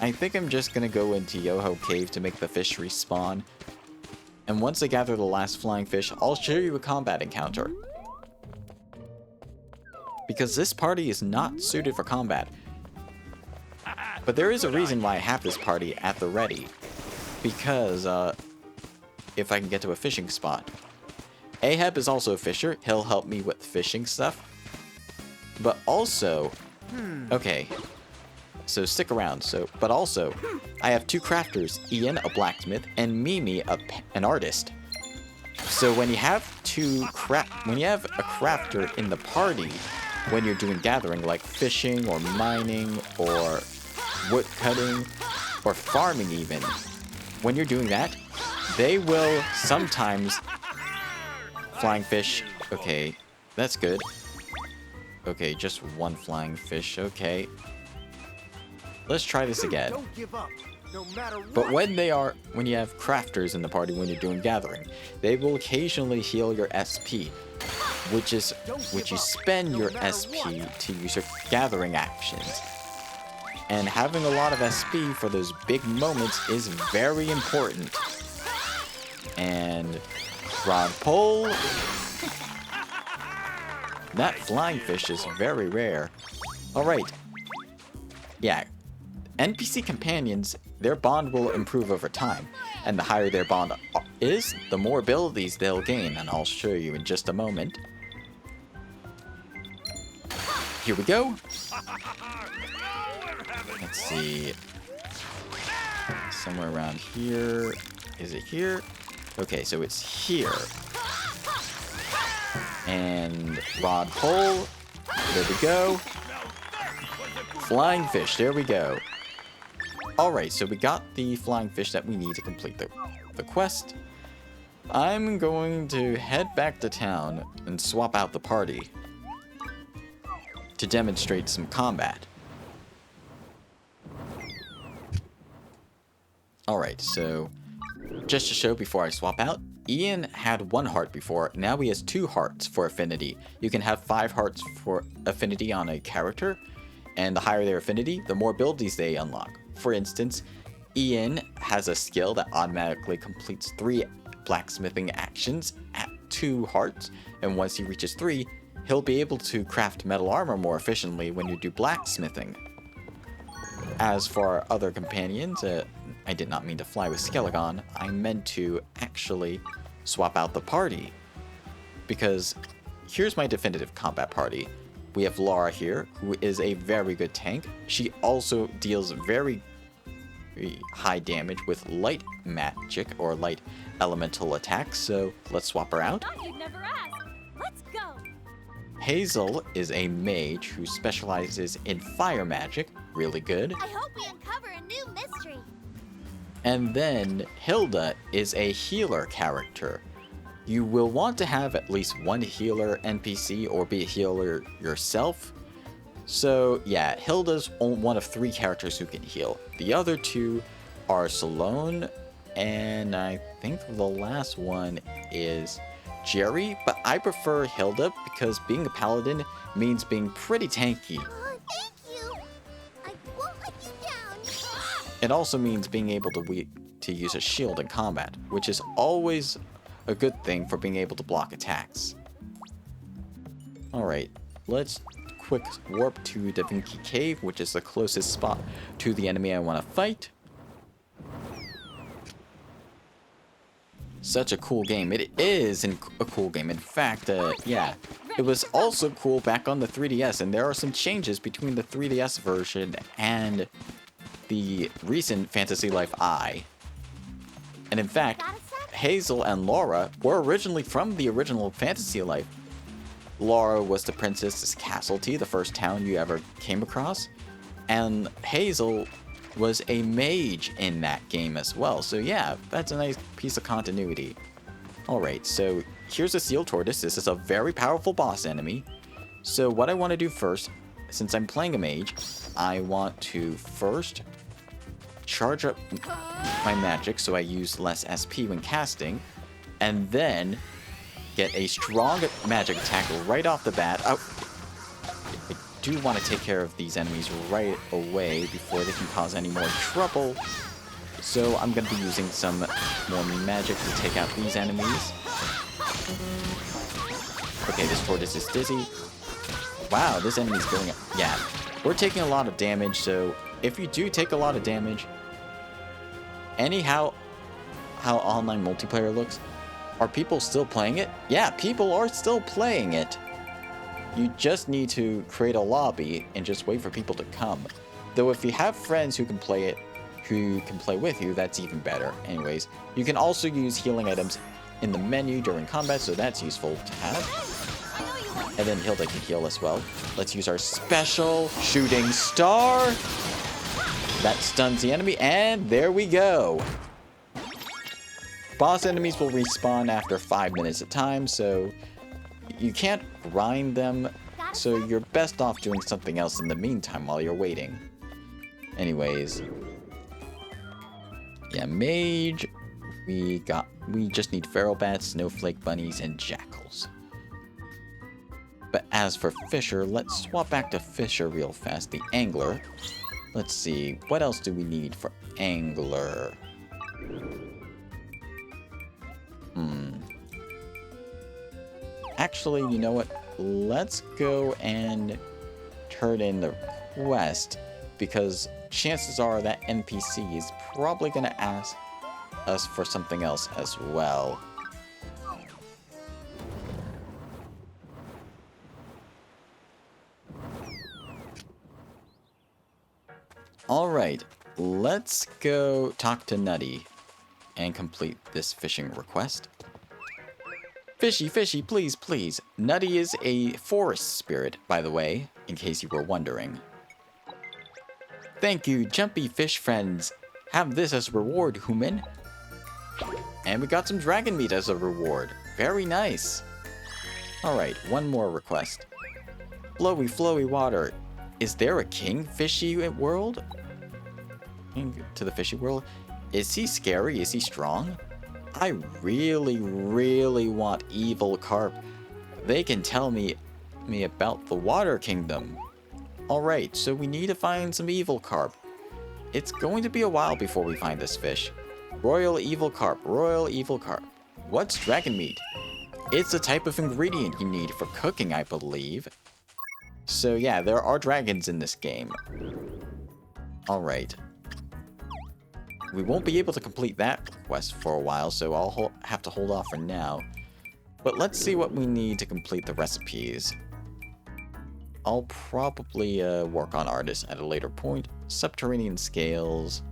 I think I'm just gonna go into Yoho Cave to make the fish respawn. And once I gather the last flying fish, I'll show you a combat encounter. Because this party is not suited for combat. But there is a reason why I have this party at the ready. Because, if I can get to a fishing spot. Ahab is also a fisher. He'll help me with fishing stuff. But also... Okay. So stick around. But also, I have 2 crafters. Ian, a blacksmith, and Mimi, an artist. So when you have a crafter in the party, when you're doing gathering, like fishing, or mining, or wood cutting, or farming even, when you're doing that, they will sometimes... Flying fish. Okay, that's good. Okay, just 1 flying fish. Okay. Let's try this again. Don't give up, no matter what. But when you have crafters in the party when you're doing gathering, they will occasionally heal your SP, which you spend your SP to use your gathering actions. And having a lot of SP for those big moments is very important. And rod pole. That flying fish is very rare. Alright. Yeah. NPC companions, their bond will improve over time. And the higher their bond is, the more abilities they'll gain. And I'll show you in just a moment. Here we go. Let's see. Somewhere around here. Is it here? Okay, so it's here. And rod pole. There we go. Flying fish. There we go. Alright, so we got the flying fish that we need to complete the quest. I'm going to head back to town and swap out the party to demonstrate some combat. Alright, so just to show before I swap out, Ian had 1 heart before, now he has 2 hearts for affinity. You can have 5 hearts for affinity on a character, and the higher their affinity, the more abilities they unlock. For instance, Ian has a skill that automatically completes 3 blacksmithing actions at 2 hearts, and once he reaches 3, he'll be able to craft metal armor more efficiently when you do blacksmithing. As for our other companions, I did not mean to fly with Skelegon, I meant to actually swap out the party. Because here's my definitive combat party. We have Laura here, who is a very good tank. She also deals very high damage with light magic or light elemental attacks, so let's swap her out. Thought you'd never ask. Let's go. Hazel is a mage who specializes in fire magic, really good. I hope we uncover a new mystery. And then Hilda is a healer character. You will want to have at least 1 healer NPC or be a healer yourself. So yeah, Hilda's one of 3 characters who can heal. The other 2 are Salone, and I think the last one is Jerry, but I prefer Hilda because being a paladin means being pretty tanky. Thank you. I won't let you down. It also means being able to use a shield in combat, which is always a good thing for being able to block attacks. Alright, let's quick warp to Da Vinci Cave, which is the closest spot to the enemy I want to fight. Such a cool game. It is a cool game. In fact, yeah, it was also cool back on the 3DS, and there are some changes between the 3DS version and the recent Fantasy Life I. And in fact, Hazel and Laura were originally from the original Fantasy Life. Laura was the princess's Castlety, the first town you ever came across, and Hazel was a mage in that game as well. So yeah, that's a nice piece of continuity. Alright, so here's a Seal Tortoise. This is a very powerful boss enemy. So what I want to do first, since I'm playing a mage, I want to first charge up my magic so I use less SP when casting, and then get a strong magic attack right off the bat. Oh, I do want to take care of these enemies right away before they can cause any more trouble. So I'm going to be using some more magic to take out these enemies. Okay, this tortoise is dizzy. Wow, this enemy's going up. Yeah, we're taking a lot of damage, so if you do take a lot of damage, anyhow, how online multiplayer looks, are people still playing it? Yeah, people are still playing it. You just need to create a lobby and just wait for people to come. Though if you have friends who can play it, who can play with you, that's even better. Anyways, you can also use healing items in the menu during combat, so that's useful to have. And then Hilda can heal as well. Let's use our special shooting star. That stuns the enemy, and there we go. Boss enemies will respawn after 5 minutes at a time, so you can't grind them, so you're best off doing something else in the meantime while you're waiting. Anyways, yeah, mage, we just need feral bats, snowflake bunnies, and jackals. But as for Fisher, let's swap back to Fisher real fast, the angler. Let's see, what else do we need for angler? Actually, you know what? Let's go and turn in the quest, because chances are that NPC is probably going to ask us for something else as well. Alright, let's go talk to Nutty and complete this fishing request. Fishy, fishy, please, please. Nutty is a forest spirit, by the way, in case you were wondering. Thank you, jumpy fish friends. Have this as a reward, human. And we got some dragon meat as a reward. Very nice. Alright, one more request. Flowy, flowy water. Is there a king fishy world? To the fishy world? Is he scary? Is he strong? I really, really want evil carp. They can tell me about the water kingdom. Alright, so we need to find some evil carp. It's going to be a while before we find this fish. Royal evil carp, royal evil carp. What's dragon meat? It's a type of ingredient you need for cooking, I believe. So yeah, there are dragons in this game. Alright. We won't be able to complete that quest for a while, so I'll have to hold off for now. But let's see what we need to complete the recipes. I'll probably work on artists at a later point. Subterranean scales.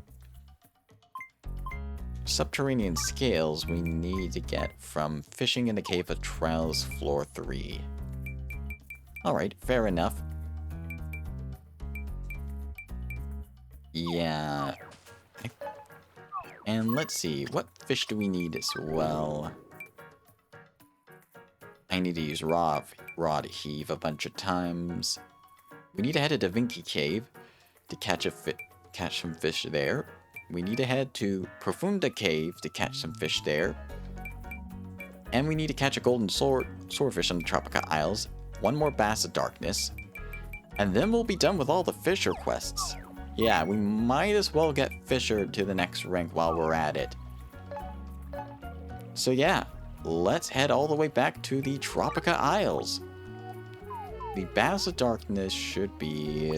Subterranean scales we need to get from Fishing in the Cave of Trials Floor 3. Alright, fair enough. Yeah. And let's see, what fish do we need as well? I need to use rod to heave a bunch of times. We need to head to Da Vinci Cave to catch some fish there. We need to head to Profunda Cave to catch some fish there. And we need to catch a golden swordfish on the Tropica Isles. One more Bass of Darkness. And then we'll be done with all the Fisher quests. Yeah, we might as well get Fisher to the next rank while we're at it. So yeah, let's head all the way back to the Tropica Isles. The Bass of Darkness should be...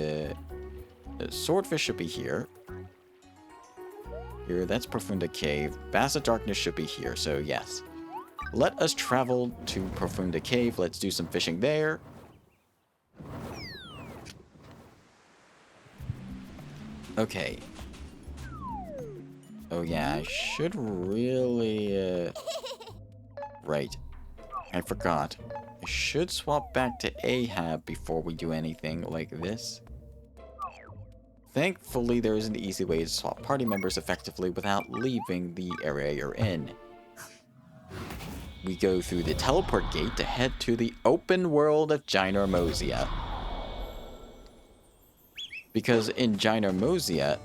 the Swordfish should be here. Here, that's Profunda Cave. Bass of Darkness should be here, so yes. Let us travel to Profunda Cave. Let's do some fishing there. Okay. Oh yeah, I should really... Right. I forgot. I should swap back to Ahab before we do anything like this. Thankfully, there is an easy way to swap party members effectively without leaving the area you're in. We go through the teleport gate to head to the open world of Ginormosia. Because in Ginormosia,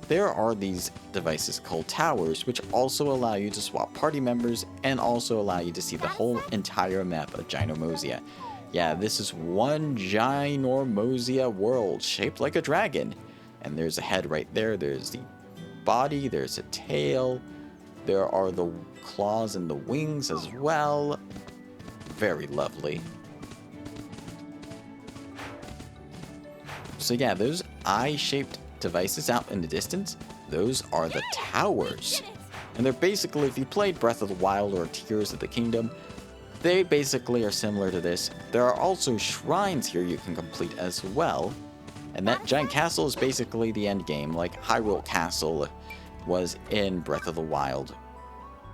there are these devices called towers, which also allow you to swap party members and also allow you to see the whole entire map of Ginormosia. Yeah, this is one Ginormosia world shaped like a dragon. And there's a head right there, there's the body, there's a tail, there are the claws and the wings as well. Very lovely. So yeah, those eye-shaped devices out in the distance, those are the towers. And they're basically, if you played Breath of the Wild or Tears of the Kingdom, they basically are similar to this. There are also shrines here you can complete as well. And that giant castle is basically the end game, like Hyrule Castle was in Breath of the Wild.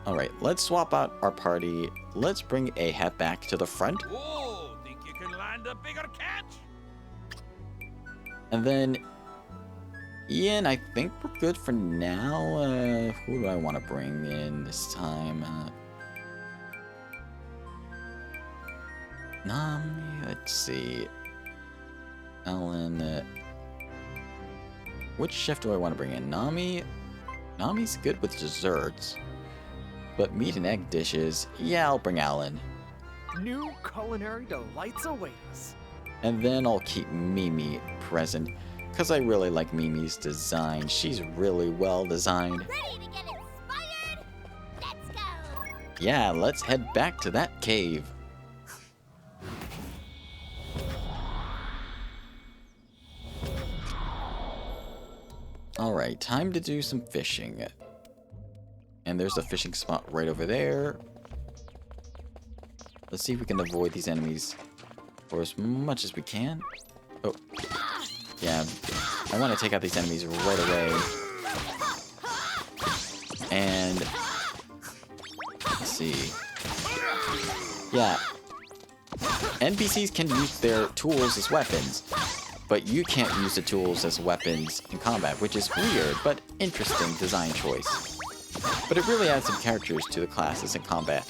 Alright, let's swap out our party. Let's bring Ahab back to the front. Whoa, think you can land a bigger catch? And then Ian, I think we're good for now. Who do I want to bring in this time? Nami, let's see. Ellen, which chef do I want to bring in? Nami? Nami's good with desserts. But meat and egg dishes, yeah, I'll bring Alan. New culinary delights await us. And then I'll keep Mimi present, because I really like Mimi's design. She's really well designed. Ready to get inspired? Let's go! Yeah, let's head back to that cave. Alright, time to do some fishing. And there's a fishing spot right over there. Let's see if we can avoid these enemies for as much as we can. Oh, yeah, I want to take out these enemies right away. And let's see. Yeah, NPCs can use their tools as weapons, but you can't use the tools as weapons in combat, which is weird, but interesting design choice. But it really adds some characters to the classes in combat.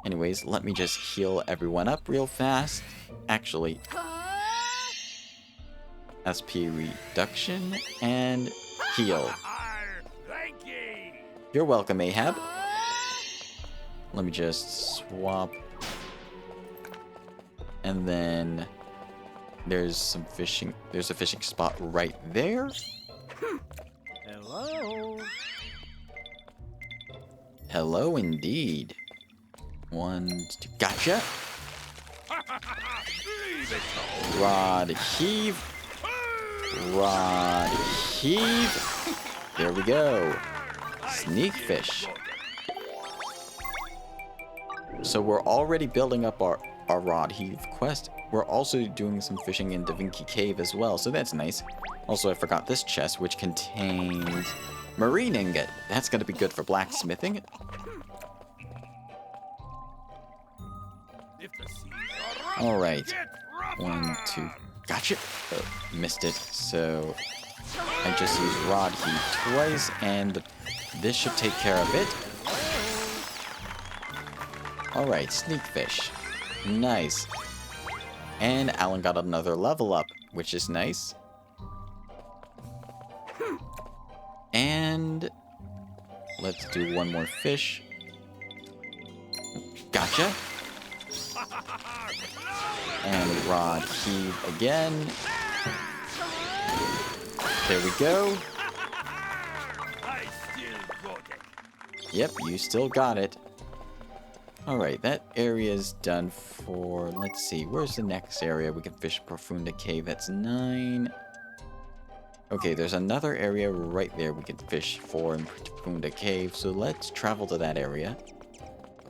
Anyways, let me just heal everyone up real fast. Actually, SP reduction and heal. Thank you. You're welcome, Ahab. Let me just swap. And then there's some fishing. There's a fishing spot right there. Hello. Hello, indeed. One, two, gotcha. Leave it alone. Rod heave. Rod heave. There we go. Sneak fish. So we're already building up our rod heave quest. We're also doing some fishing in Da Vinci Cave as well, so that's nice. Also, I forgot this chest, which contains marine ingot. That's going to be good for blacksmithing. If the seas are rough, Alright. get rougher. One, two, gotcha. Oh, missed it. So I just used rod heave twice, and this should take care of it. Alright, sneak fish. Nice. And Alan got another level up, which is nice. And let's do one more fish. Gotcha. And rod heave again. There we go. I still got it. Yep, you still got it. Alright, that area's done for... Let's see, where's the next area we can fish Profunda Cave? That's 9. Okay, there's another area right there we can fish for in Profunda Cave, so let's travel to that area.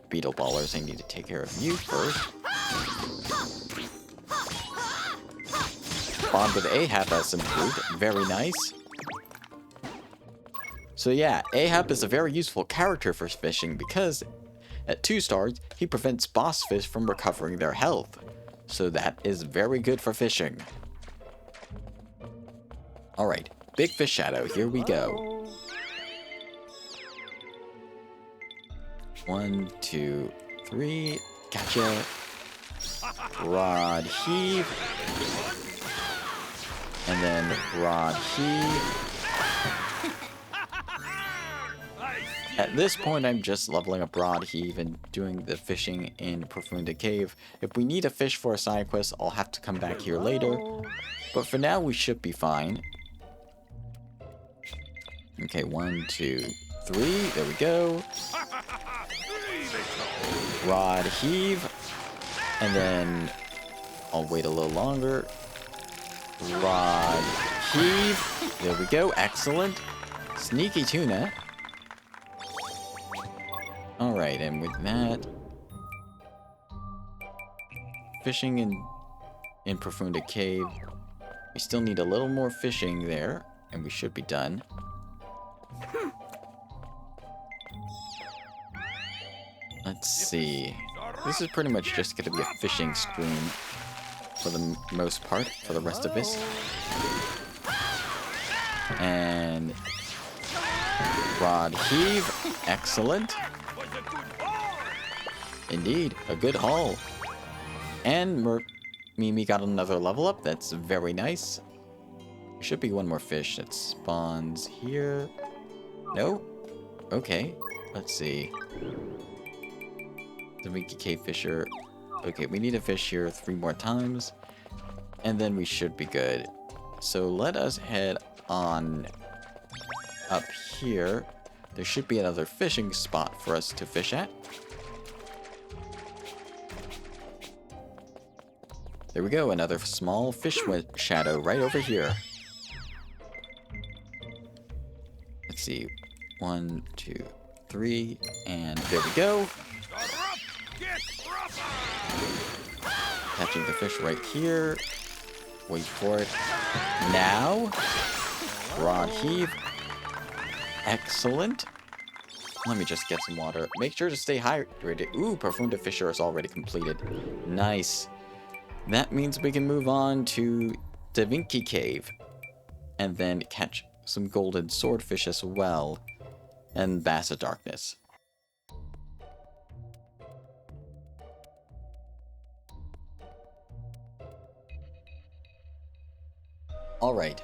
Beetle Ballers, I need to take care of you first. Bond with Ahab has improved. Very nice. So yeah, Ahab is a very useful character for fishing because at 2 stars, he prevents boss fish from recovering their health. So that is very good for fishing. Alright, big fish shadow, here we go. Hello? 1, 2, 3. Gotcha. Rod heave. And then rod heave. At this point, I'm just leveling up rod heave and doing the fishing in Profunda Cave. If we need a fish for a side quest, I'll have to come back here later. But for now, we should be fine. Okay, 1, 2, 3. There we go. Rod heave. And then I'll wait a little longer. Rod heave. There we go. Excellent. Sneaky tuna. Alright, and with that, fishing in Profunda Cave, we still need a little more fishing there, and we should be done. Let's see. This is pretty much just going to be a fishing screen for the most part, for the rest of this. And rod heave. Excellent. Indeed, a good haul. And Mimi got another level up. That's very nice. There should be one more fish that spawns here. No? Okay. Let's see. The Winky Cave Fisher. Okay, we need to fish here 3 more times. And then we should be good. So let us head on up here. There should be another fishing spot for us to fish at. There we go, another small fish shadow right over here. Let's see. 1, 2, 3, and there we go. Catching the fish right here. Wait for it. Now. Rod heave. Excellent. Let me just get some water. Make sure to stay hydrated. Ooh, Profunda Fisher is already completed. Nice. That means we can move on to Da Vinci Cave. And then catch some golden swordfish as well. And Bass of Darkness. Alright.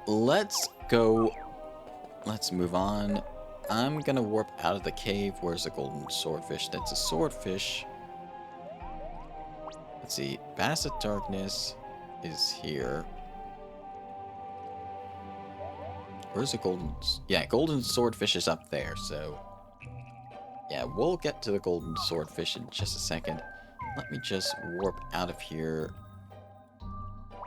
Let's go. Let's move on. I'm gonna warp out of the cave. Where's the golden swordfish? That's a swordfish. Let's see. Bass of Darkness is here. Where's the golden... Yeah, golden swordfish is up there, so... Yeah, we'll get to the golden swordfish in just a second. Let me just warp out of here.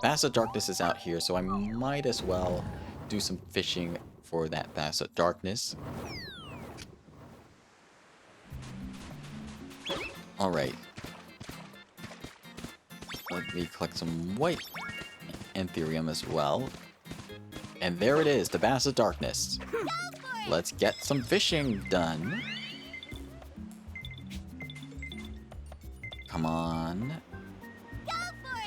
Bass of Darkness is out here, so I might as well do some fishing for that Bass of Darkness. Alright. Let me collect some white Anthurium as well. And there it is, the Bass of Darkness. Let's get some fishing done. Come on. Go for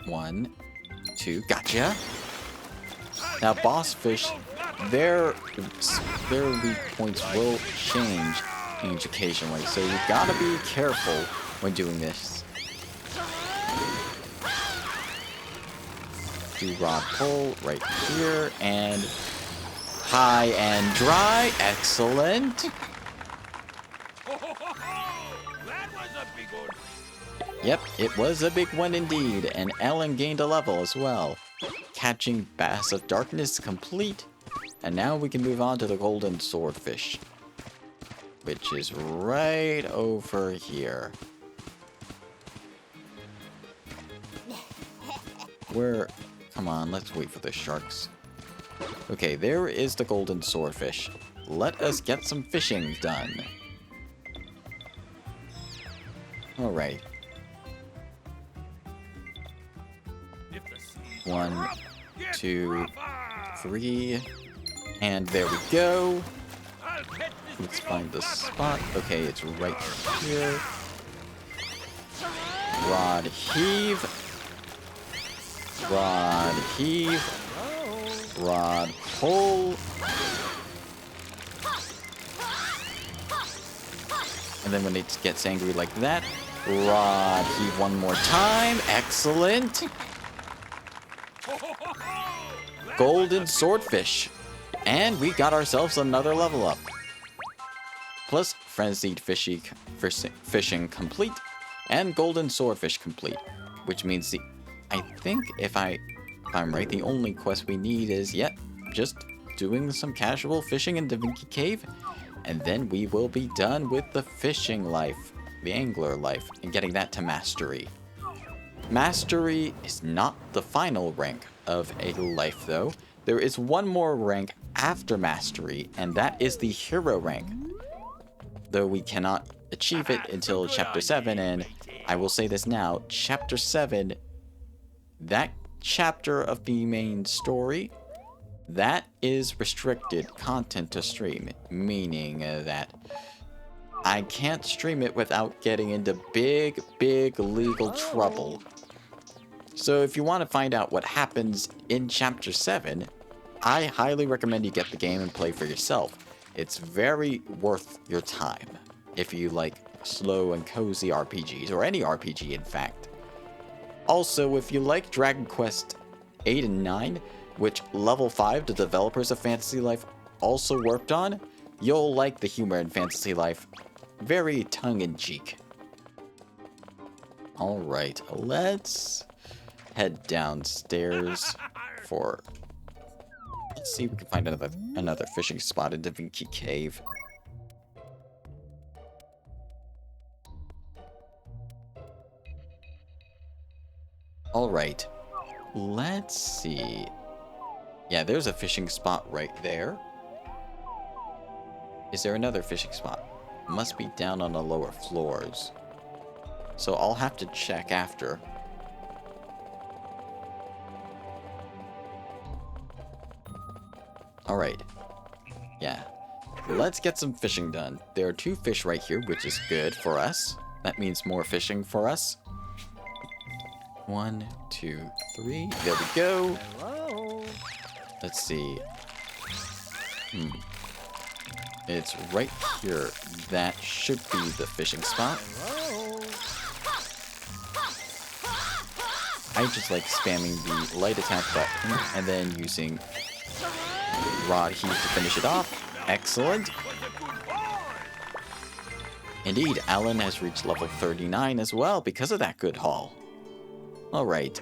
it. 1, 2, gotcha. Now, boss fish, their weak points will change occasionally, so you gotta be careful when doing this. Do rod pull right here, and high and dry. Excellent. That was a big one. Yep, it was a big one indeed, and Ellen gained a level as well. Catching Bass of Darkness complete, and now we can move on to the golden swordfish, which is right over here. Where... Come on, let's wait for the sharks. Okay, there is the golden swordfish. Let us get some fishing done. Alright. 1, 2, 3, and there we go. Let's find the spot. Okay, it's right here. Rod heave. Rod heave. Rod pull. And then when it gets angry like that, rod heave one more time. Excellent. Golden swordfish. And we got ourselves another level up. Plus frenzied fishing complete. And golden swordfish complete. Which means I think if I'm right, the only quest we need is just doing some casual fishing in Da Vinci Cave. And then we will be done with the fishing life, the angler life, and getting that to mastery. Mastery is not the final rank of a life, though. There is one more rank after mastery, and that is the hero rank. Though we cannot achieve it until Chapter 7, and I will say this now, Chapter 7, that chapter of the main story, that is restricted content to stream, meaning that I can't stream it without getting into big legal trouble. So if you want to find out what happens in Chapter 7, I highly recommend you get the game and play for yourself. It's very worth your time if you like slow and cozy RPGs, or any RPG in fact. Also, if you like Dragon Quest 8 and 9, which Level 5, the developers of Fantasy Life, also worked on, you'll like the humor in Fantasy Life. Very tongue-in-cheek. Alright, let's head downstairs for... Let's see if we can find another fishing spot in Da Vinci Cave. Alright, let's see... Yeah, there's a fishing spot right there. Is there another fishing spot? Must be down on the lower floors. So I'll have to check after. Alright. Yeah. Let's get some fishing done. There are 2 fish right here, which is good for us. That means more fishing for us. 1, 2, 3. There we go. Hello. Let's see. It's right here. That should be the fishing spot. Hello. I just like spamming the light attack button and then using rod heave to finish it off. Excellent. Indeed, Alan has reached level 39 as well because of that good haul. Alright.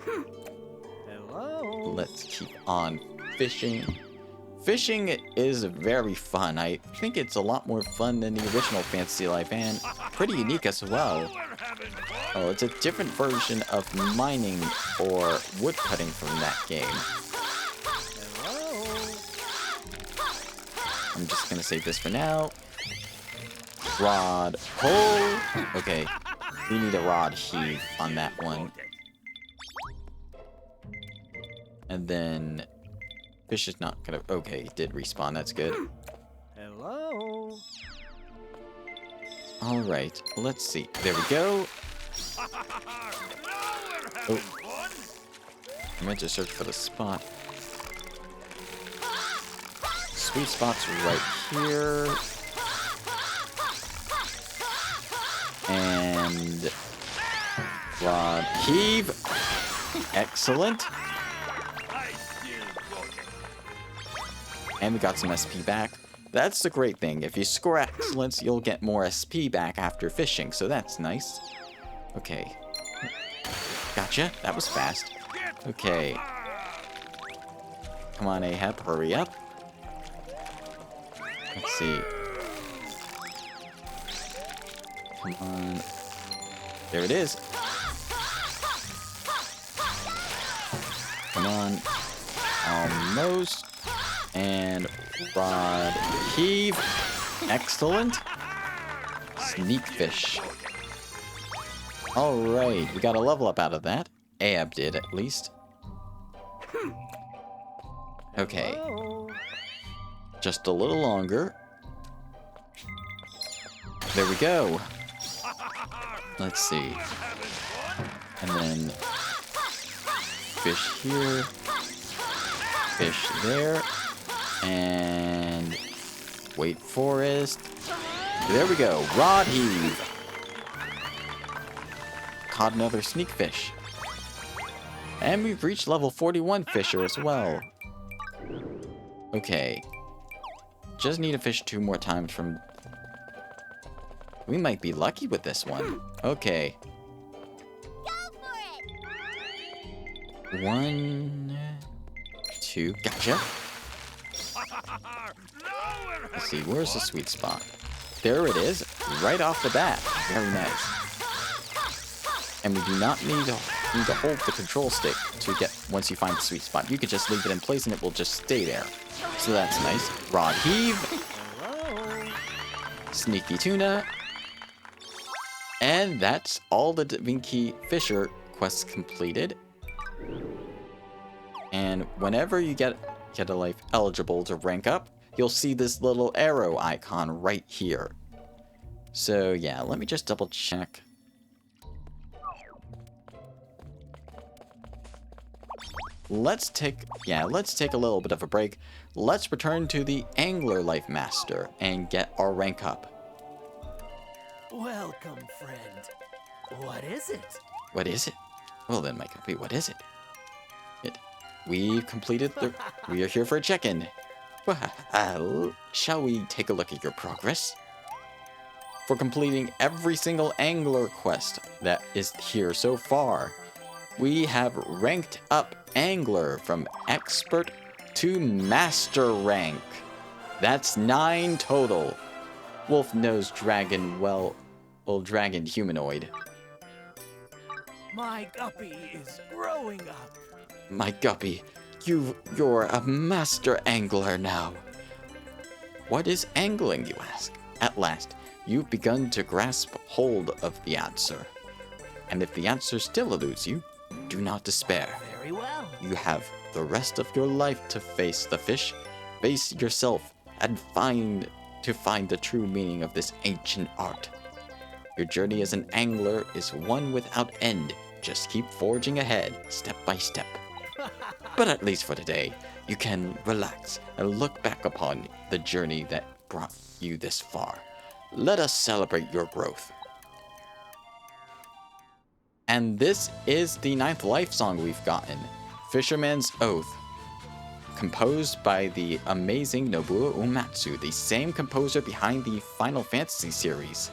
Hello. Let's keep on fishing. Fishing is very fun. I think it's a lot more fun than the original Fantasy Life and pretty unique as well. Oh, it's a different version of mining or woodcutting from that game. Hello. I'm just gonna save this for now. Rod pull. Okay, we need a rod heave on that one. And then fish is not gonna... Okay, it did respawn. That's good. Hello. Alright, let's see. There we go. Oh. I meant to search for the spot. Sweet spot's right here. And... rod heave. Excellent. And we got some SP back. That's the great thing. If you score excellence, you'll get more SP back after fishing, so that's nice. Okay. Gotcha. That was fast. Okay. Come on, Ahab. Hurry up. Let's see. Come on. There it is. Come on. Almost. And rod heave. Excellent. Sneak fish. Alright, we got a level up out of that. Ahab did, at least. Okay. Hello. Just a little longer. There we go. Let's see. And then... Fish here. Fish there. And wait forest. There we go. Rod heave. Caught another sneak fish. And we've reached level 41 fisher as well. Okay. Just need to fish 2 more times from... We might be lucky with this one. Okay. Go for it! 1, 2, gotcha. Let's see, where's the sweet spot? There it is, right off the bat. Very nice. And we do not need to hold the control stick to get, once you find the sweet spot. You could just leave it in place and it will just stay there. So that's nice. Rod heave. Sneaky tuna. And that's all the Da Vinci Fisher quests completed. And whenever you get a life eligible to rank up, you'll see this little arrow icon right here. So yeah, let me just double check. Let's take a little bit of a break. Let's return to the Angler Life Master and get our rank up. Welcome, friend. What is it? What is it? Well then, my copy, what is it? We've completed the... We are here for a check-in. Well, shall we take a look at your progress? For completing every single angler quest that is here so far, we have ranked up angler from expert to master rank. That's 9 total. Wolf-nosed dragon, dragon humanoid. My guppy is growing up. My guppy, you're a master angler now. What is angling, you ask? At last, you've begun to grasp hold of the answer. And if the answer still eludes you, do not despair. Very well. You have the rest of your life to face the fish, face yourself, and find the true meaning of this ancient art. Your journey as an angler is one without end. Just keep forging ahead, step by step. But at least for today, you can relax and look back upon the journey that brought you this far. Let us celebrate your growth. And this is the 9th life song we've gotten, Fisherman's Oath, composed by the amazing Nobuo Uematsu, the same composer behind the Final Fantasy series.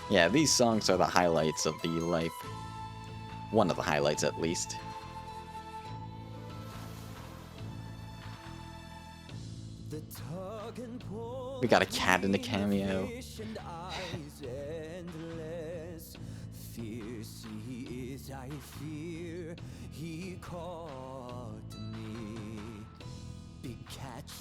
Yeah, these songs are the highlights of the life. One of the highlights, at least. We got a cat in the cameo.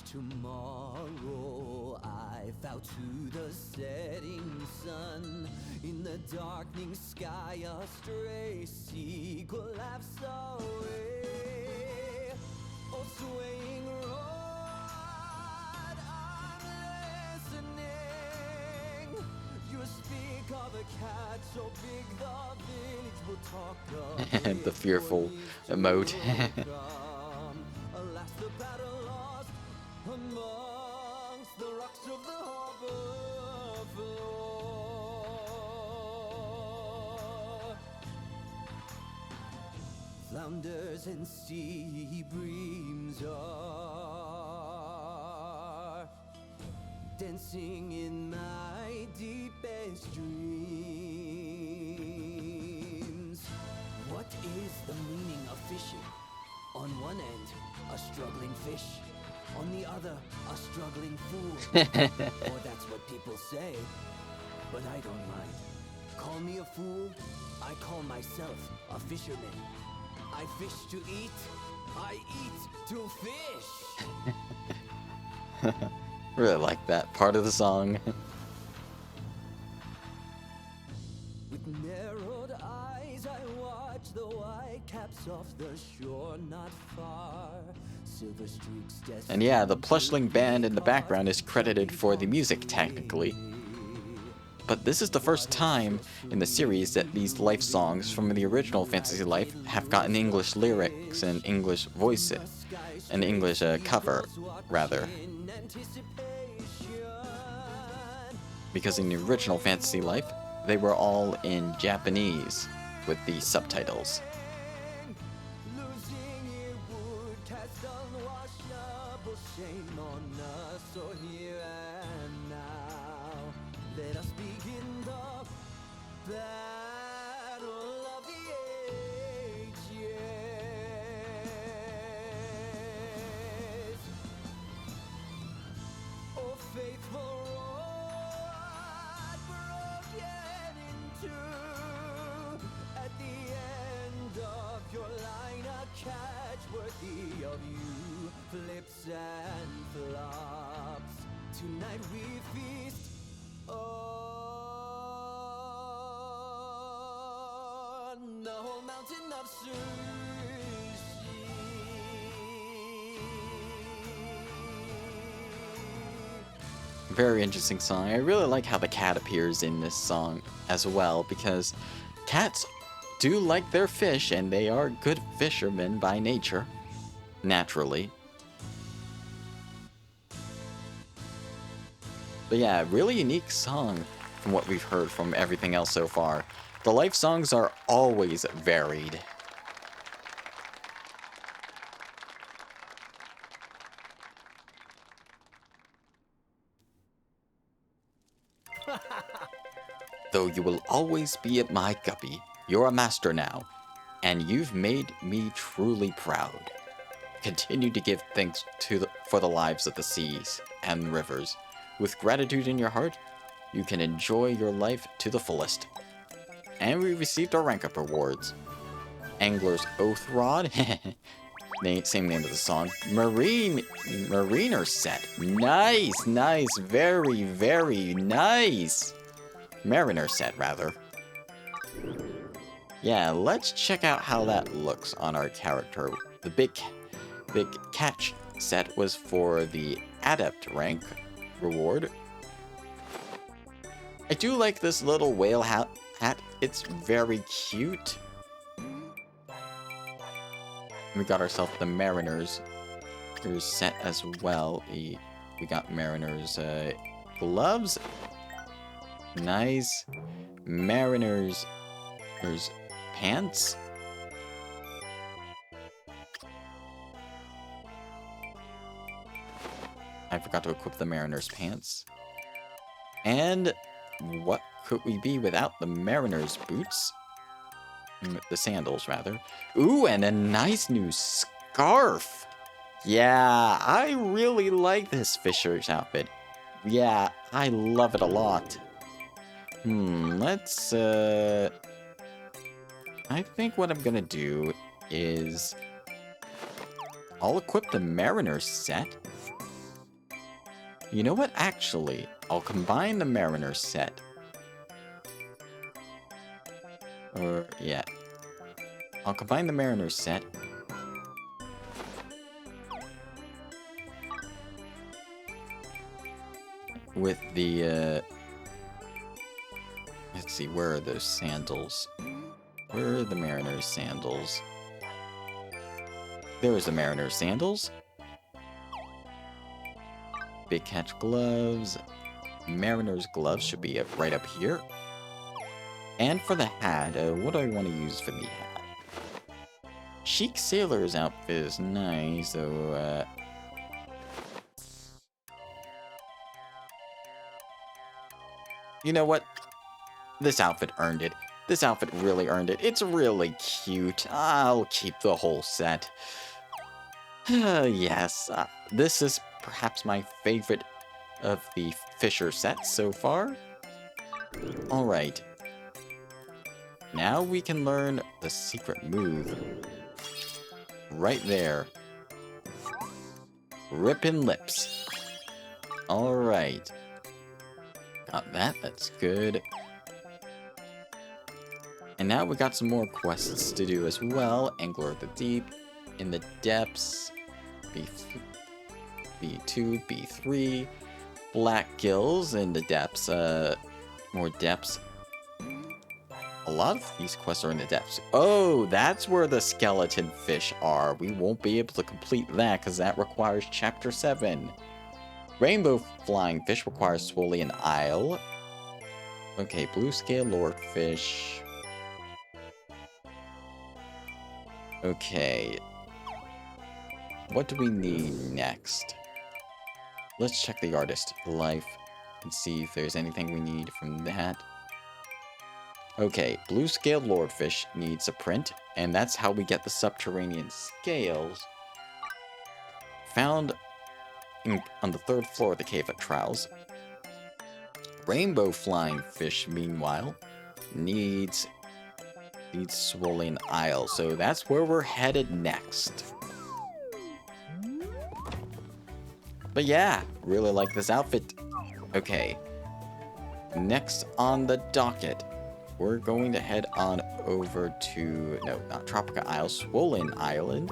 Tomorrow I vow to the setting sun. In the darkening sky a stray seagull laughs away. Oh, swaying rod, I'm listening. You speak of a cat so big the village will talk of it. The fearful emote. Alas, the battle lost amongst the rocks of the harbor floor. Flounders and sea breams are dancing in my deepest dreams. What is the meaning of fishing? On one end, a struggling fish. On the other, a struggling fool. Or that's what people say. But I don't mind. Call me a fool, I call myself a fisherman. I fish to eat, I eat to fish. Really like that part of the song. With narrowed eyes, I watch the white caps off the shore not far. Silver streaks And yeah, the Plushling band in the background is credited for the music technically. but this is the first time in the series that these life songs from the original Fantasy Life have gotten English lyrics and English voices, an English cover, rather. Because in the original Fantasy Life, they were all in Japanese with the subtitles. Flips and flops. Tonight we feast on the whole mountain of sushi. Very interesting song. I really like how the cat appears in this song as well, because cats do like their fish and they are good fishermen by nature, naturally. But yeah, really unique song from what we've heard from everything else so far. The life songs are always varied. Though you will always be my guppy, you're a master now, and you've made me truly proud. Continue to give thanks for the lives of the seas and rivers. With gratitude in your heart, you can enjoy your life to the fullest. And we received our rank up rewards. Angler's Oath Rod, same name of the song. Mariner set, nice, nice, very, very nice. Mariner set, rather. Yeah, let's check out how that looks on our character. The big catch set was for the Adept rank reward. I do like this little whale hat. It's very cute. We got ourselves the Mariner's set as well. We got Mariner's gloves. Nice. Mariner's pants. I forgot to equip the Mariner's pants. And what could we be without the Mariner's boots? The sandals, rather. Ooh, and a nice new scarf! Yeah, I really like this fisher's outfit. Yeah, I love it a lot. Let's, I think what I'm gonna do is I'll equip the Mariner's set. You know what? Actually, I'll combine the Mariner's set. Yeah. I'll combine the Mariner's set. With the, let's see, where are those sandals? Where are the Mariner's sandals? There's the Mariner's sandals. Big catch gloves. Mariner's gloves should be right up here. And for the hat, what do I want to use for the hat? Chic Sailor's outfit is nice, though, you know what? This outfit earned it. This outfit really earned it. It's really cute. I'll keep the whole set. Yes, this is perhaps my favorite of the Fisher sets so far. Alright. Now we can learn the secret move. Right there. Rippin' Lips. Alright. Got that, that's good. And now we got some more quests to do as well. Angler of the Deep, In the Depths, B2, B3, Black Gills in the Depths. More depths. A lot of these quests are in the depths. Oh, that's where the skeleton fish are. We won't be able to complete that because that requires Chapter 7. Rainbow flying fish requires Swollen Isle. Okay, blue scale lordfish. Okay. What do we need next? Let's check the artist life and see if there's anything we need from that. Okay, blue scale lordfish needs a print, and that's how we get the subterranean scales. Found on the 3rd floor of the cave at Trials. Rainbow flying fish, meanwhile, needs Swollen Isle, so that's where we're headed next. But yeah, really like this outfit. Okay, next on the docket, we're going to head on over to, no, not Tropica Isle, Swollen Island,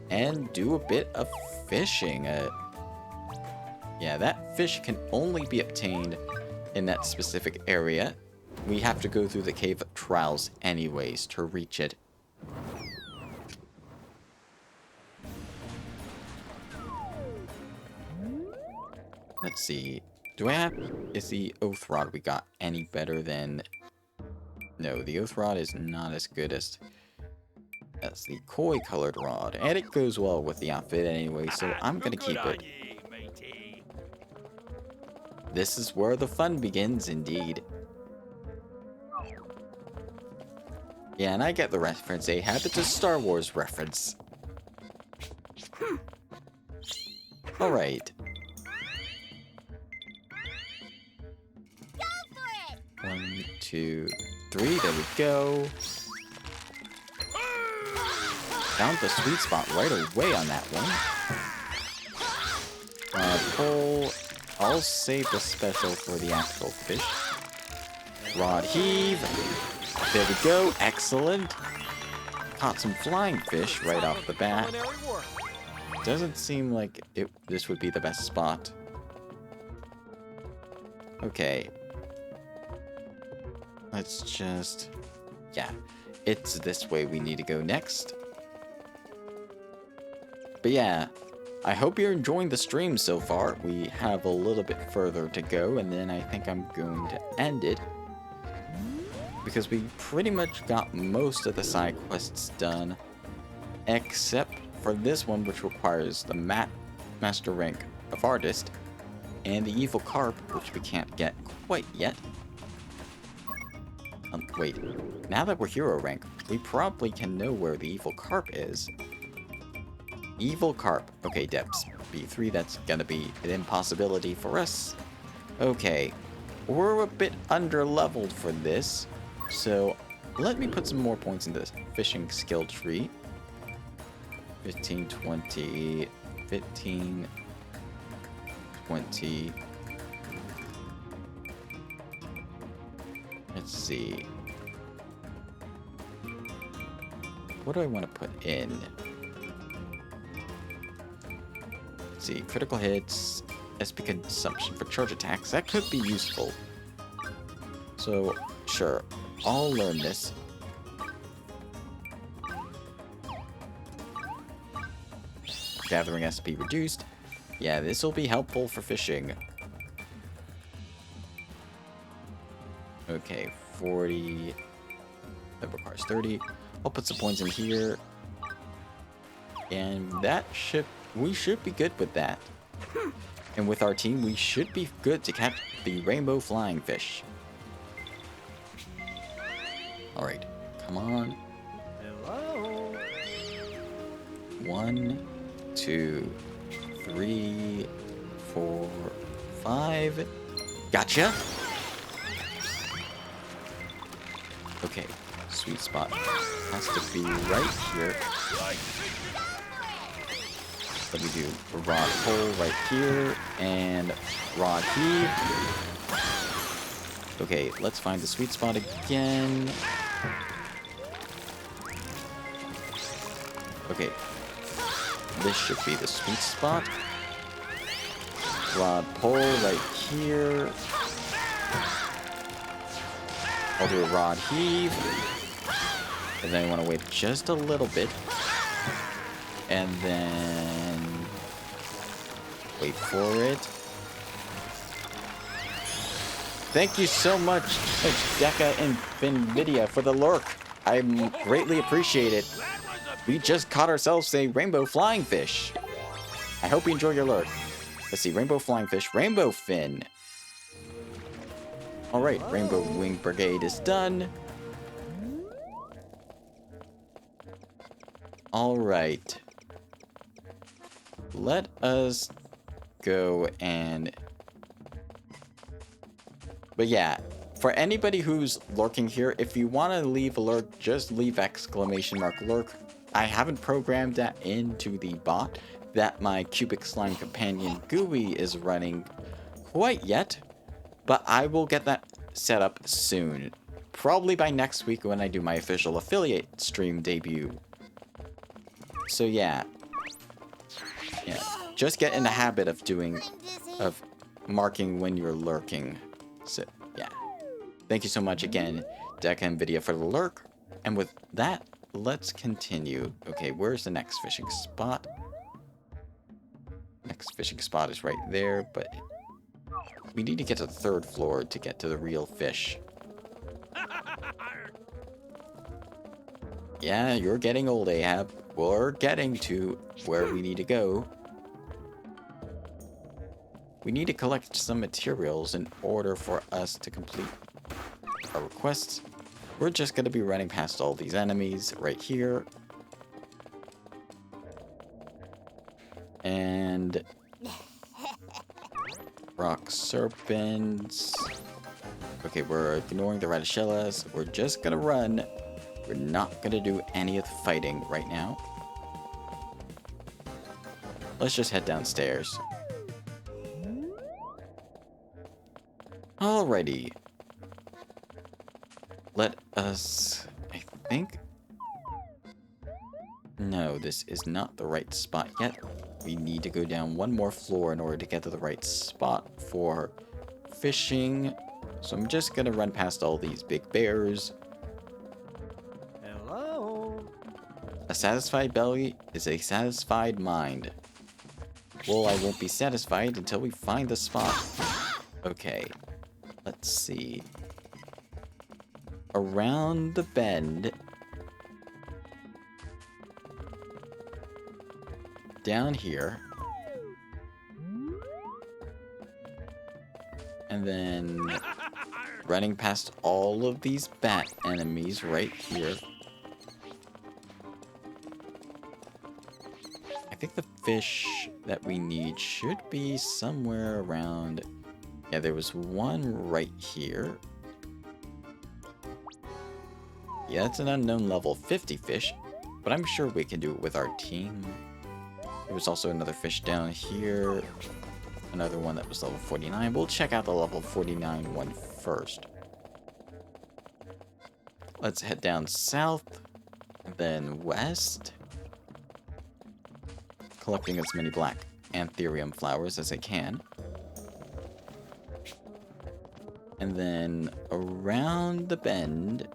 and do a bit of fishing. Yeah, that fish can only be obtained in that specific area. We have to go through the Cave of Trials anyways to reach it. Let's see. Is the Oath Rod we got any better than... No, the Oath Rod is not as good as the Koi Colored Rod. And it goes well with the outfit anyway, so I'm gonna keep it. This is where the fun begins, indeed. Yeah, and I get the reference, a habit of Star Wars reference. Alright. Go for it! 1, 2, 3, there we go. Found the sweet spot right away on that one. Pull. I'll save the special for the actual fish. Rod heave. There we go. Excellent. Caught some flying fish right off the bat. Doesn't seem like this would be the best spot. Okay. Let's just... Yeah. It's this way we need to go next. But yeah, I hope you're enjoying the stream so far. We have a little bit further to go, and then I think I'm going to end it. Because we pretty much got most of the side quests done, except for this one, which requires the Master rank of Artist, and the Evil Carp, which we can't get quite yet. Wait, now that we're Hero rank, we probably can know where the Evil Carp is. Evil Carp. Okay, Depths B3, that's gonna be an impossibility for us. Okay, we're a bit under-leveled for this, so let me put some more points in this fishing skill tree. 15, 20, 15, 20. Let's see. What do I want to put in? Let's see. Critical hits, SP consumption for charge attacks. That could be useful. So, sure. I'll learn this. Gathering SP reduced. Yeah, this will be helpful for fishing. Okay, 40. That requires 30. I'll put some points in here. And we should be good with that. And with our team, we should be good to catch the rainbow flying fish. Alright, come on. Hello. 1, 2, 3, 4, 5. Gotcha! Okay, sweet spot has to be right here. Let me do a rod pull right here, and rod heave. Okay, let's find the sweet spot again. Okay, this should be the sweet spot. Rod pull right here. I'll do a rod heave. And then I want to wait just a little bit. And then wait for it. Thank you so much, Deca and Nvidia, for the lurk. I greatly appreciate it. We just caught ourselves a rainbow flying fish. I hope you enjoy your lurk. Let's see, rainbow flying fish, rainbow fin. Alright, rainbow wing brigade is done. Alright. Let us go and... But yeah, for anybody who's lurking here, if you want to leave a lurk, just leave !lurk. I haven't programmed that into the bot that my cubic slime companion GUI is running quite yet, but I will get that set up soon. Probably by next week when I do my official affiliate stream debut. So yeah, just get in the habit of marking when you're lurking. So yeah, thank you so much again, Deca and Nvidia, for the lurk. And with that, let's continue. Okay, where's the next fishing spot? Next fishing spot is right there, but we need to get to the 3rd floor to get to the real fish. Yeah, you're getting old, Ahab. We're getting to where we need to go. We need to collect some materials in order for us to complete our requests. We're just going to be running past all these enemies right here. And rock serpents. Okay, we're ignoring the radichellas. We're just going to run. We're not going to do any of the fighting right now. Let's just head downstairs. Alrighty. Let us... I think... No, this is not the right spot yet. We need to go down one more floor in order to get to the right spot for fishing. So I'm just gonna run past all these big bears. Hello? A satisfied belly is a satisfied mind. Well, I won't be satisfied until we find the spot. Okay, let's see. Around the bend. Down here. And then running past all of these bat enemies right here. I think the fish that we need should be somewhere around... Yeah, there was one right here. Yeah, that's an unknown level 50 fish, but I'm sure we can do it with our team. There was also another fish down here. Another one that was level 49. We'll check out the level 49 one first. Let's head down south, then west. Collecting as many black anthurium flowers as I can. And then around the bend...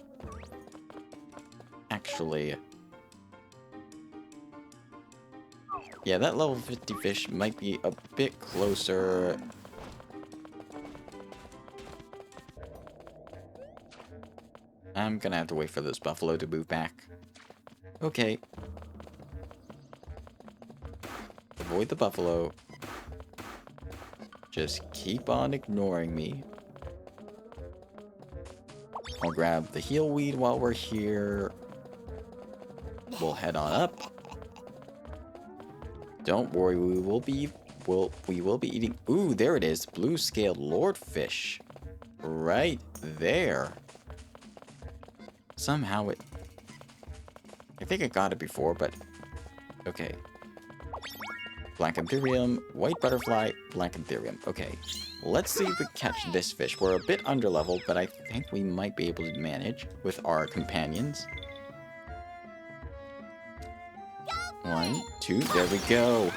Actually... Yeah, that level 50 fish might be a bit closer. I'm gonna have to wait for this buffalo to move back. Okay. Avoid the buffalo. Just keep on ignoring me. I'll grab the heel weed while we're here. We'll head on up. Don't worry, we will be eating... Ooh, there it is. Blue-scaled lordfish. Right there. Somehow it... I think I got it before, but... Okay. Black anthurium, white butterfly, black anthurium. Okay. Let's see if we catch this fish. We're a bit underleveled, but I think we might be able to manage with our companions. 1, 2, there we go.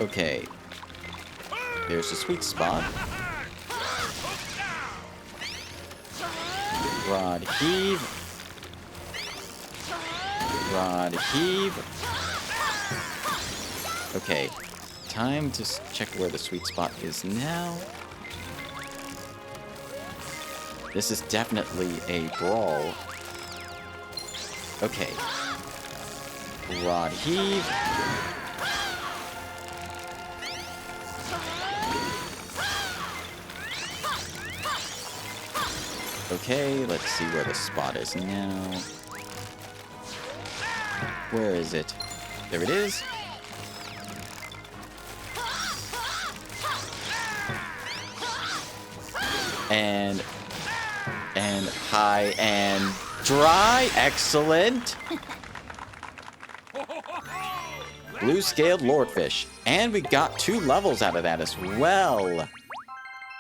Okay. There's a sweet spot. Rod heave. Rod heave. Okay. Time to check where the sweet spot is now. This is definitely a brawl. Okay. Rod heave. Okay, let's see where the spot is now. Where is it? There it is. And high and dry. Excellent. Blue scaled lordfish. And we got 2 levels out of that as well.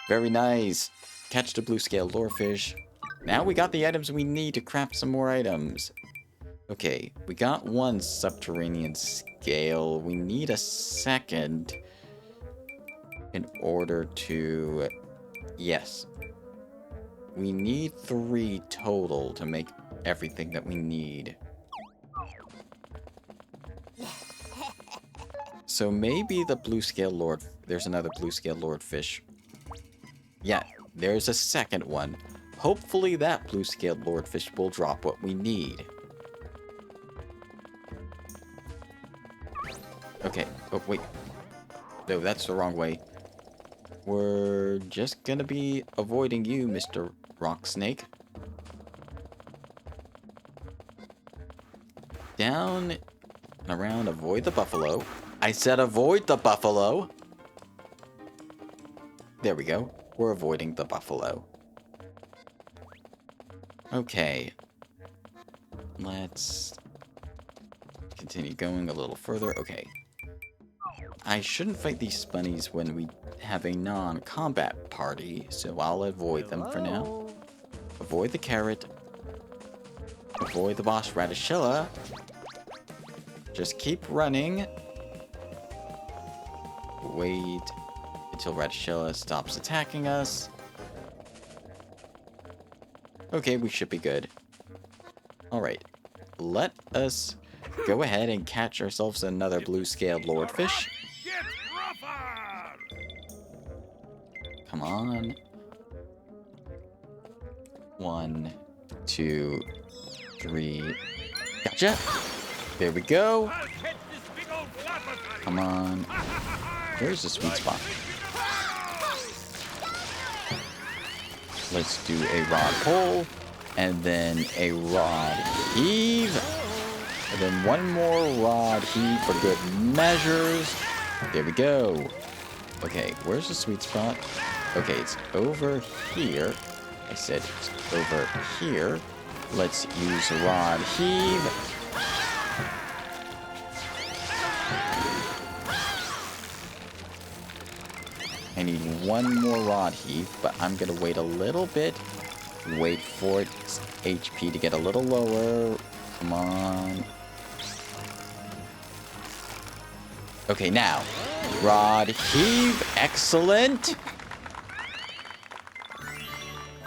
Very nice. Catch the blue scaled lordfish. Now we got the items we need to craft some more items. Okay, we got 1 subterranean scale. We need a second in order to... Yes. We need 3 total to make everything that we need. So maybe the blue scale lord... There's another blue scale lordfish. Yeah, there's a second one. Hopefully that blue scaled lordfish will drop what we need. Okay. Oh, wait. No, that's the wrong way. We're just gonna be avoiding you, Mr. Rock Snake. Down and around, avoid the buffalo. I said avoid the buffalo. There we go. We're avoiding the buffalo. Okay. Let's continue going a little further. Okay. I shouldn't fight these bunnies when we have a non-combat party, so I'll avoid them for now. Avoid the carrot. Avoid the boss Radishella. Just keep running. Wait until Radishella stops attacking us. Okay, we should be good. Alright. Let us go ahead and catch ourselves another blue-scaled lordfish. Get rougher! Come on. 1, 2, 3. Gotcha! There we go. I'll catch this big old flapper. Come on. Where's the sweet spot? Let's do a rod pull, and then a rod heave, and then 1 more rod heave for good measures. There we go. Okay, where's the sweet spot? Okay, it's over here. I said it's over here. Let's use a rod heave. I need 1 more rod heave, but I'm gonna wait a little bit. Wait for its HP to get a little lower. Come on. Okay, now. Rod heave. Excellent.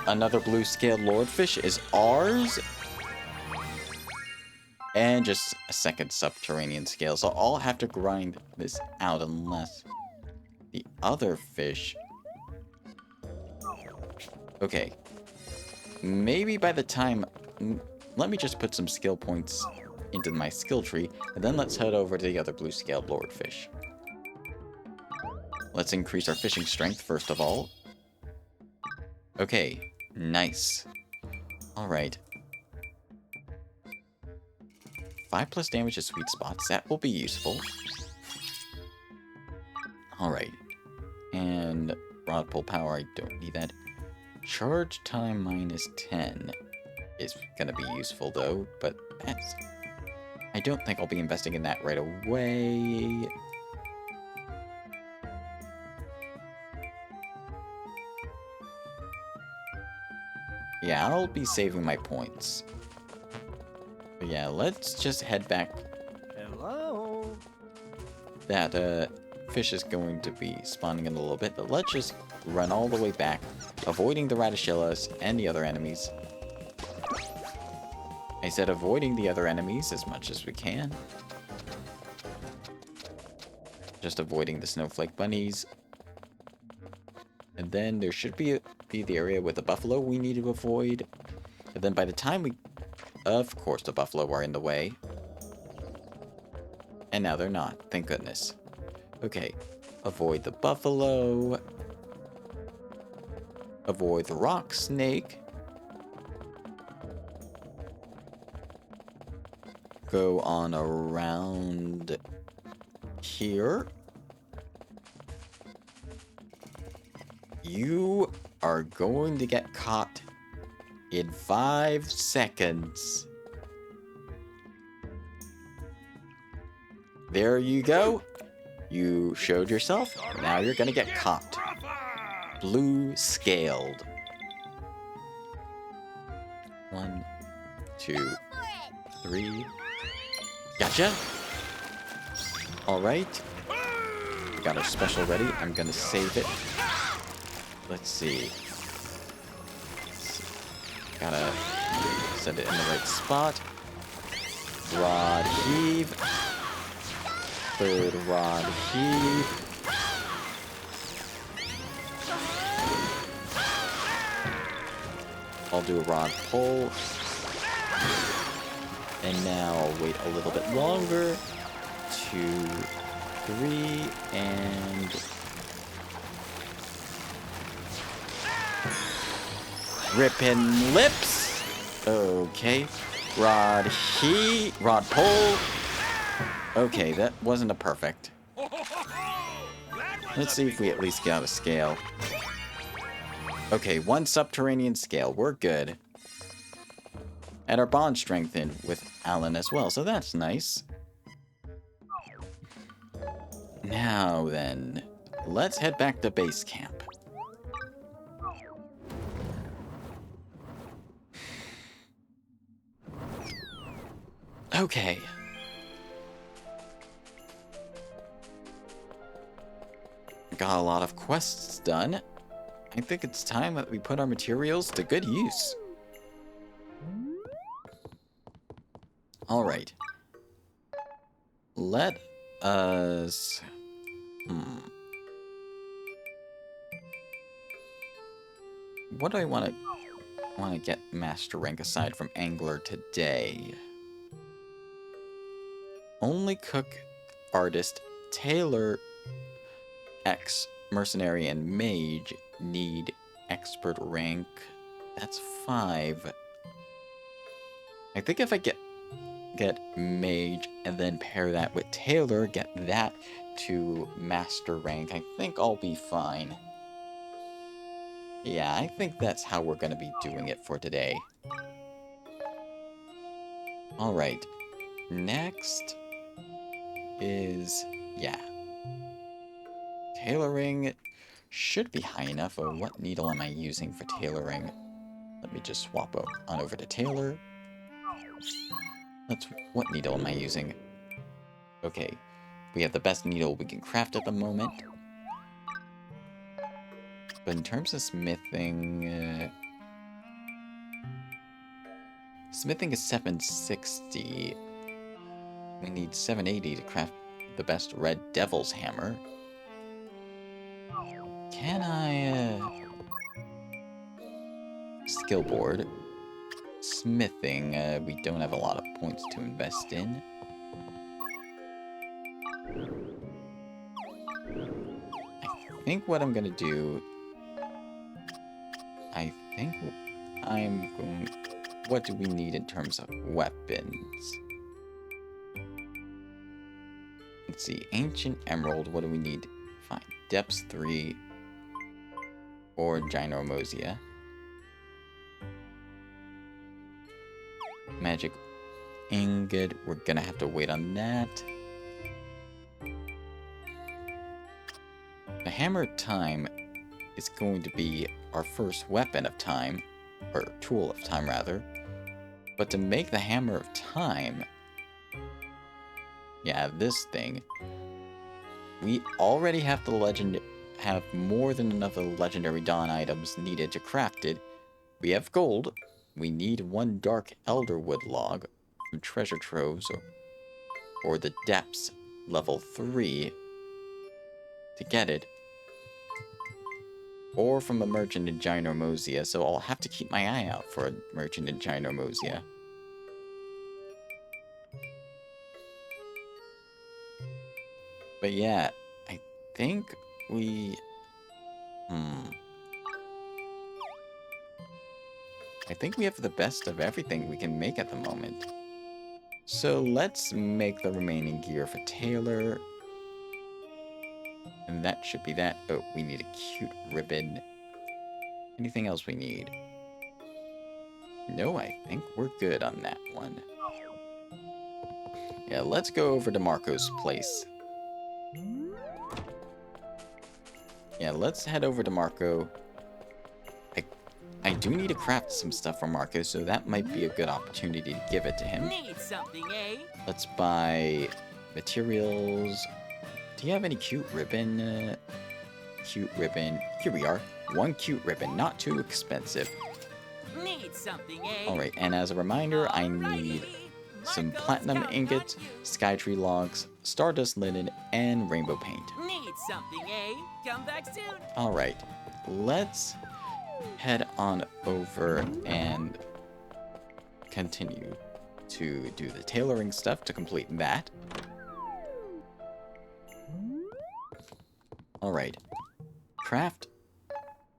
Another blue-scaled lordfish is ours. And just a second subterranean scale. So I'll have to grind this out unless the other fish... Okay. Maybe by the time... Let me just put some skill points into my skill tree, and then let's head over to the other blue-scaled lordfish. Let's increase our fishing strength first of all. Okay, nice. Alright. 5+ damage to sweet spots, that will be useful. Alright. And rod pull power, I don't need that. Charge time -10 is gonna be useful though, but that's... I don't think I'll be investing in that right away. Yeah, I'll be saving my points. But yeah, let's just head back. Hello? That fish is going to be spawning in a little bit, but let's just run all the way back, avoiding the Radishillas and the other enemies. I said avoiding the other enemies as much as we can. Just avoiding the snowflake bunnies. And then there should be the area with the buffalo we need to avoid. And then by the time we... Of course the buffalo are in the way. And now they're not. Thank goodness. Okay. Avoid the buffalo. Avoid the rock snake. Go on around here. You are going to get caught in 5 seconds. There you go. You showed yourself. Now you're gonna get caught. Blue scaled. 1, 2, 3. Gotcha. Alright. Got our special ready. I'm gonna save it. Let's see. Gotta set it in the right spot. Rod heave. Third rod heave. I'll do a rod pull. And now I'll wait a little bit longer. 2, 3, and... Rippin' lips. Okay. Rod pull. Okay, that wasn't a perfect. Let's see if we at least got a scale. Okay, 1 subterranean scale. We're good. And our bond strengthened with Alan as well, so that's nice. Now then, let's head back to base camp. Okay. Got a lot of quests done. I think it's time that we put our materials to good use. Alright. Let us... What do I want to get master rank aside from angler today? Only cook, artist, tailor, mercenary, and mage need expert rank. That's 5. I think if I get mage and then pair that with tailor, get that to master rank, I think I'll be fine. Yeah, I think that's how we're gonna be doing it for today. Alright. Next is... yeah. Tailoring should be high enough. What needle am I using for tailoring? Let me just swap on over to tailor. What needle am I using? Okay. We have the best needle we can craft at the moment. But in terms of smithing... smithing is 760. We need 780 to craft the best red devil's hammer. Can I... skill board. Smithing, we don't have a lot of points to invest in. I think what I'm gonna do... What do we need in terms of weapons? Let's see, Ancient Emerald, what do we need? Fine, Depths 3, or Ginormosia. Magic Ingot, we're gonna have to wait on that. The Hammer of Time is going to be our first weapon of time, or tool of time rather. But to make the Hammer of Time, yeah, this thing, we already have more than enough of the Legendary Dawn items needed to craft it. We have gold, we need 1 dark elderwood log from treasure troves or the depths level 3 to get it. Or from a merchant in Ginormosia, so I'll have to keep my eye out for a merchant in Ginormosia. But yeah, I think we... I think we have the best of everything we can make at the moment. So let's make the remaining gear for Taylor. And that should be that. Oh, we need a cute ribbon. Anything else we need? No, I think we're good on that one. Yeah, let's go over to Marco's place. Yeah, let's head over to Marco. I do need to craft some stuff for Marco, so that might be a good opportunity to give it to him. Need something, eh? Let's buy materials. Do you have any cute ribbon? Cute ribbon. Here we are. 1 cute ribbon, not too expensive. Need something, eh? Alright, and as a reminder, I need some platinum ingots, skytree logs, stardust linen, and rainbow paint. Need something, eh? Come back soon. Alright, let's head on over and continue to do the tailoring stuff to complete that. Alright, craft.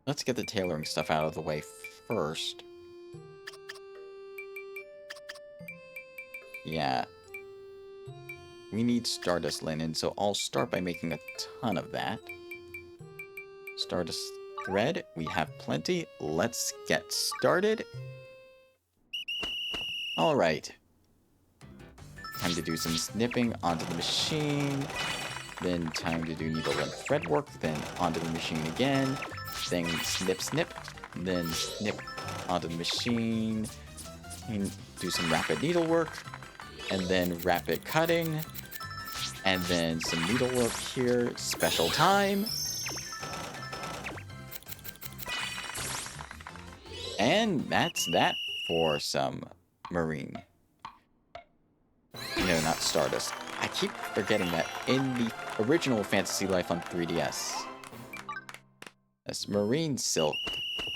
Let's get the tailoring stuff out of the way first. Yeah. We need stardust linen, so I'll start by making a ton of that. Stardust thread, we have plenty. Let's get started. Alright. Time to do some snipping onto the machine. Then time to do needle and thread work. Then onto the machine again. Then snip, snip. Then snip onto the machine. And do some rapid needlework. And then rapid cutting. And then some needlework here. Special time. And that's that for some marine. No, not Stardust. I keep forgetting that in the original Fantasy Life on 3DS, this marine silk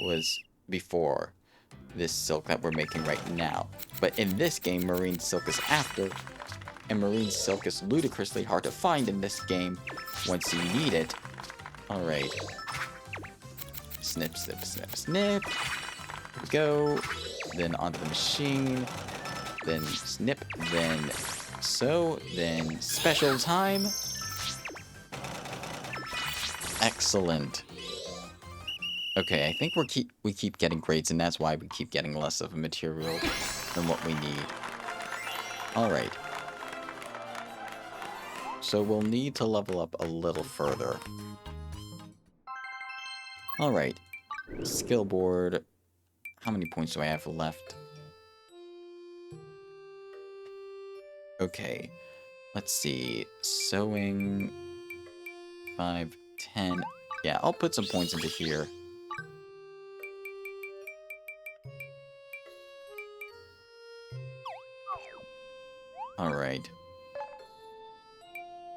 was before this silk that we're making right now. But in this game, marine silk is after, and marine silk is ludicrously hard to find in this game once you need it. Alright. Snip, snip, snip, snip. Here we go. Then onto the machine. Then snip. Then so. Then special time. Excellent. Okay, I think we keep getting grades, and that's why we keep getting less of a material than what we need. Alright. So we'll need to level up a little further. Alright. Skill board. How many points do I have left? Okay. Let's see. Sewing. 5, 10. Yeah, I'll put some points into here. Alright.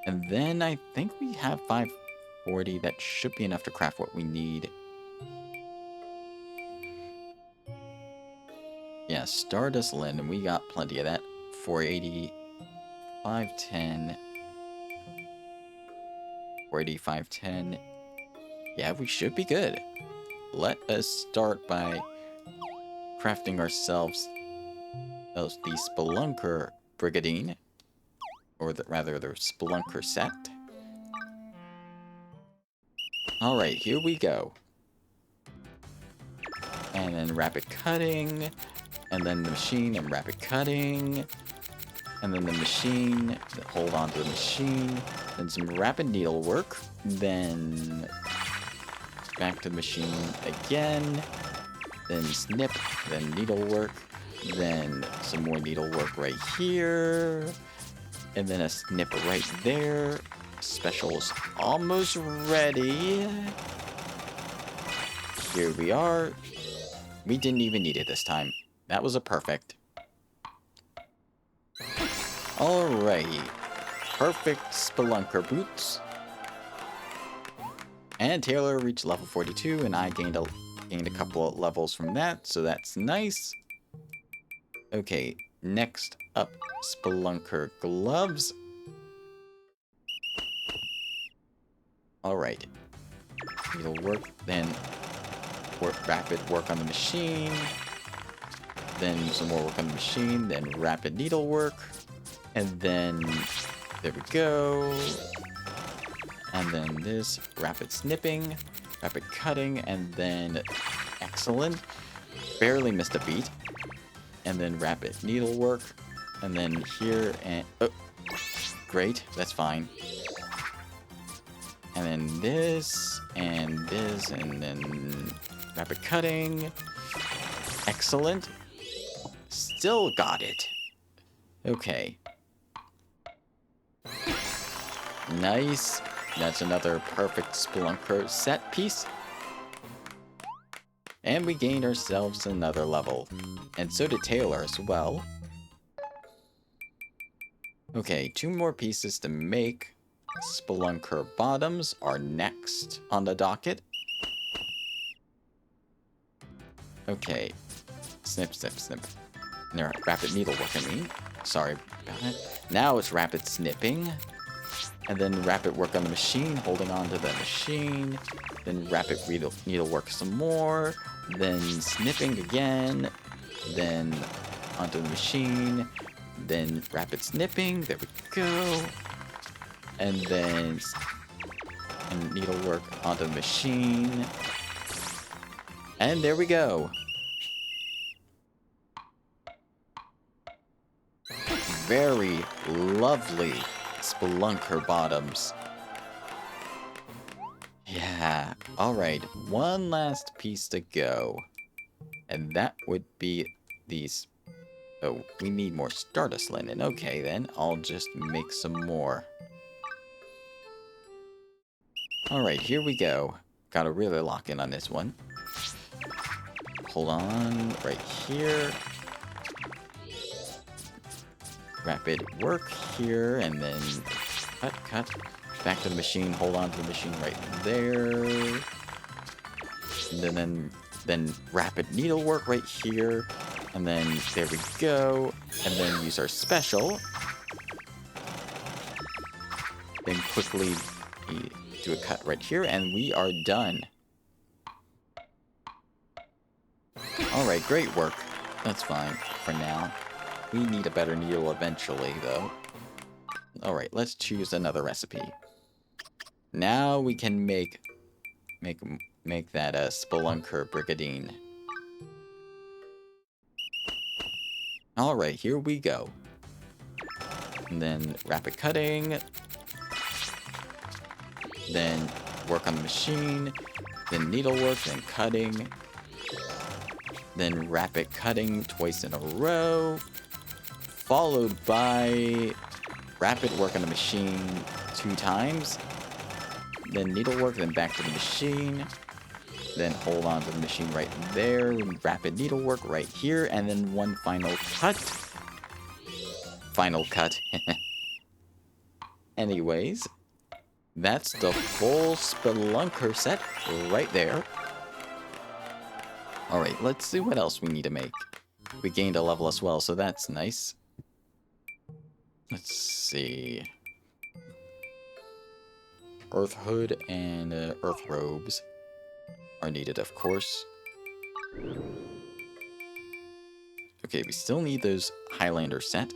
And then I think we have 540. That should be enough to craft what we need. Yeah, Stardust Linen, we got plenty of that. 480, 510, 480, 510. Yeah, we should be good. Let us start by crafting ourselves the Spelunker Brigadine, or rather the Spelunker set. Alright, here we go. And then rapid cutting. And then the machine and rapid cutting. And then the machine, hold on to the machine. Then some rapid needlework. Then back to the machine again. Then snip, then needlework. Then some more needlework right here. And then a snip right there. Special's almost ready. Here we are. We didn't even need it this time. That was a perfect. Alrighty. Perfect Spelunker boots. And Taylor reached level 42, and I gained a couple of levels from that, so that's nice. Okay, next up, Spelunker gloves. Alright. Needlework, then rapid work on the machine. Then some more work on the machine, then rapid needlework. And then, there we go. And then this, rapid snipping, rapid cutting, and then excellent. Barely missed a beat. And then rapid needlework. And then here, and oh, great, that's fine. And then this, and then rapid cutting. Excellent. Still got it. Okay. Nice. That's another perfect Spelunker set piece. And we gained ourselves another level. And so did Taylor as well. Okay, 2 more pieces to make. Spelunker bottoms are next on the docket. Okay. Snip, snip, snip. No, rapid needlework, I mean. Sorry about it. Now it's rapid snipping. And then rapid work on the machine, holding on to the machine. Then rapid needlework some more. Then snipping again. Then onto the machine. Then rapid snipping. There we go. And then needlework onto the machine. And there we go. Very lovely Spelunker bottoms. Yeah. Alright, one last piece to go. And that would be these. Oh, we need more Stardust linen. Okay, then. I'll just make some more. Alright, here we go. Gotta really lock in on this one. Hold on. Right here. Rapid work here, and then cut. Back to the machine. Hold on to the machine right there. And then rapid needlework right here. And then there we go. And then use our special. Then quickly do a cut right here, and we are done. Alright, great work. That's fine for now. We need a better needle eventually, though. Alright, let's choose another recipe. Now we can make that Spelunker Brigadine. Alright, here we go. And then rapid cutting. Then work on the machine. Then needlework, then cutting. Then rapid cutting twice in a row. Followed by rapid work on the machine 2 times. Then needlework, then back to the machine. Then hold on to the machine right there. Rapid needlework right here. And then one final cut. Final cut. Anyways, that's the full Spelunker set right there. Alright, let's see what else we need to make. We gained a level as well, so that's nice. Let's see. Earth Hood and Earth Robes are needed, of course. Okay, we still need those Highlander set.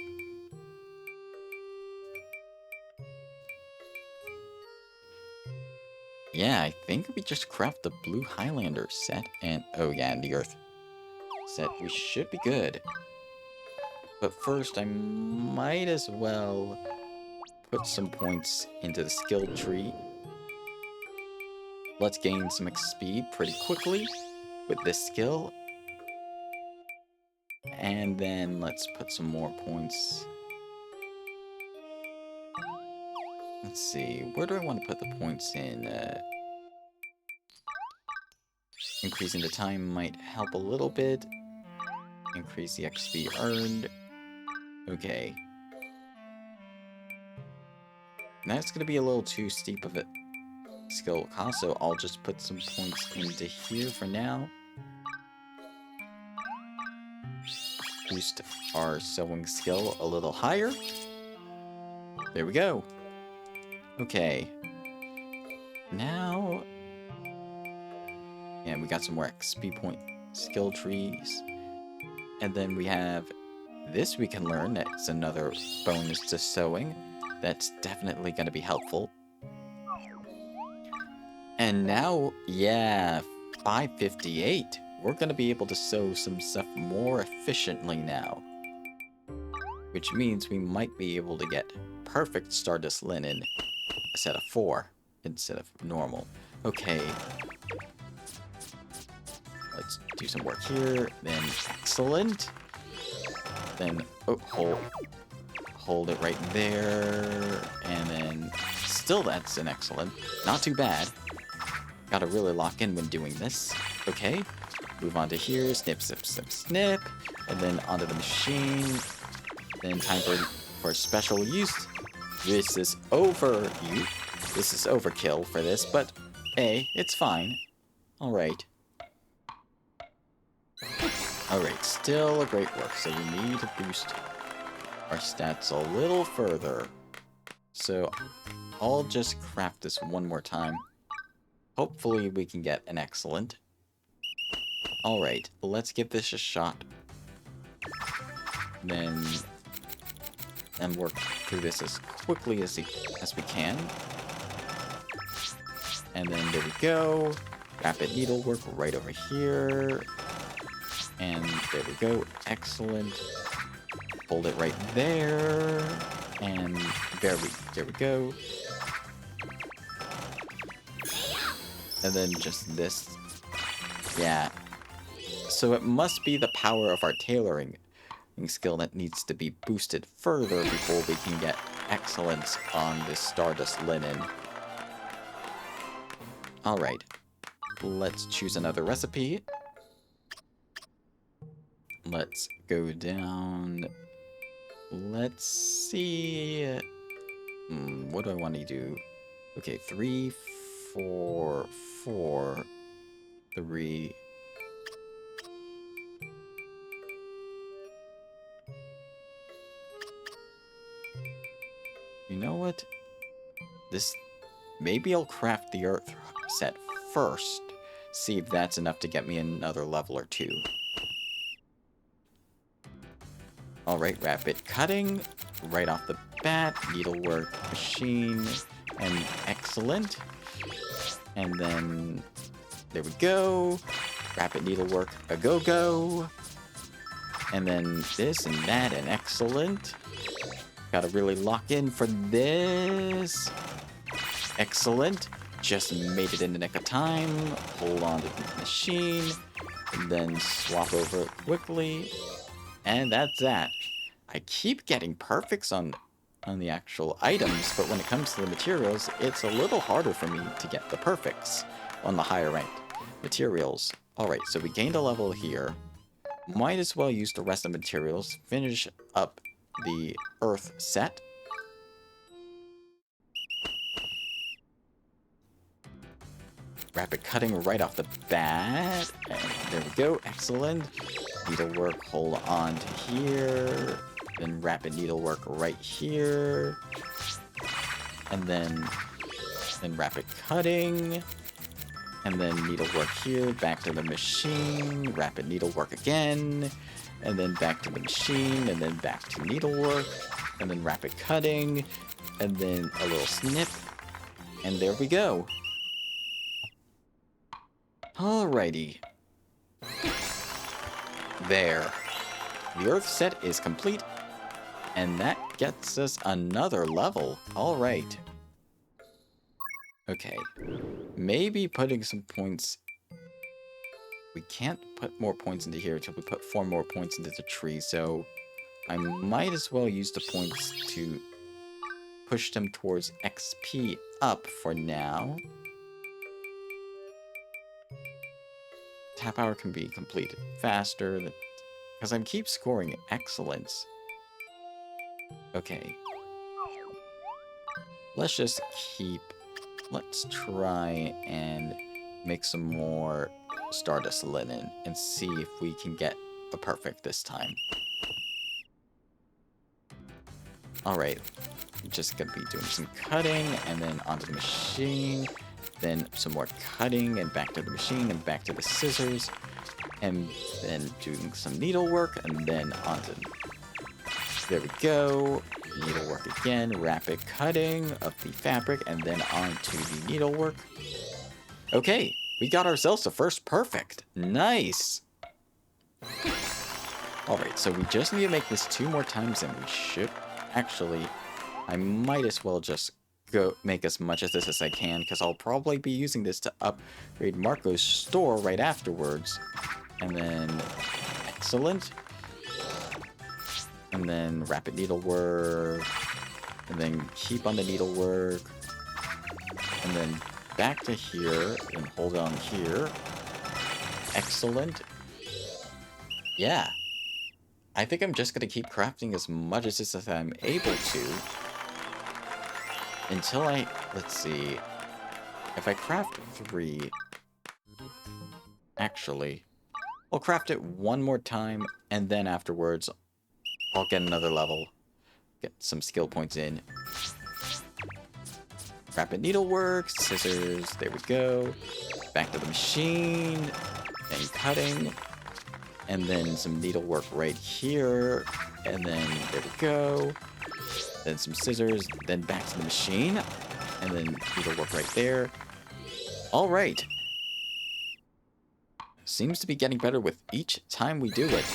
Yeah, I think we just craft the blue Highlander set, and oh yeah, and the Earth set. We should be good. But first, I might as well put some points into the skill tree. Let's gain some XP pretty quickly with this skill. And then let's put some more points. Let's see, where do I want to put the points in? Increasing the time might help a little bit. Increase the XP earned. Okay. That's gonna be a little too steep of a skill cost, so I'll just put some points into here for now. Boost our sewing skill a little higher. There we go. Okay. Now... and we got some more XP point skill trees. And then we have this we can learn. That's another bonus to sewing. That's definitely going to be helpful. And now, yeah, 558. We're going to be able to sew some stuff more efficiently now. Which means we might be able to get perfect Stardust linen a set of 4 instead of normal. Okay. Let's do some work here. Then excellent. Then hold it right there. And then still that's an excellent. Not too bad. Gotta really lock in when doing this. Okay. Move on to here. Snip, snip, snip, snip. And then onto the machine. Then time for special use. This is This is overkill for this, but hey, it's fine. Alright. Alright, still a great work, so we need to boost our stats a little further. So I'll just craft this one more time. Hopefully we can get an excellent. Alright, let's give this a shot. Then and work through this as quickly as we can. And then there we go. Rapid needlework right over here. And there we go. Excellent. Hold it right there. And there we go. And then just this. Yeah. So it must be the power of our tailoring skill that needs to be boosted further before we can get excellence on this Stardust linen. Alright. Let's choose another recipe. Let's go down. Let's see. What do I want to do? Okay, 3, 4, 4, 3. You know what? Maybe I'll craft the earth set first. See if that's enough to get me another level or 2. Alright, rapid cutting. Right off the bat. Needlework, machine, and excellent. And then, there we go. Rapid needlework, a go-go. And then this and that, and excellent. Gotta really lock in for this. Excellent. Just made it in the nick of time. Hold on to the machine. And then swap over it quickly. And that's that. I keep getting perfects on the actual items, but when it comes to the materials, it's a little harder for me to get the perfects on the higher ranked materials. Alright, so we gained a level here. Might as well use the rest of the materials. Finish up the earth set. Rapid cutting right off the bat. And there we go. Excellent. Needlework, hold on to here. Then rapid needlework right here. And then rapid cutting. And then needlework here. Back to the machine. Rapid needlework again. And then back to the machine. And then back to needlework. And then rapid cutting. And then a little snip. And there we go. Alrighty. There. The earth set is complete. And that gets us another level. Alright. Okay. Maybe putting some points... We can't put more points into here until we put 4 more points into the tree, so... I might as well use the points to push them towards XP up for now. Tap hour can be completed faster. Because I keep scoring excellence. Okay. Let's just keep... Let's try and make some more Stardust Linen and see if we can get a perfect this time. Alright. Just gonna be doing some cutting and then onto the machine. Then some more cutting and back to the machine and back to the scissors. And then doing some needlework and then onto... There we go. Needlework again. Rapid cutting of the fabric and then onto the needlework. Okay, we got ourselves the first perfect. Nice! Alright, so we just need to make this 2 more times and we should... Actually, I might as well just go make as much of this as I can because I'll probably be using this to upgrade Marco's store right afterwards. And then... Excellent. And then rapid needlework. And then keep on the needlework. And then back to here. And hold on here. Excellent. Yeah. I think I'm just going to keep crafting as much as this as I'm able to. Until I... Let's see. If I craft 3... Actually... I'll craft it 1 more time. And then afterwards... I'll get another level. Get some skill points in. Rapid needlework, scissors, there we go. Back to the machine, and cutting. And then some needlework right here. And then there we go. Then some scissors, then back to the machine. And then needlework right there. Alright. Seems to be getting better with each time we do it.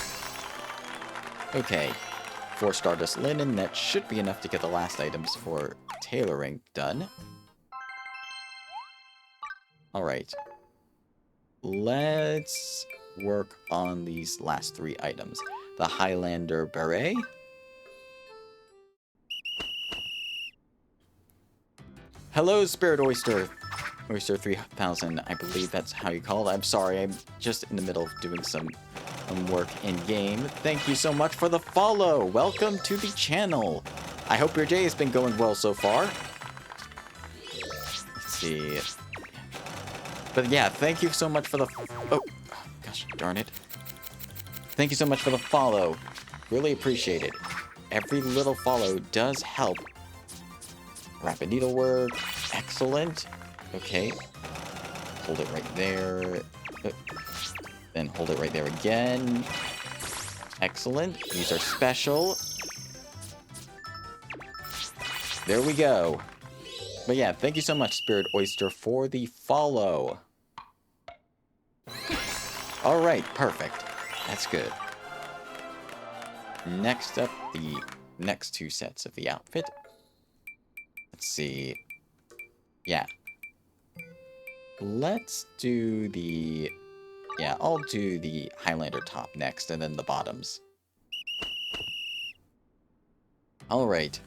Okay, 4 Stardust Linen, that should be enough to get the last items for tailoring done. Alright. Let's work on these last 3 items. The Highlander Beret. Hello, Spirit Oyster. Oyster 3000, I believe that's how you call it. I'm sorry, I'm just in the middle of doing some work in-game. Thank you so much for the follow! Welcome to the channel! I hope your day has been going well so far. Let's see... But yeah, thank you so much for the... Oh, gosh darn it. Thank you so much for the follow. Really appreciate it. Every little follow does help. Rapid needlework. Excellent. Okay. Hold it right there. Then hold it right there again. Excellent. Use our special. There we go. But yeah, thank you so much, Spirit Oyster, for the follow. Alright, perfect. That's good. Next up, the next 2 sets of the outfit. Let's see. Yeah. Let's do the... Yeah, I'll do the Highlander top next, and then the bottoms. Alright.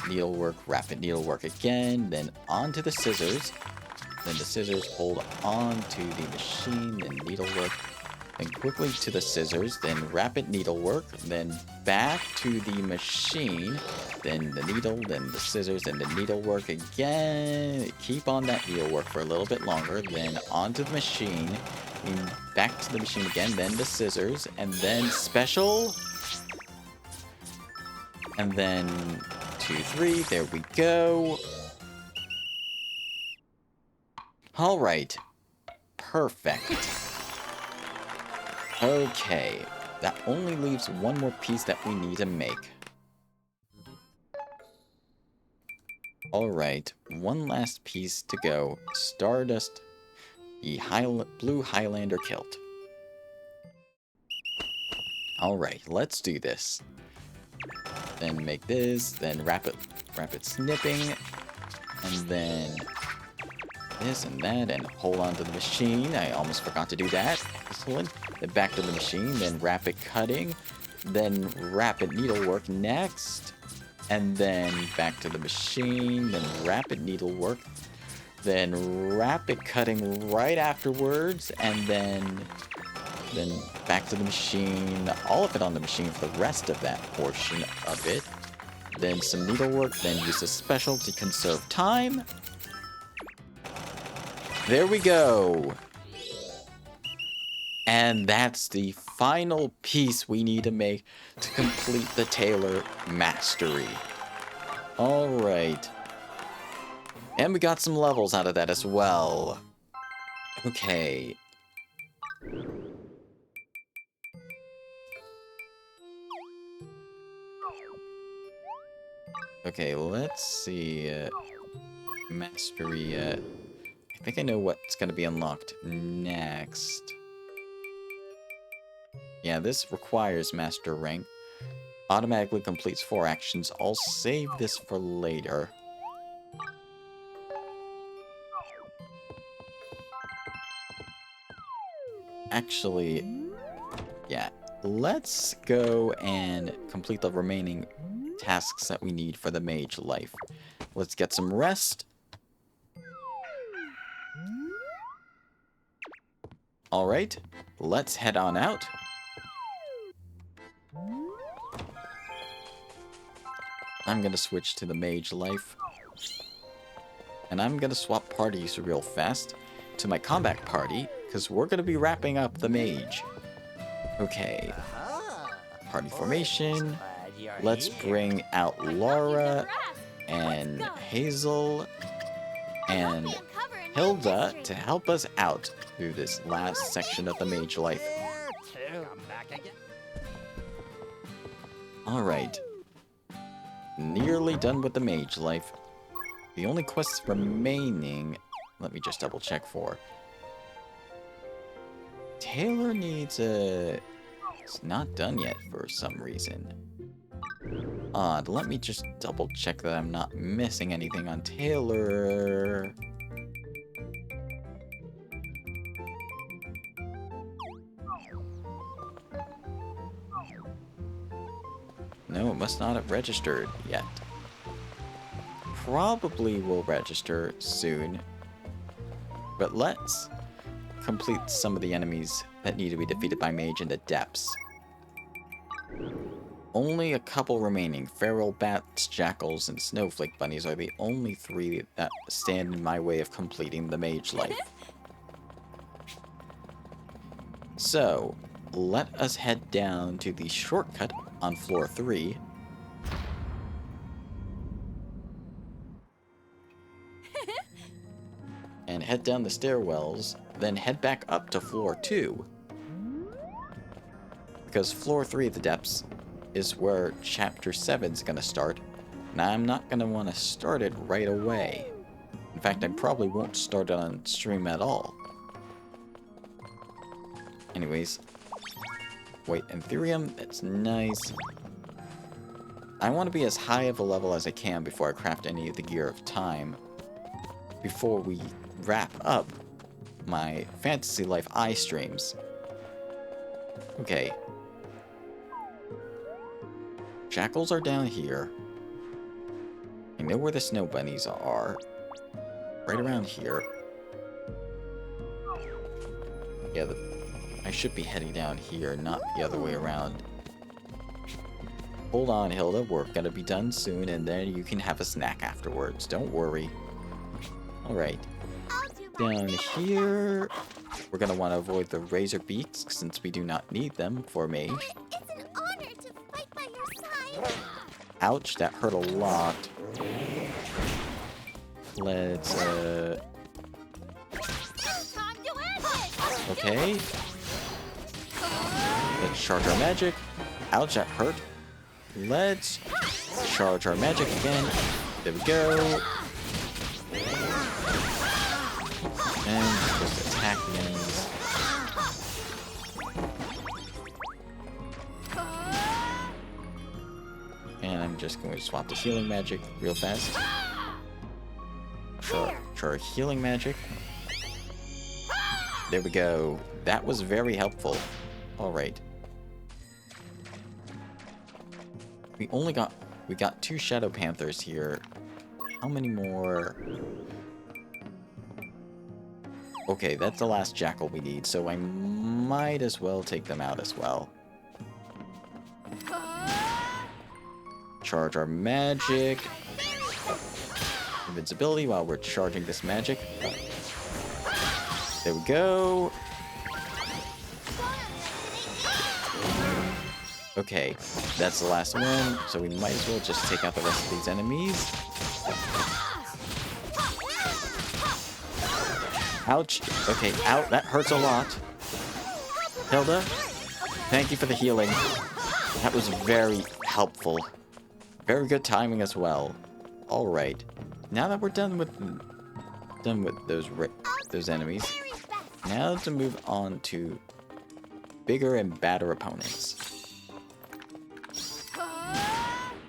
Needlework, rapid needlework again, then onto the scissors. Then the scissors hold on to the machine, then needlework. Then quickly to the scissors, then rapid needlework, then back to the machine, then the needle, then the scissors, and the needlework again. Keep on that needlework for a little bit longer, then onto the machine, and back to the machine again, then the scissors, and then special. And then 2, 3, there we go. Alright. Perfect. Okay. That only leaves 1 more piece that we need to make. Alright. 1 last piece to go. Stardust. The blue Highlander kilt. Alright, let's do this. Then make this, then rapid snipping, and then this and that, and hold on to the machine. I almost forgot to do that. Excellent. Then back to the machine, then rapid cutting, then rapid needlework next, and then back to the machine, then rapid needlework, then rapid cutting right afterwards, and then then back to the machine, all of it on the machine for the rest of that portion of it. Then some needlework, then use a special to conserve time. There we go. And that's the final piece we need to make to complete the Tailor Mastery. Alright. And we got some levels out of that as well. Okay. Okay, let's see. Mastery. I think I know what's going to be unlocked next. Yeah, this requires Master Rank. Automatically completes 4 actions. I'll save this for later. Actually, yeah. Let's go and complete the remaining tasks that we need for the mage life. Let's get some rest. Alright, let's head on out. I'm gonna switch to the mage life. And I'm gonna swap parties real fast to my combat party, because we're gonna be wrapping up the mage. Okay. Party formation. Let's bring out Laura and Hazel and Hilda to help us out through this last section of the mage life. Alright. Nearly done with the mage life. The only quests remaining... Let me just double check for... Taylor needs a... It's not done yet for some reason. Odd. Let me just double check that I'm not missing anything on Taylor. No, it must not have registered yet. Probably will register soon. But let's complete some of the enemies that need to be defeated by Mage in the depths. Only a couple remaining. Feral bats, jackals, and snowflake bunnies are the only 3 that stand in my way of completing the mage life. So, let us head down to the shortcut on floor 3. And head down the stairwells, then head back up to floor 2. Because floor 3 of the depths is where chapter 7 is going to start. And I'm not going to want to start it right away. In fact, I probably won't start it on stream at all. Anyways. White Ethereum, that's nice. I want to be as high of a level as I can before I craft any of the Gear of Time. Before we wrap up my Fantasy Life iStreams. Okay. Jackals are down here. I know where the snow bunnies are. Right around here. Yeah, I should be heading down here, not the other way around. Hold on, Hilda. We're gonna be done soon, and then you can have a snack afterwards. Don't worry. Alright. Down here, we're gonna want to avoid the razor beaks, since we do not need them for Mage. It's an honor to fight by your side. Ouch, that hurt a lot. Let's, Time to end it. okay. Let's charge our magic. Ouch, that hurt. Let's charge our magic again. There we go. And just attack the enemies. And I'm just going to swap the healing magic real fast. Try healing magic. There we go. That was very helpful. Alright. We got 2 Shadow Panthers here. How many more? Okay, that's the last jackal we need, so I might as well take them out as well. Charge our magic. Invincibility while we're charging this magic. There we go. Okay, that's the last one, so we might as well just take out the rest of these enemies. Ouch. Okay, out. That hurts a lot. Hilda, thank you for the healing. That was very helpful. Very good timing as well. Alright. Now that we're done with those enemies, now to move on to bigger and badder opponents.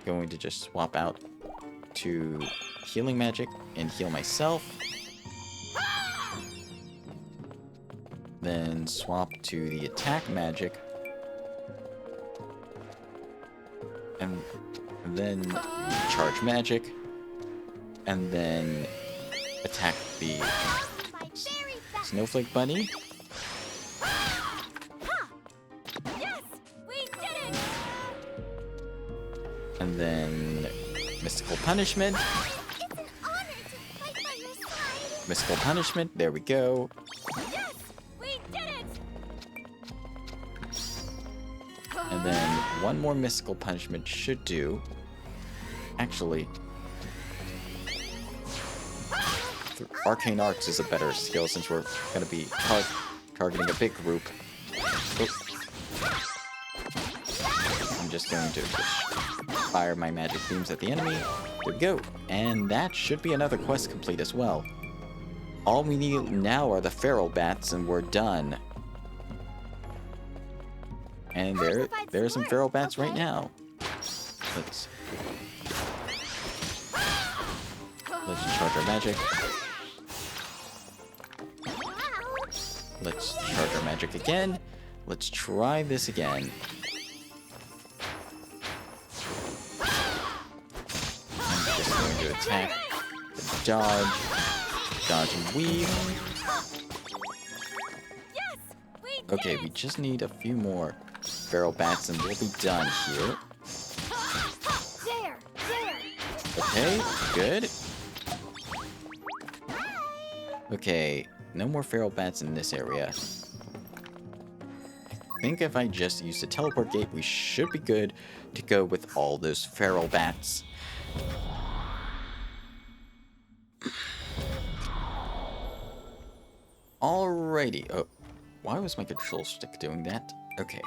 Going to just swap out to healing magic and heal myself. Then swap to the attack magic. And then charge magic. And then attack the snowflake bunny. And then mystical punishment. It's an honor to fight by your side. Mystical punishment. There we go. Yes, we did it. And then one more mystical punishment should do. Actually, Arcane Arts is a better skill since we're going to be targeting a big group. Oh. I'm just going to fire my magic beams at the enemy. There we go. And that should be another quest complete as well. All we need now are the feral bats and we're done. And there are some feral bats right now. Let's charge our magic. Let's charge our magic again. Let's try this again. I'm just going to attack, dodge and weave. Okay, we just need a few more feral bats and we'll be done here. Okay, good. Okay, no more feral bats in this area. I think if I just use the teleport gate, we should be good to go with all those feral bats. Alrighty. Oh, why was my control stick doing that? Okay,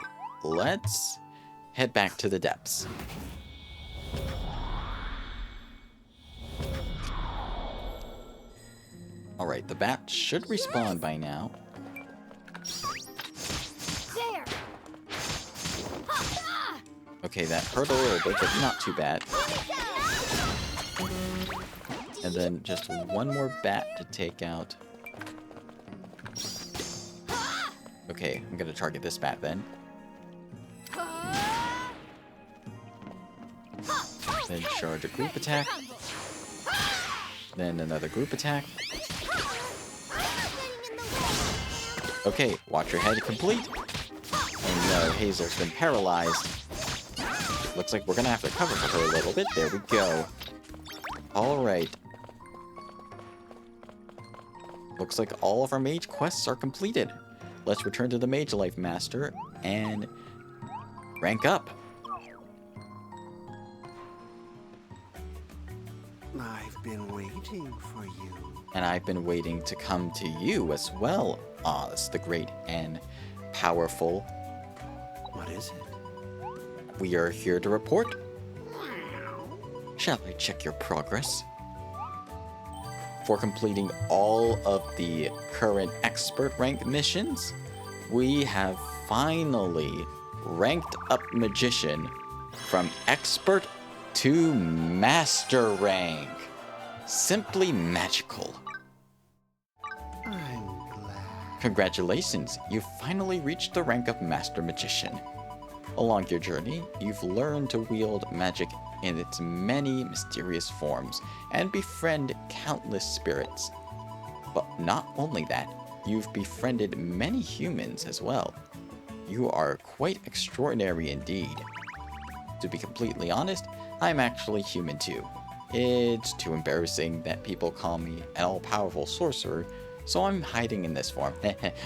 let's head back to the depths. Alright, the bat should respawn by now. Okay, that hurt a little bit, but not too bad. And then just one more bat to take out. Okay, I'm gonna target this bat then. Then charge a group attack. Then another group attack. Okay, watch your head complete. Oh no, Hazel's been paralyzed. Looks like we're gonna have to cover for her a little bit. There we go. Alright. Looks like all of our mage quests are completed. Let's return to the Mage Life Master and rank up. I've been waiting for you. And I've been waiting to come to you as well, Oz, the great and powerful. What is it? We are here to report. Shall I check your progress? For completing all of the current expert rank missions, we have finally ranked up Magician from expert to master rank. Simply magical. I'm glad. Congratulations, you've finally reached the rank of Master Magician. Along your journey, you've learned to wield magic in its many mysterious forms and befriend countless spirits. But not only that, you've befriended many humans as well. You are quite extraordinary indeed. To be completely honest, I'm actually human too. It's too embarrassing that people call me an all-powerful sorcerer, so I'm hiding in this form.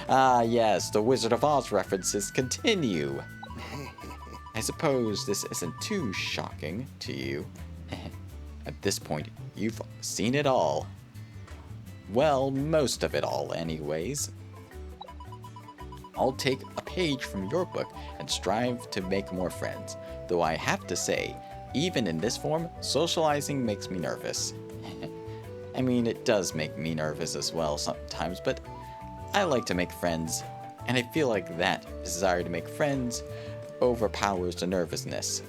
Ah yes, the Wizard of Oz references continue. I suppose this isn't too shocking to you. At this point, you've seen it all. Well, most of it all anyways. I'll take a page from your book and strive to make more friends, though I have to say, even in this form, socializing makes me nervous. I mean, it does make me nervous as well sometimes, but I like to make friends, and I feel like that desire to make friends overpowers the nervousness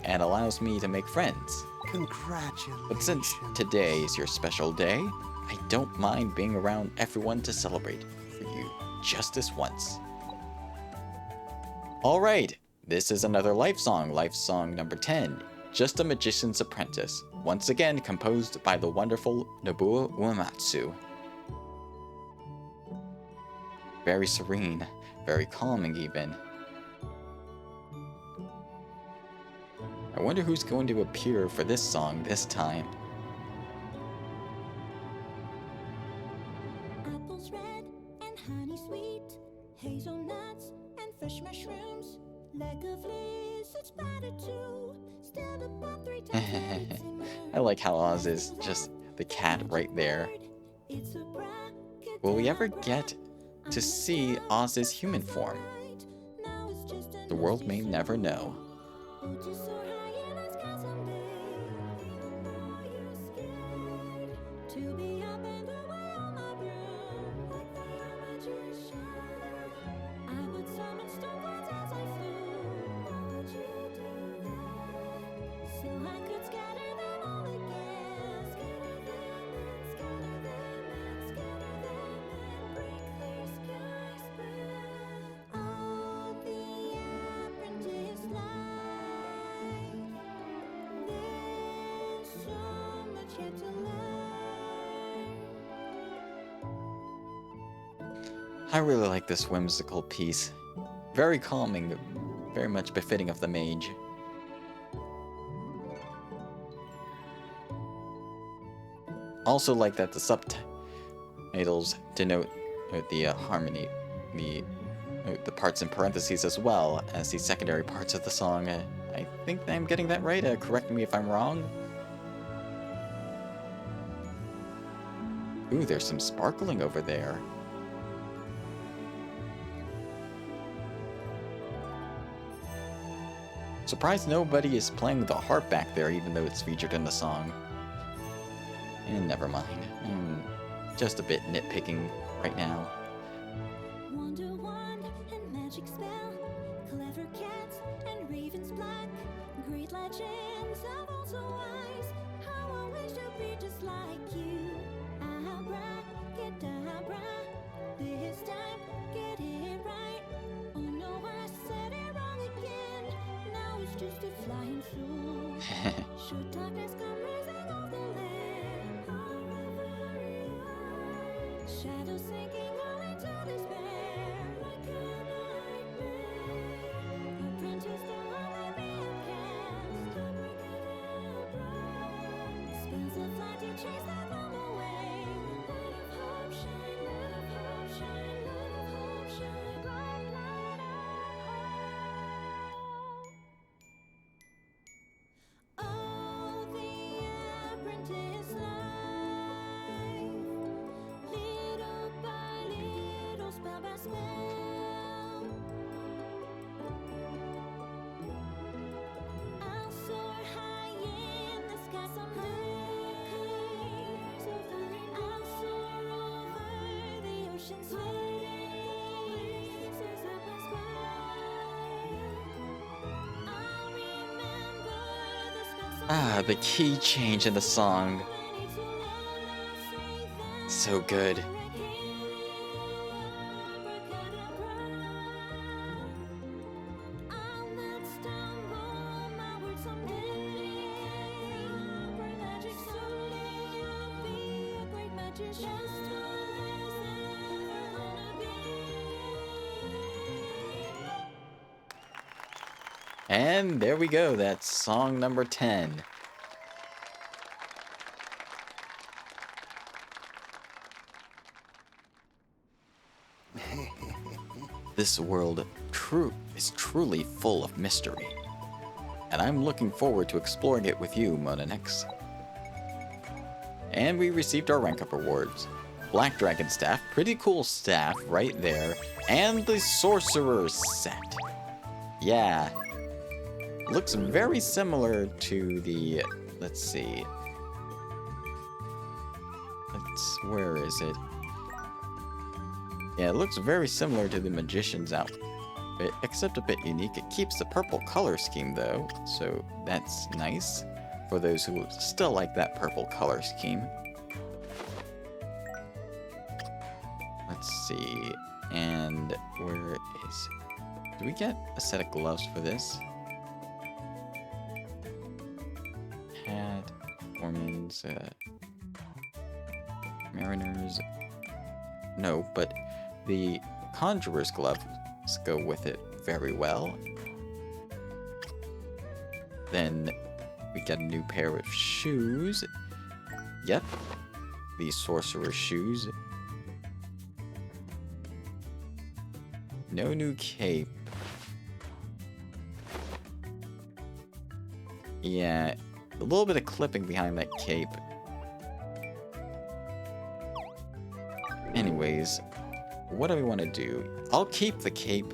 and allows me to make friends. Congratulations. But since today is your special day, I don't mind being around everyone to celebrate for you just this once. Alright, this is another life song number 10, Just a Magician's Apprentice, once again composed by the wonderful Nobuo Uematsu. Very serene, very calming even. I wonder who's going to appear for this song this time. Apples red and honey sweet, hazelnuts and fresh mushrooms, leg of lizard splatter too, stirred about 3 times. I like how Oz is just the cat right there. Will we ever get to see Oz's human form? The world may never know. I really like this whimsical piece. Very calming, very much befitting of the mage. Also like that the subtitles denote the harmony, the parts in parentheses as well as the secondary parts of the song. I think I'm getting that right. Correct me if I'm wrong. Ooh, there's some sparkling over there. Surprised nobody is playing the harp back there, even though it's featured in the song. And never mind. Just a bit nitpicking right now. Wonder wand and magic spell, clever cats and ravens black, great legends of all so wise. How I wish to be just like you. Abracadabra, this time get it right. Oh no, I said it wrong again. Now it's just a flying soul. Should darkness come rising off the land? Shadows sinking all into despair, like a nightmare. Apprentice, don't let me cast. Abracadabra, spells of flight to chase the gloom away. Light of hope shine, light of hope shine, light of hope shine, bright light of hope. Oh, the apprentice life, little by little, spell by spell. I'll soar high in the sky someday. I'll soar over the ocean's waves as I pass by. I'll remember the spells The key change in the song. So good. And there we go. That's song number 10. This world is truly full of mystery, and I'm looking forward to exploring it with you, Monanix. And we received our rank up rewards. Black Dragon Staff, pretty cool staff right there, and the Sorcerer's set. Yeah. Looks very similar to the, let's see. Where is it? Yeah, it looks very similar to the Magician's outfit, except a bit unique. It keeps the purple color scheme though, so that's nice for those who still like that purple color scheme. Let's see, and where is it? Do we get a set of gloves for this? Hat, Ormans, Mariners. No, but the Conjurer's gloves go with it very well. Then we get a new pair of shoes. Yep, the Sorcerer's shoes. No new cape. Yeah, a little bit of clipping behind that cape. Anyways, what do we want to do? I'll keep the cape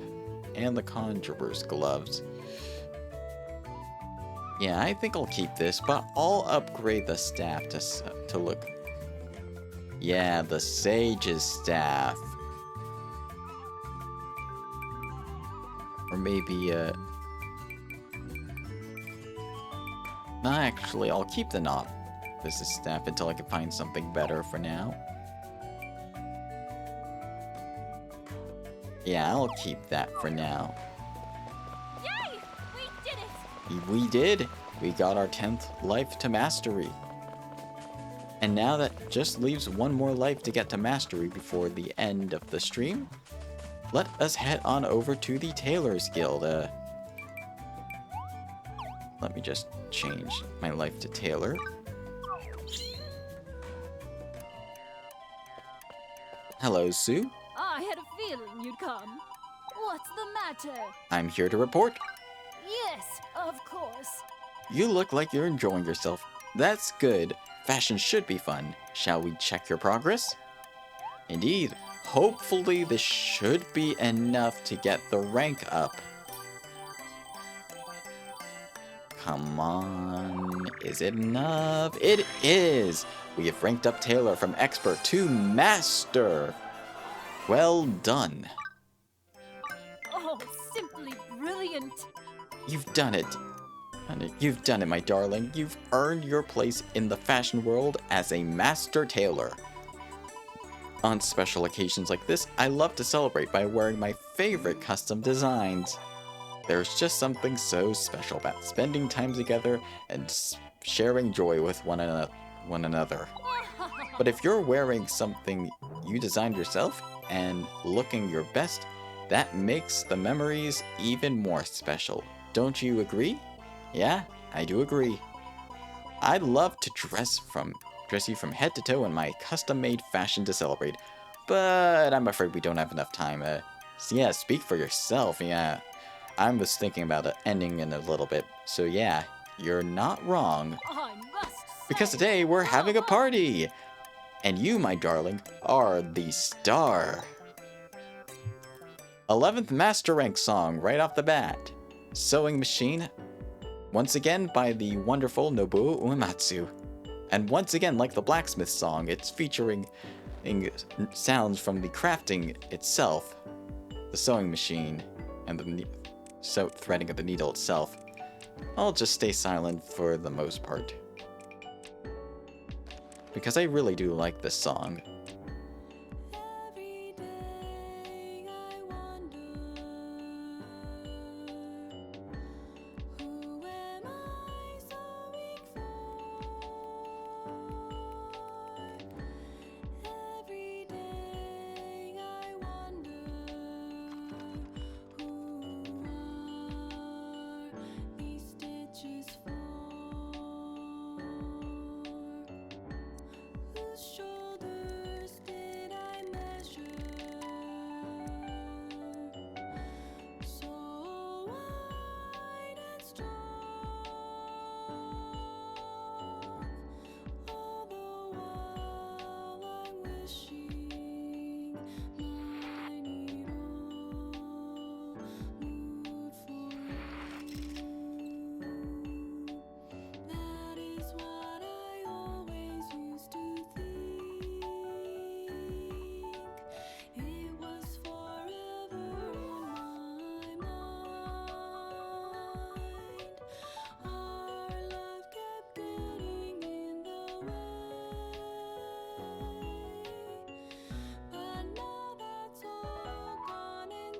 and the Conjurer's gloves. Yeah, I think I'll keep this, but I'll upgrade the staff to look. Yeah, the Sage's staff. Or maybe, no, actually, I'll keep the Novice's staff until I can find something better for now. Yeah, I'll keep that for now. Yay! We did it! We did! We got our 10th life to mastery. And now that just leaves one more life to get to mastery before the end of the stream. Let us head on over to the Tailor's Guild. Let me just change my life to Tailor. Hello, Sue. I had a feeling you'd come. What's the matter? I'm here to report. Yes, of course. You look like you're enjoying yourself. That's good. Fashion should be fun. Shall we check your progress? Indeed. Hopefully this should be enough to get the rank up. Come on. Is it enough? It is! We have ranked up Taylor from Expert to Master. Well done. Oh, simply brilliant. You've done it. You've done it, my darling. You've earned your place in the fashion world as a master tailor. On special occasions like this, I love to celebrate by wearing my favorite custom designs. There's just something so special about spending time together and sharing joy with one another. But if you're wearing something you designed yourself and looking your best, that makes the memories even more special. Don't you agree? Yeah, I do agree. I'd love to dress you from head to toe in my custom-made fashion to celebrate, but I'm afraid we don't have enough time. So yeah, speak for yourself. Yeah, I was thinking about it ending in a little bit. So yeah, you're not wrong. I must say. Because today we're having a party, and you, my darling, are the star. 11th Master Rank song right off the bat. Sewing Machine, once again by the wonderful Nobuo Uematsu. And once again, like the blacksmith song, it's featuring sounds from the crafting itself, the sewing machine, and the threading of the needle itself. I'll just stay silent for the most part, because I really do like this song. Every day I wonder, who am I sewing for? Every day I wonder, who are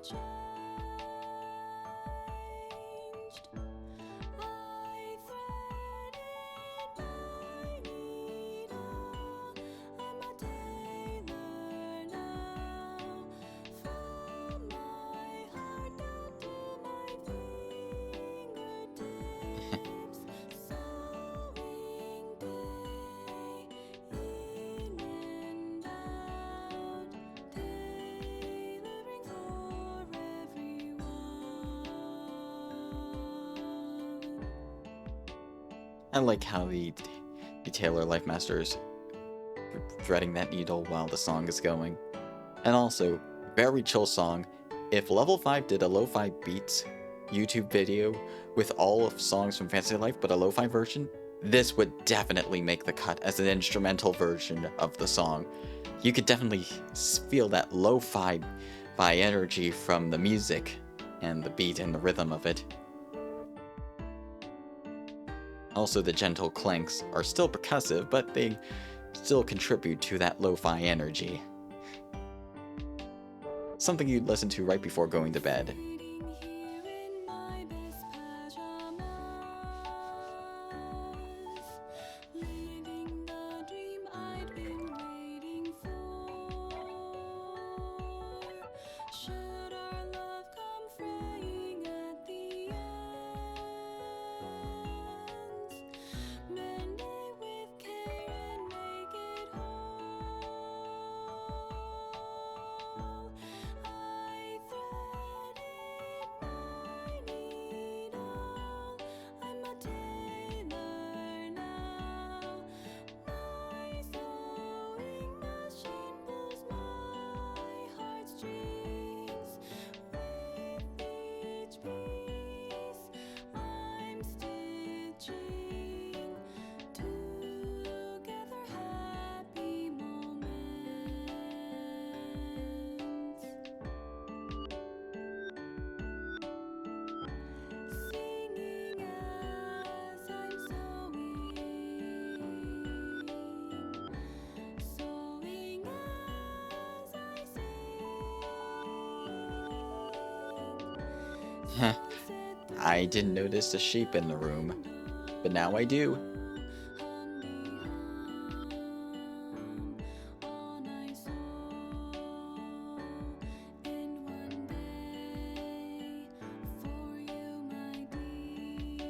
changed. I threaded my needle. I'm a tailor now. From my heart down to my fingertips. Sewing day in and out. Tailoring for everyone. I like how the Taylor Life Masters threading that needle while the song is going. And also, very chill song. If Level 5 did a lo-fi beats YouTube video with all of songs from Fantasy Life but a lo-fi version, this would definitely make the cut as an instrumental version of the song. You could definitely feel that lo-fi energy from the music and the beat and the rhythm of it. Also, the gentle clanks are still percussive, but they still contribute to that lo-fi energy. Something you'd listen to right before going to bed. Sitting here in my best pajamas, living the dream I'd been waiting for. Should our love come fraying at the ends, mend it with care and make it whole. I threaded my needle. I'm a tailor now. My sewing machine pulls my heartstrings. With each piece, I'm stitching together happy moments. Singing as I'm sewing, sewing as I sing. I didn't notice a sheep in the room, but now I do. On I soar, and one day for you, my dear.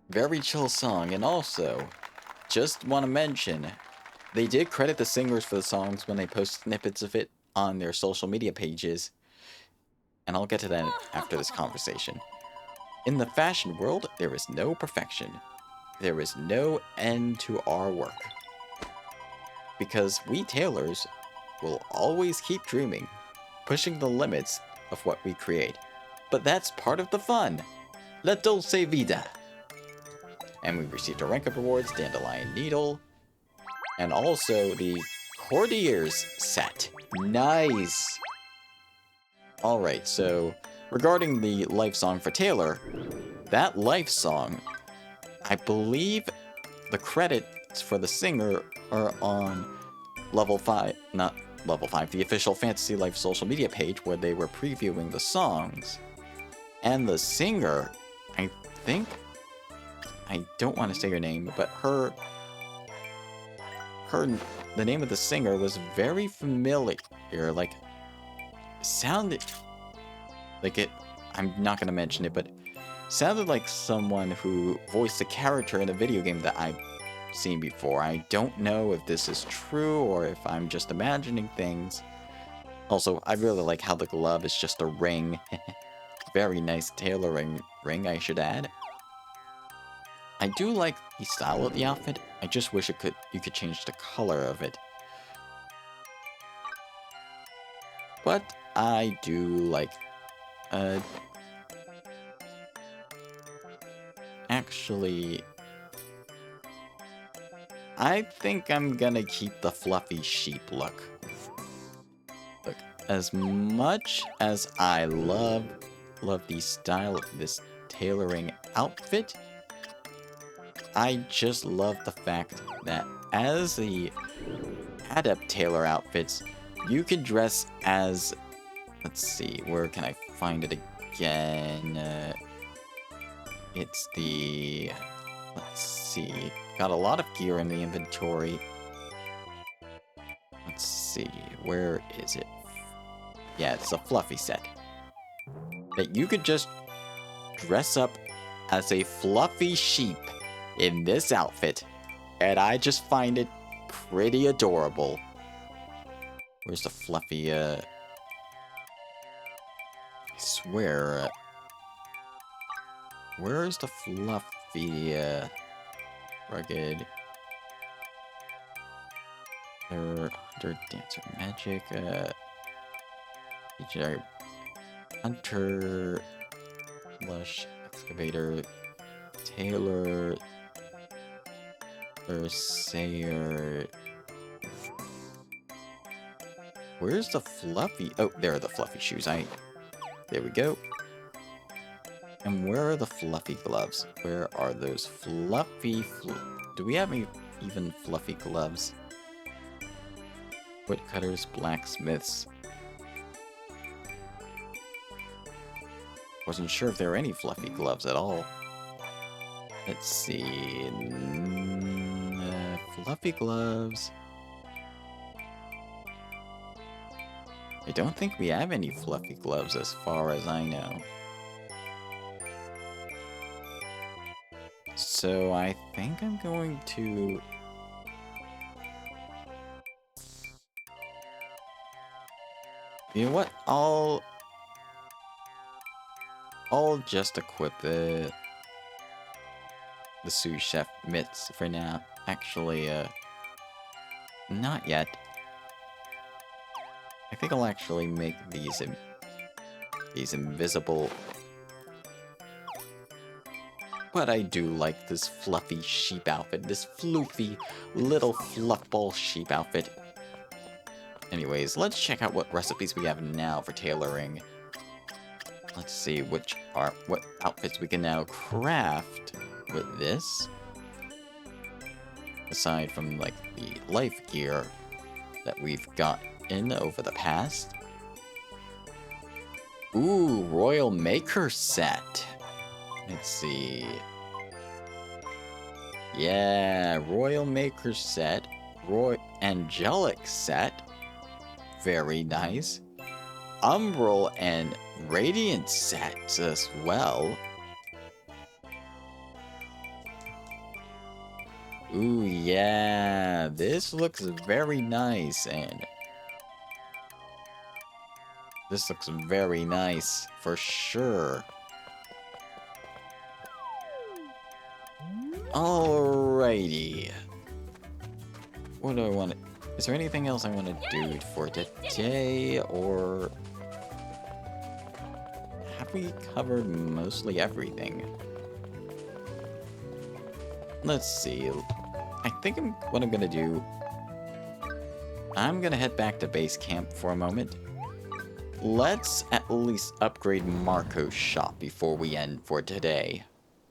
Very chill song, and also, just want to mention, they did credit the singers for the songs when they post snippets of it on their social media pages, and I'll get to that after this conversation. In the fashion world, there is no perfection. There is no end to our work. Because we tailors will always keep dreaming, pushing the limits of what we create. But that's part of the fun. La Dolce Vida. And we received a rank up rewards, Dandelion Needle, and also the Courtiers set. Nice! Alright, so regarding the life song for Taylor, that life song, I believe the credits for the singer are on level 5, not level 5, the official Fantasy Life social media page where they were previewing the songs. And the singer, I think, I don't want to say her name, but the name of the singer was very familiar, like, sounded like it, I'm not going to mention it, but sounded like someone who voiced a character in a video game that I've seen before. I don't know if this is true or if I'm just imagining things. Also, I really like how the glove is just a ring. Very nice tailoring ring, I should add. I do like the style of the outfit. I just wish you could change the color of it. But I do like actually, I think I'm gonna keep the fluffy sheep look. Look, as much as I love the style of this tailoring outfit, I just love the fact that as adept tailor outfits, you can dress as... Let's see, where can I find it again? It's the... Let's see. Got a lot of gear in the inventory. Let's see, where is it? Yeah, it's a fluffy set. That you could just dress up as a fluffy sheep in this outfit. And I just find it pretty adorable. Where's the fluffy, I swear, where is the fluffy, rugged... Hunter, Dancer, Magic, DJ, Hunter, Lush, Excavator, Tailor, Sayer. Where's the fluffy? Oh, there are the fluffy shoes. There we go. And where are the fluffy gloves? Where are those fluffy... Do we have any even fluffy gloves? Woodcutters, blacksmiths. Wasn't sure if there were any fluffy gloves at all. Let's see... fluffy gloves... I don't think we have any fluffy gloves as far as I know. So I think I'm going to... You know what? I'll just equip the sous chef mitts for now. Actually, not yet. I think I'll actually make these invisible. But I do like this fluffy sheep outfit. This floofy little fluffball sheep outfit. Anyways, let's check out what recipes we have now for tailoring. Let's see what outfits we can now craft with this. Aside from like the life gear that we've got in over the past. Ooh, Royal Maker set. Let's see. Yeah, Royal Maker set. Angelic set. Very nice. Umbral and Radiant sets as well. Ooh, yeah. This looks very nice, and this looks very nice for sure. Alrighty. What do I want to... Is there anything else I want to do for today, or... Have we covered mostly everything? Let's see. I think what I'm gonna do... I'm gonna head back to base camp for a moment. Let's at least upgrade Marco's shop before we end for today.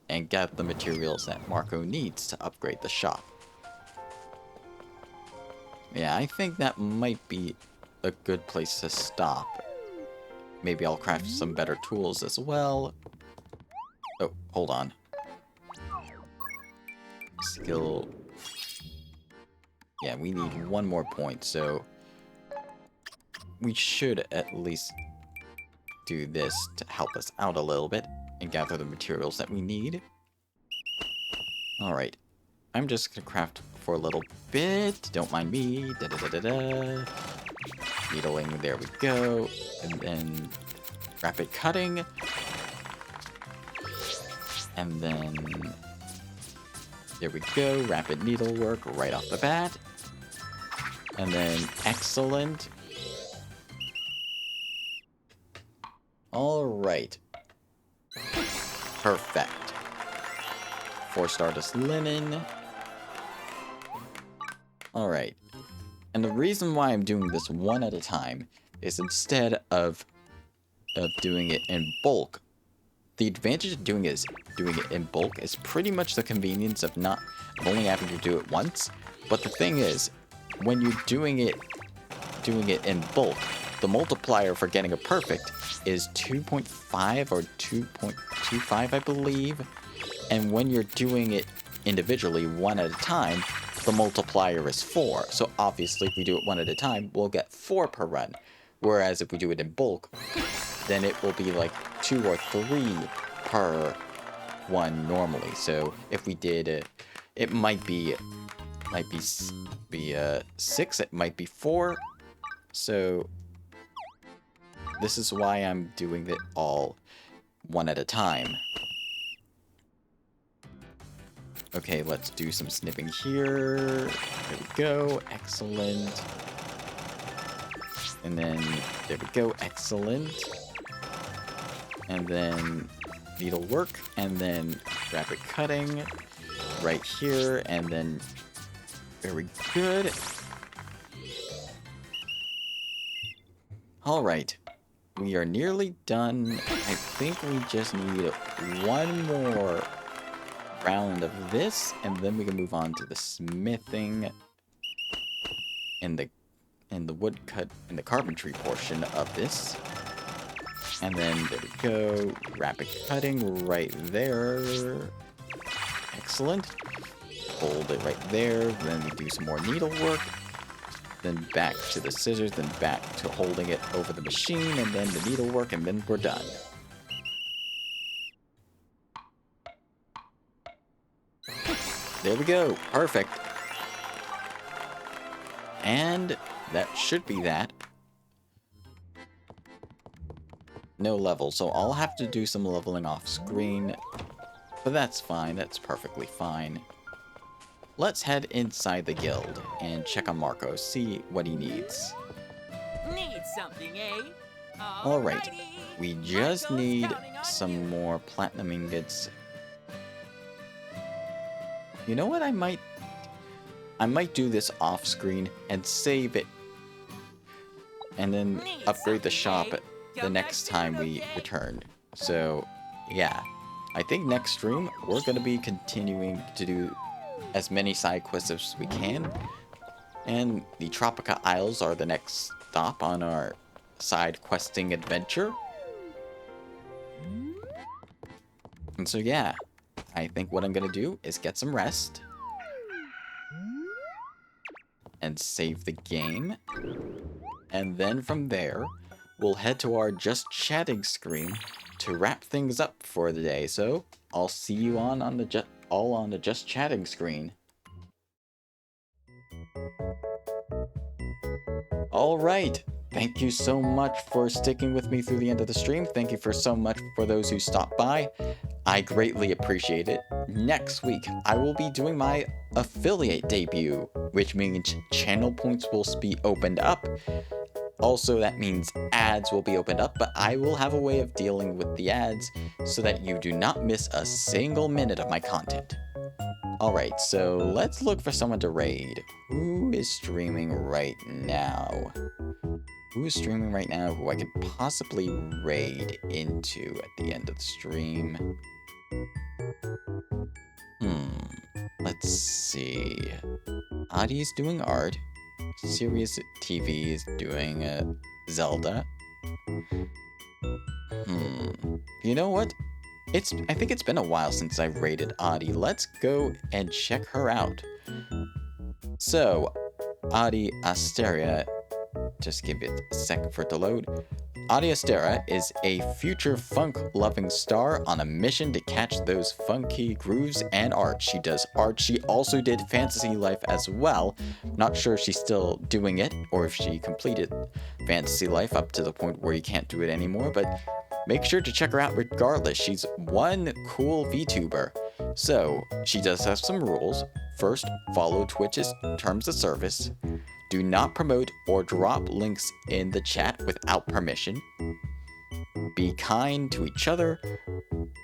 And get the materials that Marco needs to upgrade the shop. Yeah, I think that might be a good place to stop. Maybe I'll craft some better tools as well. Oh, hold on. Skill... Yeah, we need one more point, so... We should at least do this to help us out a little bit and gather the materials that we need. Alright. I'm just gonna craft for a little bit. Don't mind me. Da-da-da-da-da. Needling, there we go. And then rapid cutting. And then there we go. Rapid needlework right off the bat. And then excellent. Alright. Perfect. 4 Stardust Linen. Alright. And the reason why I'm doing this one at a time is instead of doing it in bulk, the advantage of doing it in bulk is pretty much the convenience of only having to do it once. But the thing is, when you're doing it in bulk, the multiplier for getting a perfect is 2.5 or 2.25, I believe. And when you're doing it individually, one at a time, the multiplier is 4. So obviously, if we do it one at a time, we'll get 4 per run. Whereas if we do it in bulk, then it will be like 2 or 3 per one normally. So if we did, it might be 6, it might be 4. So this is why I'm doing it all one at a time. Okay, let's do some snipping here. There we go, excellent. And then, there we go, excellent. And then needlework, and then rapid cutting right here, and then very good. Alright, we are nearly done. I think we just need one more round of this, and then we can move on to the smithing and the woodcut and the carpentry portion of this. And then there we go, rapid cutting right there. Excellent. Hold it right there. Then we do some more needlework. Then back to the scissors, then back to holding it over the machine, and then the needlework, and then we're done. There we go. Perfect. And that should be that. No level, so I'll have to do some leveling off screen. But that's fine. That's perfectly fine. Let's head inside the guild and check on Marco, see what he needs. Need something, eh? Alright, Alrighty. we just Marco's need counting on some you. more platinum ingots. You know what, I might do this off screen and save it. And then Need upgrade the something, shop eh? the Come next back time soon, we okay? return. So, yeah. I think next stream, we're going to be continuing to do as many side quests as we can. And the Tropica Isles are the next stop on our side questing adventure. And so, yeah. I think what I'm going to do is get some rest. And save the game. And then from there, we'll head to our just chatting screen to wrap things up for the day. So I'll see you all on the just chatting screen. All right. Thank you so much for sticking with me through the end of the stream. Thank you so much for those who stopped by. I greatly appreciate it. Next week, I will be doing my affiliate debut, which means channel points will be opened up. Also, that means ads will be opened up, but I will have a way of dealing with the ads so that you do not miss a single minute of my content. Alright, so let's look for someone to raid. Who is streaming right now? Who is streaming right now who I could possibly raid into at the end of the stream? Let's see. Adi's doing art. Serious TV is doing Zelda. You know what? I think it's been a while since I've raided Adi. Let's go and check her out. So, Adi Asteria, just give it a second for it to load. Adi Asteria is a future funk-loving star on a mission to catch those funky grooves and art. She does art. She also did Fantasy Life as well. Not sure if she's still doing it or if she completed Fantasy Life up to the point where you can't do it anymore, but make sure to check her out regardless. She's one cool VTuber. So, she does have some rules. First, follow Twitch's terms of service. Do not promote or drop links in the chat without permission. Be kind to each other.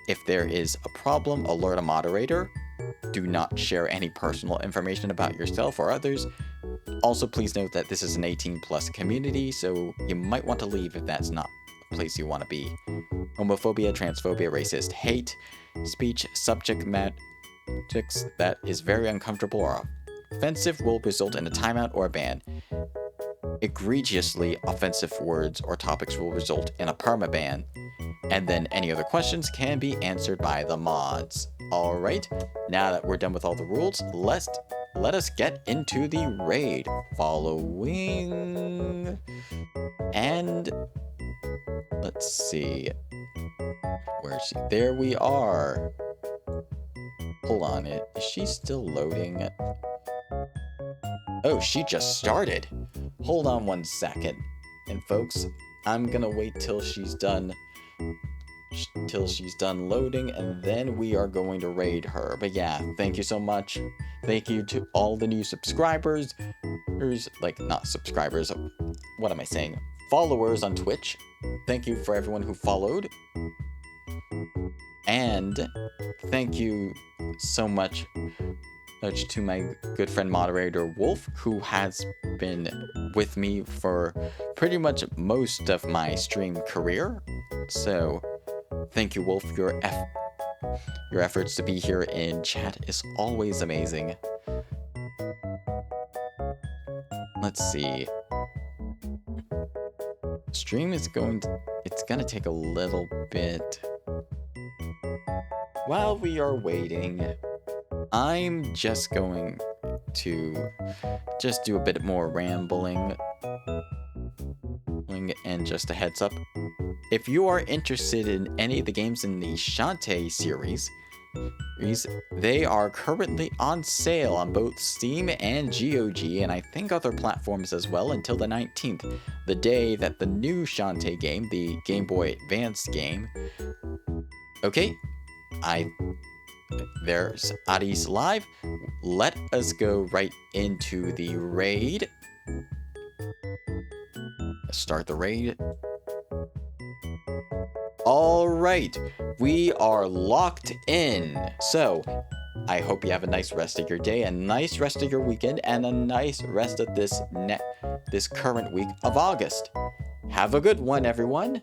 If there is a problem, alert a moderator. Do not share any personal information about yourself or others. Also, please note that this is an 18+ community, so you might want to leave if that's not a place you want to be. Homophobia, transphobia, racist, hate, speech, subject matter that is very uncomfortable or offensive will result in a timeout or a ban. Egregiously offensive words or topics will result in a permaban. And then any other questions can be answered by the mods. Alright, now that we're done with all the rules, let us get into the raid. Following. And let's see. Where is she? There we are. Hold on, is she still loading? Oh, she just started. Hold on one second. And folks, I'm gonna wait till she's done loading, and then we are going to raid her. But yeah, thank you so much. Thank you to all the new subscribers. Like, not subscribers. What am I saying? Followers on Twitch. Thank you for everyone who followed. And thank you so much to my good friend moderator Wolf, who has been with me for pretty much most of my stream career. So thank you, Wolf. Your efforts to be here in chat is always amazing. Let's see. Stream is it's gonna take a little bit. While we are waiting, I'm just going to do a bit more rambling. And just a heads up, if you are interested in any of the games in the Shantae series, they are currently on sale on both Steam and GOG, and I think other platforms as well, until the 19th, the day that the new Shantae game, the Game Boy Advance game. Okay, there's Adi's live. Let us go right into the raid. Let's start the raid. Alright, we are locked in. So, I hope you have a nice rest of your day, a nice rest of your weekend, and a nice rest of this current week of August. Have a good one, everyone.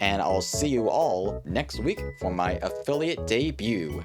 And I'll see you all next week for my affiliate debut.